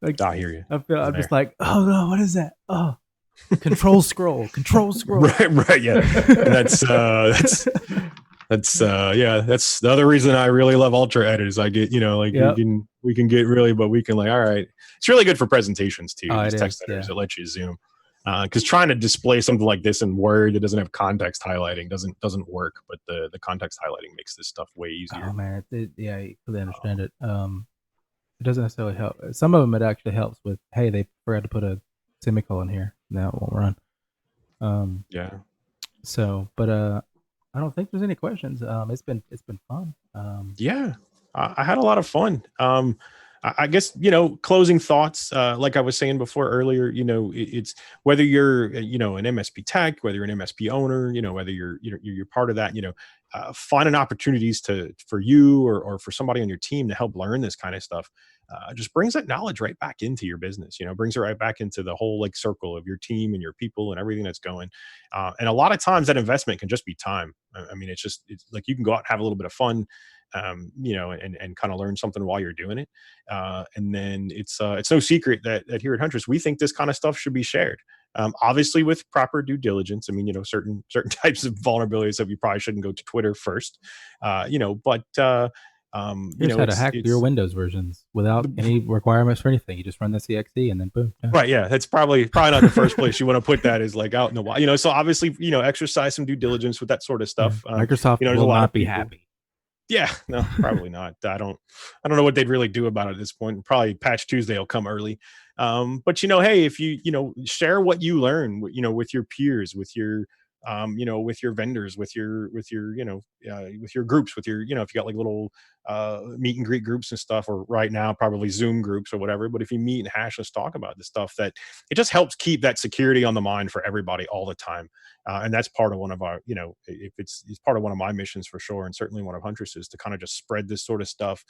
I hear you. I'm just like, oh no, what is that? Oh, control scroll. right, yeah. And that's the other reason I really love Ultra Edit is I get, we can get really, but we can all right. It's really good for presentations too. These text editors, it lets you zoom. Because trying to display something like this in Word that doesn't have context highlighting doesn't work. But the context highlighting makes this stuff way easier. Oh man, I fully understand it. It doesn't necessarily help. Some of them it actually helps with. Hey, they forgot to put a semicolon here. Now it won't run. So, but I don't think there's any questions. It's been fun. I had a lot of fun. I guess, closing thoughts, like I was saying before earlier, it's whether you're, an MSP tech, whether you're an MSP owner, whether you're part of that, finding opportunities for you or for somebody on your team to help learn this kind of stuff, just brings that knowledge right back into your business, brings it right back into the whole circle of your team and your people and everything that's going. And a lot of times that investment can just be time. I mean, it's like you can go out and have a little bit of fun, and kind of learn something while you're doing it. And then it's no secret that here at Huntress, we think this kind of stuff should be shared. Obviously with proper due diligence. I mean, certain types of vulnerabilities that we probably shouldn't go to Twitter first, but here's how to hack your Windows versions without any requirements for anything. You just run the CXE and then boom. Yeah. Right. Yeah. That's probably not the first place you want to put that is out in the wild, so obviously, exercise some due diligence with that sort of stuff. Microsoft will not be happy. Yeah, no, probably not. I don't know what they'd really do about it at this point. Probably Patch Tuesday will come early. But hey, if you share what you learn, with your peers, with your with your vendors, with your groups, with your, if you got little meet and greet groups and stuff, or right now probably Zoom groups or whatever. But if you meet and hash, let's talk about the stuff that it just helps keep that security on the mind for everybody all the time. And that's part of one of our, if it's part of one of my missions for sure. And certainly one of Huntress's to kind of just spread this sort of stuff,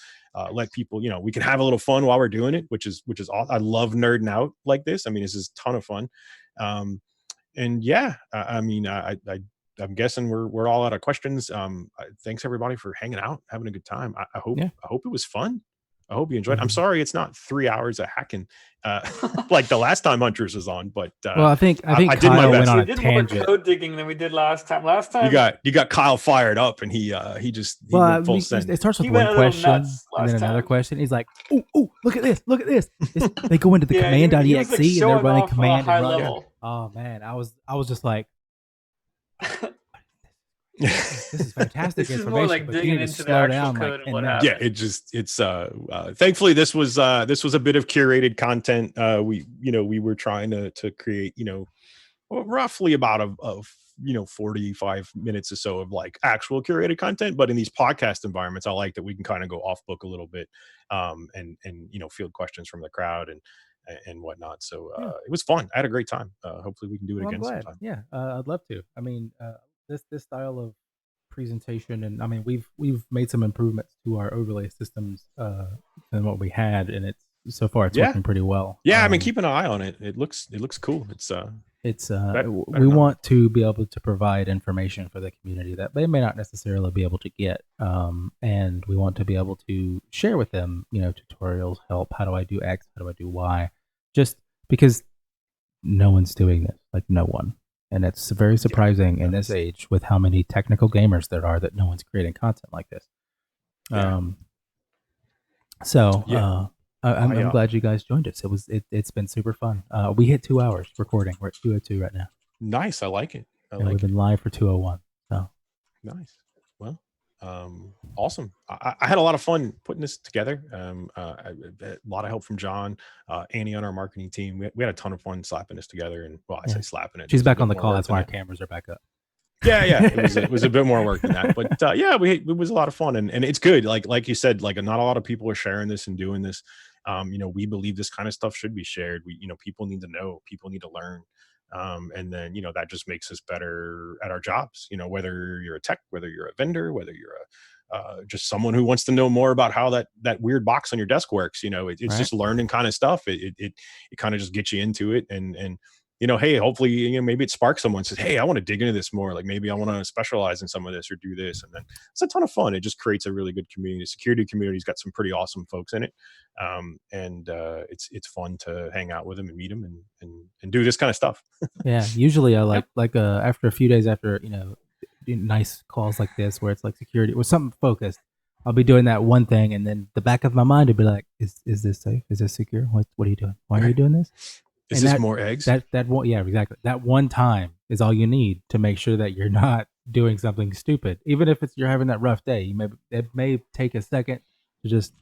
let people, we can have a little fun while we're doing it, which is awesome. I love nerding out like this. I mean, this is a ton of fun. And yeah, I mean, I'm guessing we're all out of questions. Thanks everybody for hanging out, having a good time. I hope it was fun. I hope you enjoyed it. I'm sorry it's not 3 hours of hacking like the last time Huntress was on, but well, I think Kyle did my best. Went on a tangent. We did more code digging than we did last time. You got Kyle fired up, and he went full send. It starts with one question and then another question. He's like, "Oh, look at this! They go into the command.exe and they're running command and run." Oh man, I was just like, this is fantastic this information. Is more like digging into the actual code and what happened. It's thankfully this was a bit of curated content. We were trying to create, roughly about 45 minutes or so of actual curated content. But in these podcast environments, I like that we can kind of go off book a little bit, and field questions from the crowd and whatnot. So it was fun. I had a great time. Hopefully we can do it again sometime. Yeah, I'd love to. I mean, this style of presentation, and I mean, we've made some improvements to our overlay systems than what we had, and it's working pretty well. Yeah, I mean, keep an eye on it. It looks cool. We want to be able to provide information for the community that they may not necessarily be able to get, and we want to be able to share with them, tutorials, help. How do I do X? How do I do Y? Just because no one's doing this, no one. And it's very surprising in this age with how many technical gamers there are that no one's creating content like this. I'm glad you guys joined us. It's been super fun. We hit 2 hours recording. We're at 2:02 right now. Nice. I like it. We've been live for 2:01. So nice. Well, awesome. I had a lot of fun putting this together. A lot of help from John, Annie on our marketing team. We had a ton of fun slapping this together. And I say slapping it. She's back on the call. That's why our cameras are back up. Yeah. It was a bit more work than that, but it was a lot of fun, and it's good. Like you said, like not a lot of people are sharing this and doing this. We believe this kind of stuff should be shared. People need to know, people need to learn. And then, that just makes us better at our jobs, whether you're a tech, whether you're a vendor, whether you're just someone who wants to know more about how that weird box on your desk works. It's right. Just learning kind of stuff. It kind of just gets you into it. And hey, hopefully, maybe it sparks someone, says, hey, I want to dig into this more. Like maybe I want to specialize in some of this or do this. And then it's a ton of fun. It just creates a really good community. The security community's got some pretty awesome folks in it. It's fun to hang out with them and meet them and do this kind of stuff. Yeah. Usually I like after a few days after, nice calls like this, where it's like security or something focused, I'll be doing that one thing. And then the back of my mind would be like, is this safe? Is this secure? What are you doing? Why are you doing this? Is this more eggs? That one, yeah, exactly. That one time is all you need to make sure that you're not doing something stupid. Even if you're having that rough day, it may take a second to just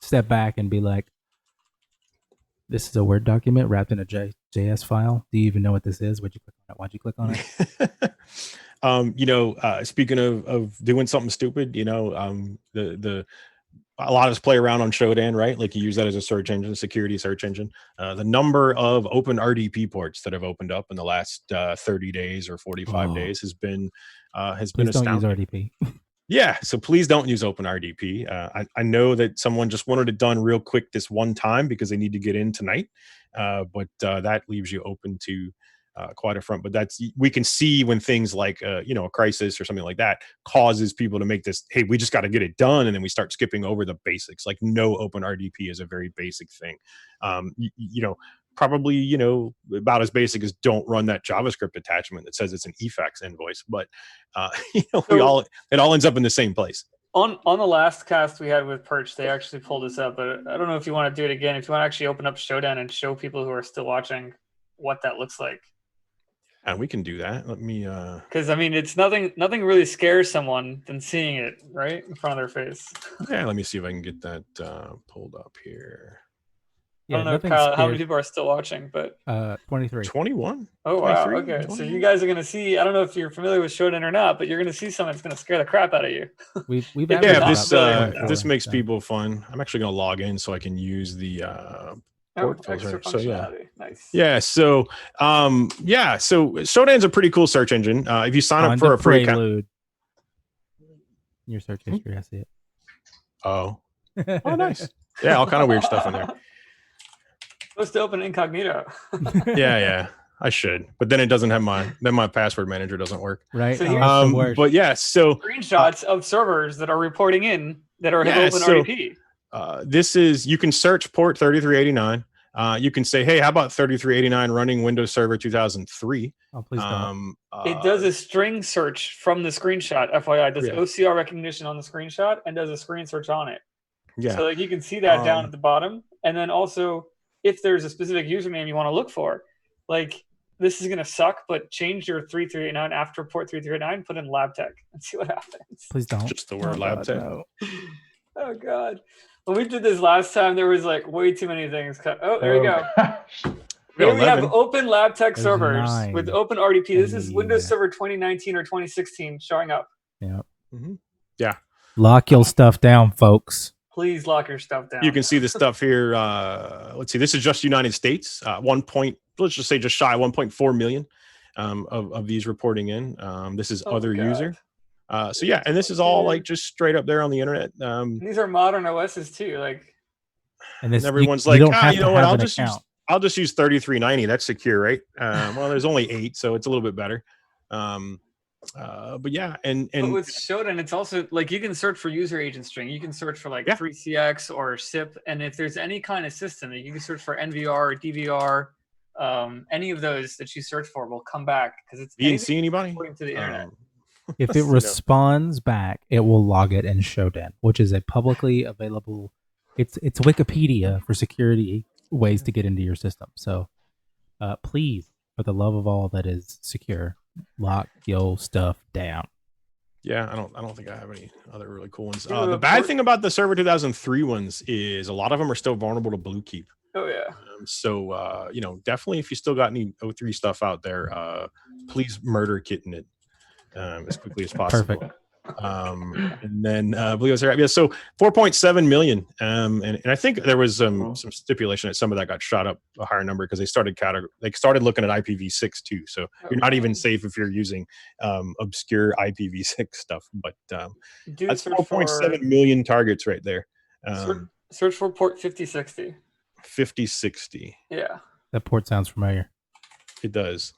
step back and be like, "This is a Word document wrapped in a JS file. Do you even know what this is? Why'd you click on it? Why'd you click on it?" Speaking of doing something stupid, a lot of us play around on Shodan, right? Like you use that as a search engine, security search engine. The number of open RDP ports that have opened up in the last 30 days or 45 days has been astounding. Don't use RDP. Yeah, so please don't use open RDP. I know that someone just wanted it done real quick this one time because they need to get in tonight, but that leaves you open to quite a front. But we can see when things like a crisis or something like that causes people to make this, hey, we just got to get it done, and then we start skipping over the basics. Like no open RDP is a very basic thing. Probably about as basic as don't run that JavaScript attachment that says it's an eFAX invoice, but it all ends up in the same place. On the last cast we had with Perch, they actually pulled this up, but I don't know if you want to do it again. If you want to actually open up Shodan and show people who are still watching what that looks like. And we can do that. Let me because it's nothing really scares someone than seeing it right in front of their face. Yeah, let me see if I can get that pulled up here. Yeah, I don't know, Kyle, how many people are still watching, but 23. 21. Oh wow, okay. 21. So you guys are gonna see, I don't know if you're familiar with Shodan or not, but you're gonna see something that's gonna scare the crap out of you. We've this makes people fun. I'm actually gonna log in so I can use the port filter. So nice. Yeah, so so Shodan's a pretty cool search engine. If you sign up for a free account, your search history, I see it. Oh nice. Yeah, all kind of weird stuff in there. Supposed to open incognito. yeah, I should, but then it doesn't have my password manager doesn't work. Right. So but yeah, so screenshots of servers that are reporting in that are open RDP. This is, you can search port 3389. You can say, hey, how about 3389 running Windows Server 2003? Oh, please don't. It does a string search from the screenshot. FYI, does OCR recognition on the screenshot and does a screen search on it. Yeah. So you can see that down at the bottom, and then also if there's a specific username you want to look for, like this is gonna suck, but change your 3389 after port 3389, put in LabTech and see what happens. Please don't. Just the word LabTech. No. Oh God. When we did this last time, there was like way too many things. Oh, there you go. Here we have open LabTech servers with open RDP. This is Windows Server 2019 or 2016 showing up. Yeah. Mm-hmm. Yeah. Lock your stuff down, folks. Please lock your stuff down. You can see the stuff here. Let's see. This is just United States. Let's just say just shy 1.4 million of these reporting in. This is other user. So yeah, and this is all like just straight up there on the internet. These are modern OSs too, like. And everyone's like, you know what? I'll just use 3390. That's secure, right? Well, there's only 8, so it's a little bit better. But yeah, and with Shodan, it's also like you can search for user agent string. You can search for like 3CX or SIP, and if there's any kind of system that you can search for NVR, DVR, any of those that you search for will come back because it's. You didn't see anybody according to the internet. If it responds back, it will log it in Shodan, which is a publicly available it's Wikipedia for security ways to get into your system. So please, for the love of all that is secure, lock your stuff down. Yeah, I don't think I have any other really cool ones. Yeah, The bad thing about the Server 2003 ones is a lot of them are still vulnerable to Bluekeep. Oh yeah. So definitely if you still got any O3 stuff out there, please murder kitten it as quickly as possible. Perfect. And then I believe it was yeah, so 4.7 million. And I think there was some stipulation that some of that got shot up a higher number because they started looking at IPv6 too. So you're not even safe if you're using obscure IPv6 stuff. But that's 4.7 million targets right there. Search for port 5060. 5060. Yeah. That port sounds familiar. It does.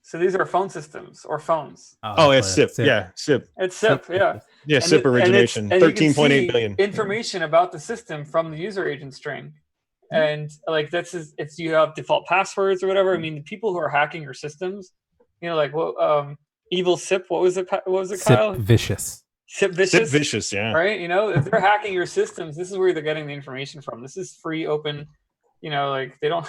So these are phone systems or phones. Oh, it's SIP. Yeah, SIP. It's SIP, yeah. Yeah, SIP origination. 13.8 billion. Information about the system from the user agent string. And like it's you have default passwords or whatever. I mean, the people who are hacking your systems, like evil SIP, what was it, Kyle? SIP vicious. SIP vicious. SIP vicious, yeah. Right? If they're hacking your systems, this is where they're getting the information from. This is free, open. They don't.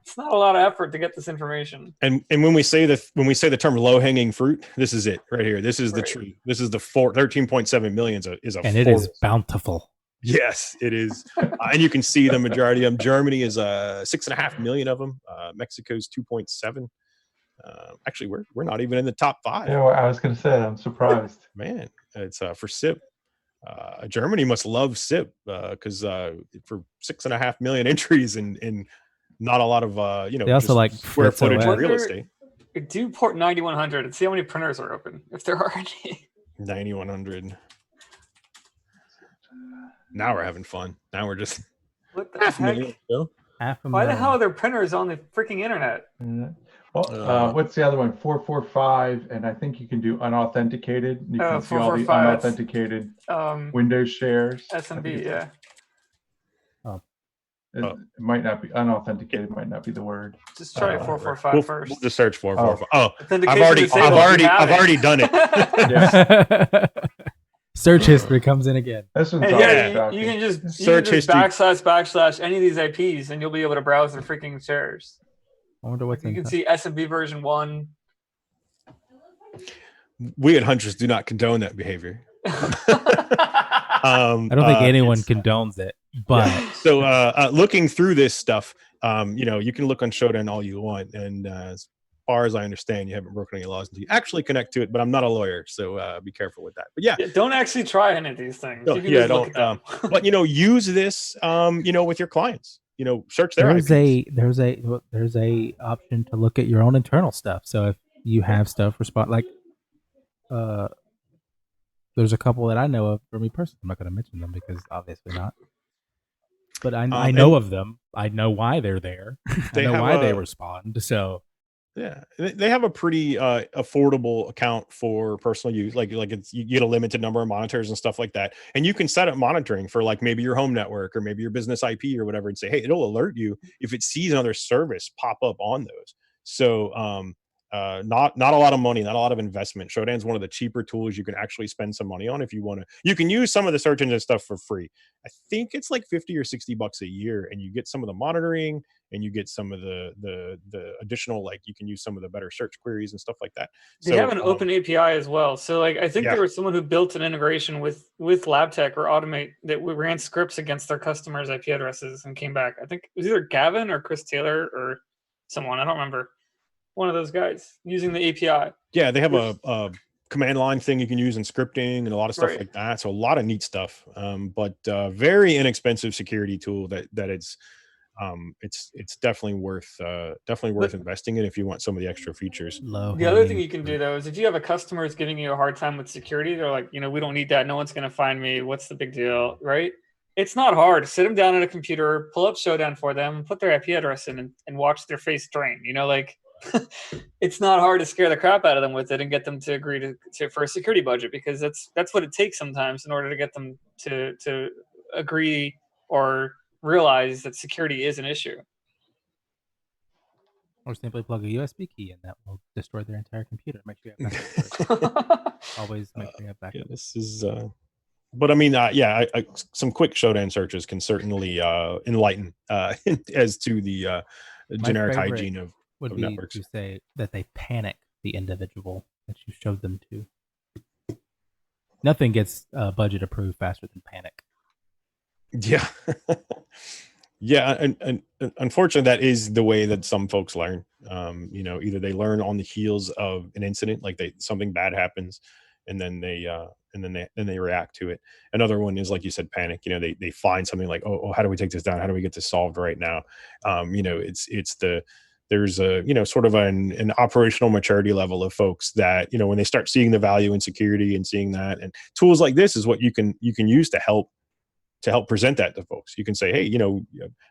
It's not a lot of effort to get this information. And when we say the term low hanging fruit, this is it right here. This is the tree. This is the 13.7 million is a and it is bountiful. Yes, it is. And you can see the majority of them. Germany is 6.5 million of them. Mexico's 2.7. Actually, we're not even in the top 5. Yeah, well, I was going to say, I'm surprised. Man, it's for SIP. Germany must love SIP because for 6.5 million entries and not a lot of they also like square footage of real estate. Do port 9100 and see how many printers are open if there are any. 9100. Now we're having fun. Now we're just what the heck? Why the hell are there printers on the freaking internet? Well, what's the other one? 445, and I think you can do unauthenticated. You can see all the unauthenticated Windows shares. SMB, yeah. It might not be unauthenticated. Might not be the word. Just try 445 first. We'll just search 445. I've already done it. Search history comes in again. This one's you can just search history / any of these IPs, and you'll be able to browse the freaking shares. I wonder what's you can see SMB version 1. We at Huntress do not condone that behavior. I don't think anyone condones it. But so looking through this stuff, you can look on Shodan all you want, and as far as I understand, you haven't broken any laws until you actually connect to it. But I'm not a lawyer, so be careful with that. But yeah, don't actually try any of these things. Don't. But use this, with your clients. Search their there's a option to look at your own internal stuff. So if you have stuff there's a couple that I know of for me personally. I'm not going to mention them because obviously not. But I know of them. I know why they're there. I know why they respond. So yeah, they have a pretty affordable account for personal use. Like you get a limited number of monitors and stuff like that, and you can set up monitoring for like maybe your home network or maybe your business IP or whatever, and say, hey, it'll alert you if it sees another service pop up on those. So not a lot of money, not a lot of investment. Shodan's one of the cheaper tools you can actually spend some money on if you want to. You can use some of the search engine stuff for free. I think it's like $50 or $60 a year, and you get some of the monitoring, and you get some of the additional, like you can use some of the better search queries and stuff like that. They have an open API as well. So like I think there was someone who built an integration with LabTech or Automate that ran scripts against their customers' IP addresses and came back. I think it was either Gavin or Chris Taylor or someone. I don't remember. One of those guys using the API. Yeah, they have a command line thing you can use in scripting and a lot of stuff like that. So a lot of neat stuff, but very inexpensive security tool that it's definitely worth investing in if you want some of the extra features. The other thing you can do though is if you have a customer is giving you a hard time with security, they're like, we don't need that. No one's going to find me. What's the big deal, right? It's not hard. Sit them down at a computer, pull up Shodan for them, put their IP address in, and watch their face drain. It's not hard to scare the crap out of them with it and get them to agree to for a security budget, because that's what it takes sometimes in order to get them to agree or realize that security is an issue. Or simply plug a USB key and that will destroy their entire computer. Make sure you have backup. Always make sure you have backup. Yeah, this is But I mean, yeah, some quick Shodan searches can certainly enlighten as to the generic hygiene of would be networks. to say that they panic the individual that you showed them to. Nothing gets budget approved faster than panic. Yeah. Yeah, and unfortunately, that is the way that some folks learn. Either they learn on the heels of an incident, like something bad happens, and then they react to it. Another one is, like you said, panic. They find something like, oh, how do we take this down? How do we get this solved right now? There's a sort of an operational maturity level of folks that when they start seeing the value in security and seeing that, and tools like this is what you can use to help present that to folks. You can say, hey,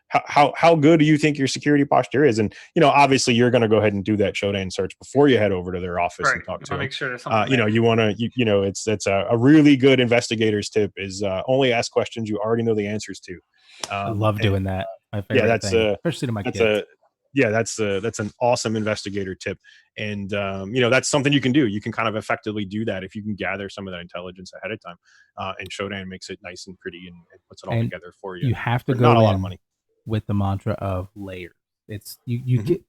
how good do you think your security posture is? And, obviously you're going to go ahead and do that Shodan search before you head over to their office and talk to them. Make sure there's something you want to, that's a really good investigator's tip is only ask questions you already know the answers to. I love doing that. My favorite thing, especially to my kids. That's an awesome investigator tip. And, that's something you can do. You can kind of effectively do that if you can gather some of that intelligence ahead of time. And Shodan makes it nice and pretty and puts it all together for you. You have to go not a lot of money with the mantra of layers. It's you get.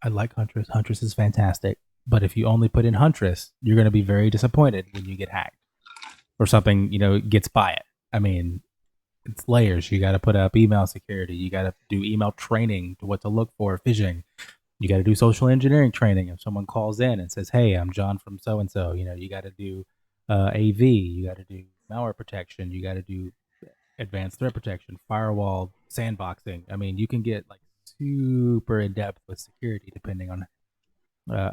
I like Huntress. Huntress is fantastic. But if you only put in Huntress, you're going to be very disappointed when you get hacked or something, gets by it. I mean, it's layers. You got to put up email security. You got to do email training to what to look for, phishing. You got to do social engineering training. If someone calls in and says, hey, I'm John from so-and-so, you got to do AV. You got to do malware protection. You got to do advanced threat protection, firewall, sandboxing. I mean, you can get like super in depth with security depending on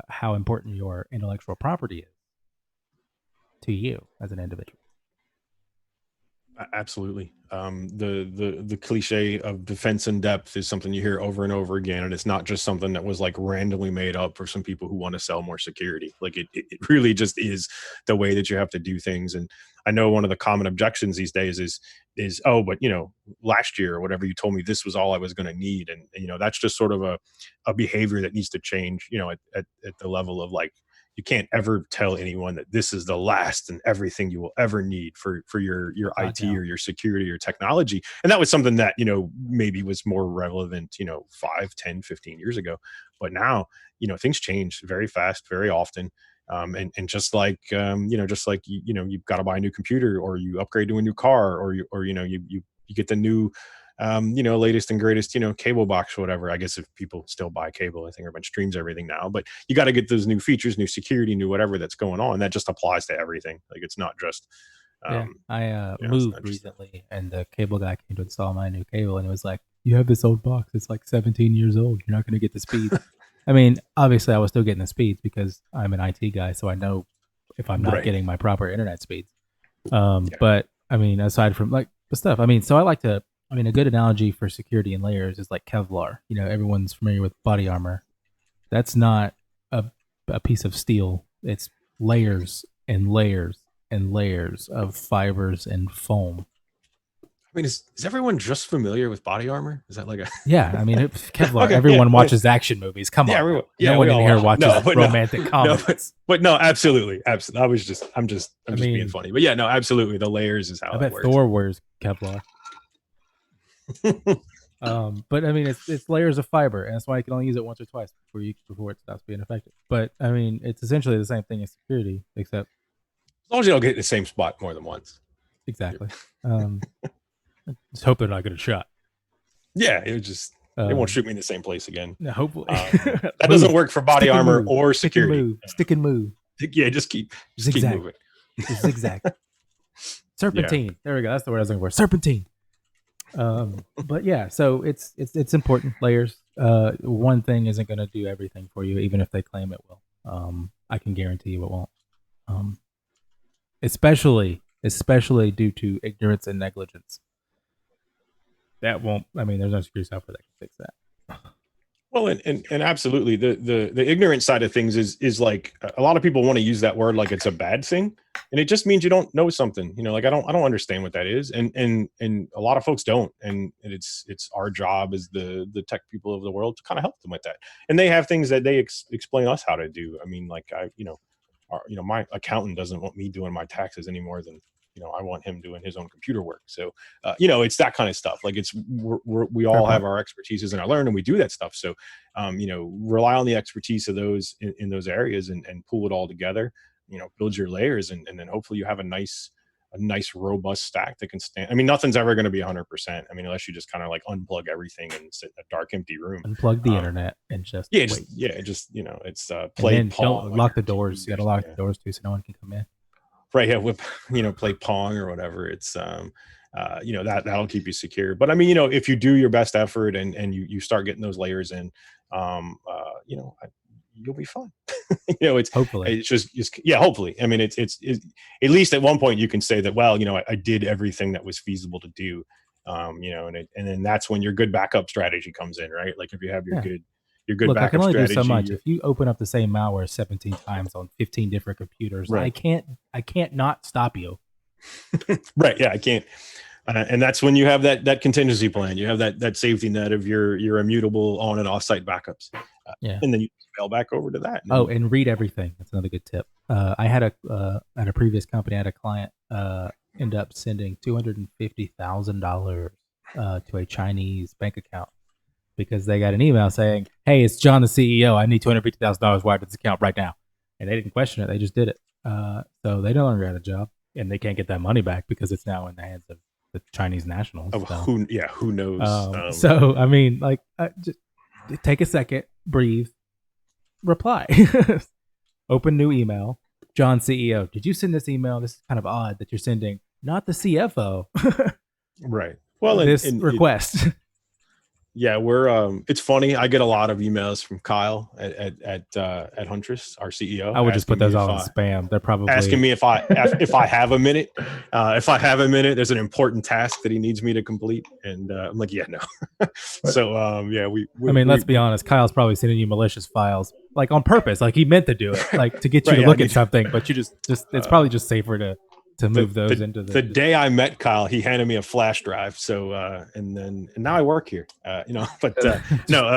how important your intellectual property is to you as an individual. Absolutely. The cliche of defense in depth is something you hear over and over again, and it's not just something that was like randomly made up for some people who want to sell more security. Like it really just is the way that you have to do things. And I know one of the common objections these days is oh, but last year or whatever you told me this was all I was going to need, and that's just sort of a behavior that needs to change. At the level of like, you can't ever tell anyone that this is the last and everything you will ever need for your IT or your security or technology. And that was something that, maybe was more relevant, 5, 10, 15 years ago. But now, things change very fast, very often. And just like, you've got to buy a new computer or you upgrade to a new car or you get the new, latest and greatest, cable box or whatever. I guess if people still buy cable, I think everyone streams everything now, but you got to get those new features, new security, new whatever that's going on. That just applies to everything. Like it's not just, I moved recently and the cable guy came to install my new cable and it was like, you have this old box. It's like 17 years old. You're not going to get the speeds. I mean, obviously I was still getting the speeds because I'm an IT guy. So I know if I'm not getting my proper internet speeds. But I mean, aside from like the stuff, I mean, so a good analogy for security and layers is like Kevlar. Everyone's familiar with body armor. That's not a piece of steel. It's layers and layers and layers of fibers and foam. I mean, is everyone just familiar with body armor? Is that like a... Yeah, I mean, Kevlar, okay, everyone watches action movies. Come on. No one in here watches romantic comedies. But no, absolutely. Absolutely. I'm just being funny. But yeah, no, absolutely. The layers is how I bet works. Thor wears Kevlar. But I mean, it's layers of fiber, and that's why you can only use it once or twice before it stops being effective. But I mean, it's essentially the same thing as security, except as long as you don't get in the same spot more than once. Exactly. Just hope they're not getting shot. Yeah, it was just they won't shoot me in the same place again. No, hopefully that doesn't work for body armor or security. Stick and move. Yeah, just keep moving. Zigzag. Serpentine. Yeah. There we go. That's the word I was looking for. Serpentine. But yeah, so it's important. Layers. One thing isn't going to do everything for you, even if they claim it will. I can guarantee you it won't. Especially due to ignorance and negligence. That won't. I mean, there's no security software that can fix that. Well, and absolutely, the ignorant side of things is like a lot of people want to use that word like it's a bad thing, and it just means you don't know something. Like I don't understand what that is, and a lot of folks don't, and it's our job as the tech people of the world to kind of help them with that. And they have things that they explain us how to do. I mean, like my accountant doesn't want me doing my taxes any more than I want him doing his own computer work. So, it's that kind of stuff. Like we all have our expertises and our learn, and we do that stuff. So, rely on the expertise of those in those areas and pull it all together, build your layers, and then hopefully you have a nice robust stack that can stand. I mean, nothing's ever going to be 100%. I mean, unless you just kind of like unplug everything and sit in a dark, empty room. Unplug the internet and just wait. It's play and Pong. don't lock the doors. You got to lock the doors too, so no one can come in. Right. Yeah. Play Pong or whatever. It's that'll keep you secure. But I mean, if you do your best effort and you start getting those layers in, you'll be fine. Hopefully it's just hopefully. I mean, it's at least at one point you can say that, well, I did everything that was feasible to do. And then that's when your good backup strategy comes in, right? Like if you have your good Look, backup I can only strategy, do so much. If you open up the same malware 17 times on 15 different computers, right. I can't not stop you. Right. Yeah, I can't. And that's when you have that contingency plan. You have that safety net of your immutable on and off site backups. And then you scale back over to that. And read everything. That's another good tip. I had at a previous company, I had a client end up sending $250,000 to a Chinese bank account because they got an email saying, "Hey, it's John, the CEO. I need $250,000 wired to this account right now." And they didn't question it. They just did it. So they no longer had a job, and they can't get that money back because it's now in the hands of the Chinese nationals. Who knows? So I mean, like, just take a second, breathe, reply, open new email. John, CEO, did you send this email? This is kind of odd that you're sending not the CFO. Right. Well, this request. We're it's funny. I get a lot of emails from Kyle at Huntress, our CEO. I would just put those all in spam. They're probably asking me if I have a minute. If I have a minute, there's an important task that he needs me to complete, and I'm like, yeah, no. So let's be honest. Kyle's probably sending you malicious files, like on purpose, like he meant to do it, like to get you to look at something, but you just it's probably just safer to move those into the day I met Kyle, he handed me a flash drive. So and now I work here. No,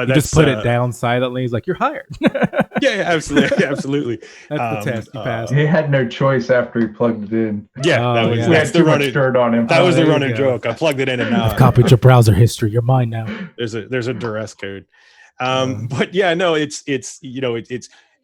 just put it down silently. He's like, "You're hired." absolutely. That's the test he passed. He had no choice after he plugged it in. That's the running dirt on him. That was the running joke. I plugged it in, and now I've copied your browser history. You're mine now. There's a duress code. But yeah, no, it's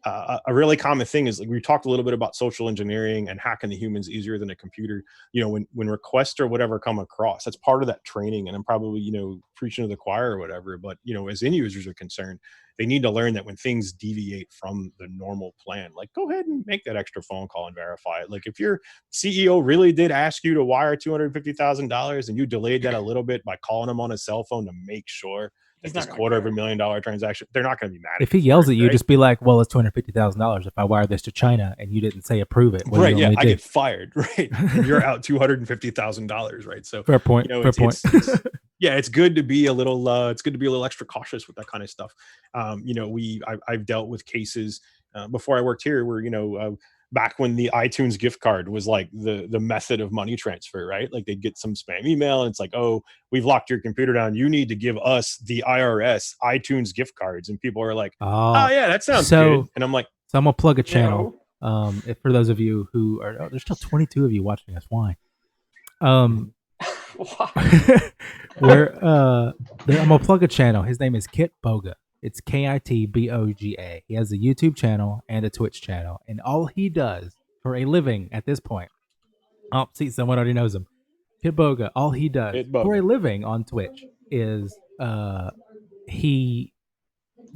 a really common thing is like we talked a little bit about social engineering and hacking the humans easier than a computer. When requests or whatever come across, that's part of that training. And I'm probably, preaching to the choir or whatever, but as end users are concerned, they need to learn that when things deviate from the normal plan, like go ahead and make that extra phone call and verify it. Like if your CEO really did ask you to wire $250,000 and you delayed that a little bit by calling him on a cell phone to make sure it's this $250,000 transaction, they're not going to be mad. If he yells at you, just be like, "Well, it's $250,000. If I wire this to China and you didn't say approve it, right? Yeah, I get fired, right? And you're out $250,000, right? So fair point. It's good to be a little. It's good to be a little extra cautious with that kind of stuff. I've dealt with cases before I worked here where back when the iTunes gift card was like the method of money transfer, right? Like they'd get some spam email and it's like, "Oh, we've locked your computer down. You need to give us the IRS iTunes gift cards." And people are like, "Oh yeah, that sounds good." And I'm like, so I'm gonna plug a channel. For those of you who are, there's still 22 of you watching us. Why? I'm gonna plug a channel. His name is Kit Boga. It's KITBOGA. He has a YouTube channel and a Twitch channel. And all he does for a living at this point, see, someone already knows him. Kit Boga, all he does for a living on Twitch is he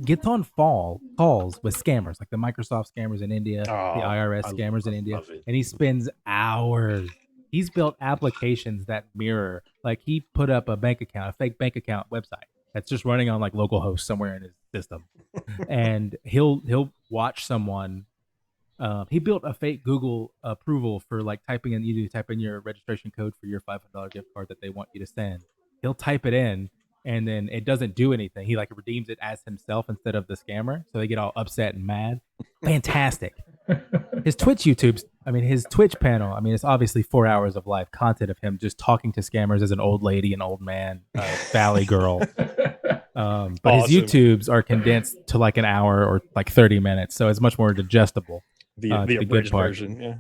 gets on calls with scammers, like the Microsoft scammers in India, the IRS scammers in India, and he spends hours. He's built applications that mirror, like he put up a fake bank account website that's just running on like localhost somewhere in his system, and he'll watch someone. He built a fake Google approval for like type in your registration code for your $500 gift card that they want you to send. He'll type it in, and then it doesn't do anything. He like redeems it as himself instead of the scammer, so they get all upset and mad. Fantastic. His Twitch panel. It's obviously 4 hours of live content of him just talking to scammers as an old lady, an old man, valley girl. But his YouTubes are condensed to like an hour or like 30 minutes, so it's much more digestible. The abridged version, yeah.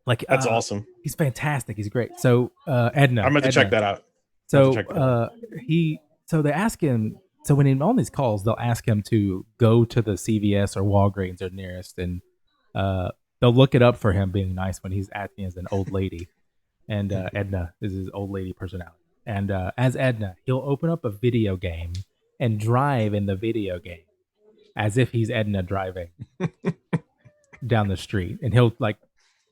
Like That's awesome. He's fantastic. He's great. So Edna, I'm going to check that out. So so they ask him. So when he's on these calls, they'll ask him to go to the CVS or Walgreens or nearest, and they'll look it up for him being nice when he's acting as an old lady. And Edna is his old lady personality. And as Edna, he'll open up a video game and drive in the video game as if he's Edna driving down the street. And he'll like,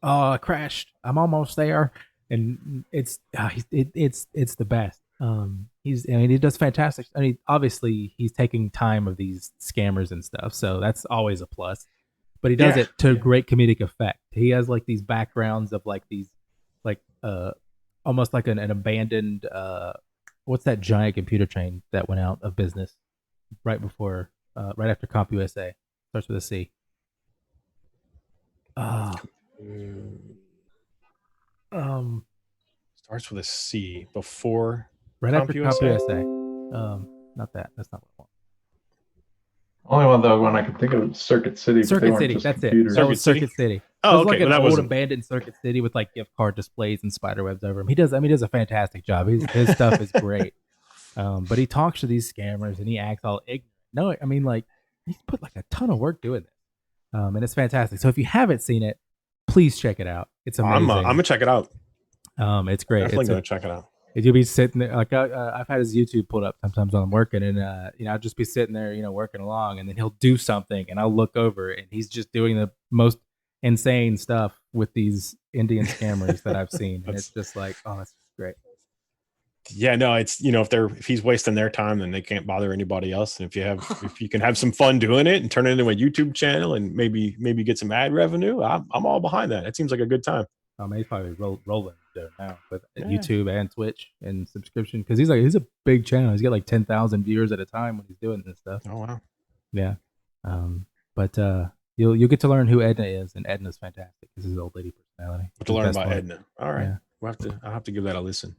"Oh, I crashed. I'm almost there." And it's the best. He does fantastic. I mean, obviously he's taking time of these scammers and stuff, so that's always a plus. But he does it to great comedic effect. He has like these backgrounds of like these, like almost like an abandoned what's that giant computer chain that went out of business right after CompUSA? Starts with a C. Starts with a C before after CompUSA. Not that. That's not what I want. Only one though, one I can think of is Circuit City. Circuit City, that's it. That was Circuit City. Oh, okay. Like an old wasn't abandoned Circuit City with like gift card displays and spider webs over him. He does a fantastic job. His stuff is great. But he talks to these scammers and he acts all ignorant. No, I mean, like, he's put like a ton of work doing this. And it's fantastic. So if you haven't seen it, please check it out. It's amazing. I'm gonna check it out. It's great. Definitely gonna check it out. You'll be sitting there, like I've had his YouTube pulled up sometimes when I'm working, and I'll just be sitting there, working along, and then he'll do something, and I'll look over, and he's just doing the most insane stuff with these Indian scammers that I've seen, and it's just like, oh, that's great. Yeah, no, it's if he's wasting their time, then they can't bother anybody else. And if you can have some fun doing it and turn it into a YouTube channel and maybe get some ad revenue, I'm all behind that. It seems like a good time. He's probably rolling there now with YouTube and Twitch and subscription, because he's a big channel. He's got like 10,000 viewers at a time when he's doing this stuff. Oh wow. Yeah. But you'll get to learn who Edna is, and Edna's fantastic. This is his old lady personality. To learn about Edna. All right. Yeah. I'll have to give that a listen.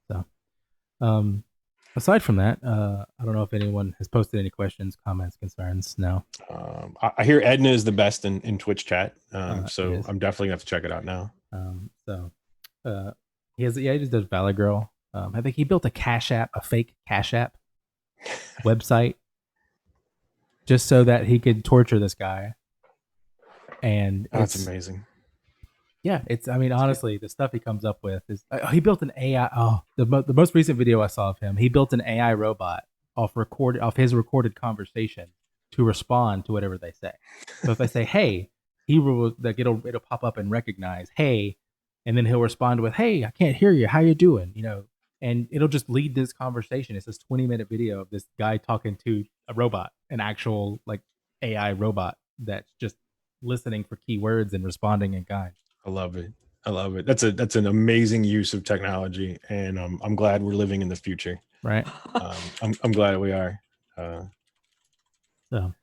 So, aside from that, I don't know if anyone has posted any questions, comments, concerns. No. I hear Edna is the best in Twitch chat. So I'm definitely gonna have to check it out now. He just does Valley Girl. I think he built a fake Cash App website, just so that he could torture this guy. And that's amazing. Yeah, honestly, the stuff he comes up with is he built an AI. The most recent video I saw of him, he built an AI robot off his recorded conversation to respond to whatever they say. So if they say, "Hey," it'll pop up and recognize, "Hey," and then he'll respond with, "Hey, I can't hear you. How you doing?" And it'll just lead this conversation. It's this 20-minute video of this guy talking to a robot, an actual like AI robot that's just listening for keywords and responding in kind. I love it. That's an amazing use of technology, and I'm glad we're living in the future. Right. I'm glad we are. So,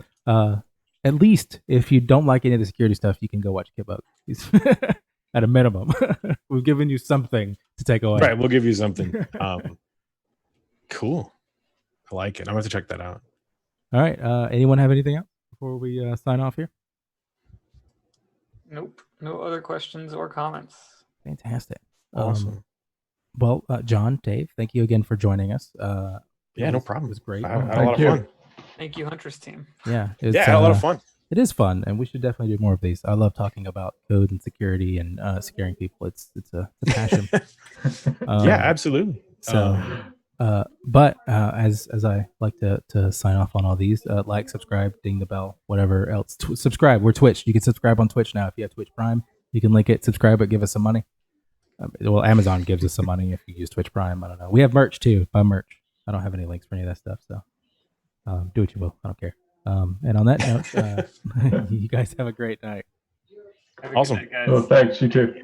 at least if you don't like any of the security stuff, you can go watch Kibok. At a minimum, we've given you something to take away. Right, we'll give you something. Cool. I like it. I'm going to check that out. All right. Anyone have anything else before we sign off here? Nope. No other questions or comments. Fantastic. Awesome. Well, John, Dave, thank you again for joining us. No problem. It was great. I had a lot of fun. Thank you, Huntress team. Yeah. I had a lot of fun. It is fun, and we should definitely do more of these. I love talking about code and security and scaring people. It's a passion. Yeah, absolutely. So, but as I like to sign off on all these, like, subscribe, ding the bell, whatever else. Subscribe. We're Twitch. You can subscribe on Twitch now if you have Twitch Prime. You can link it, subscribe it, give us some money. Well, Amazon gives us some money if you use Twitch Prime. I don't know. We have merch too. Buy merch. I don't have any links for any of that stuff, so do what you will. I don't care. And on that note, you guys have a great night. Awesome. Night, guys. Oh, thanks. You too.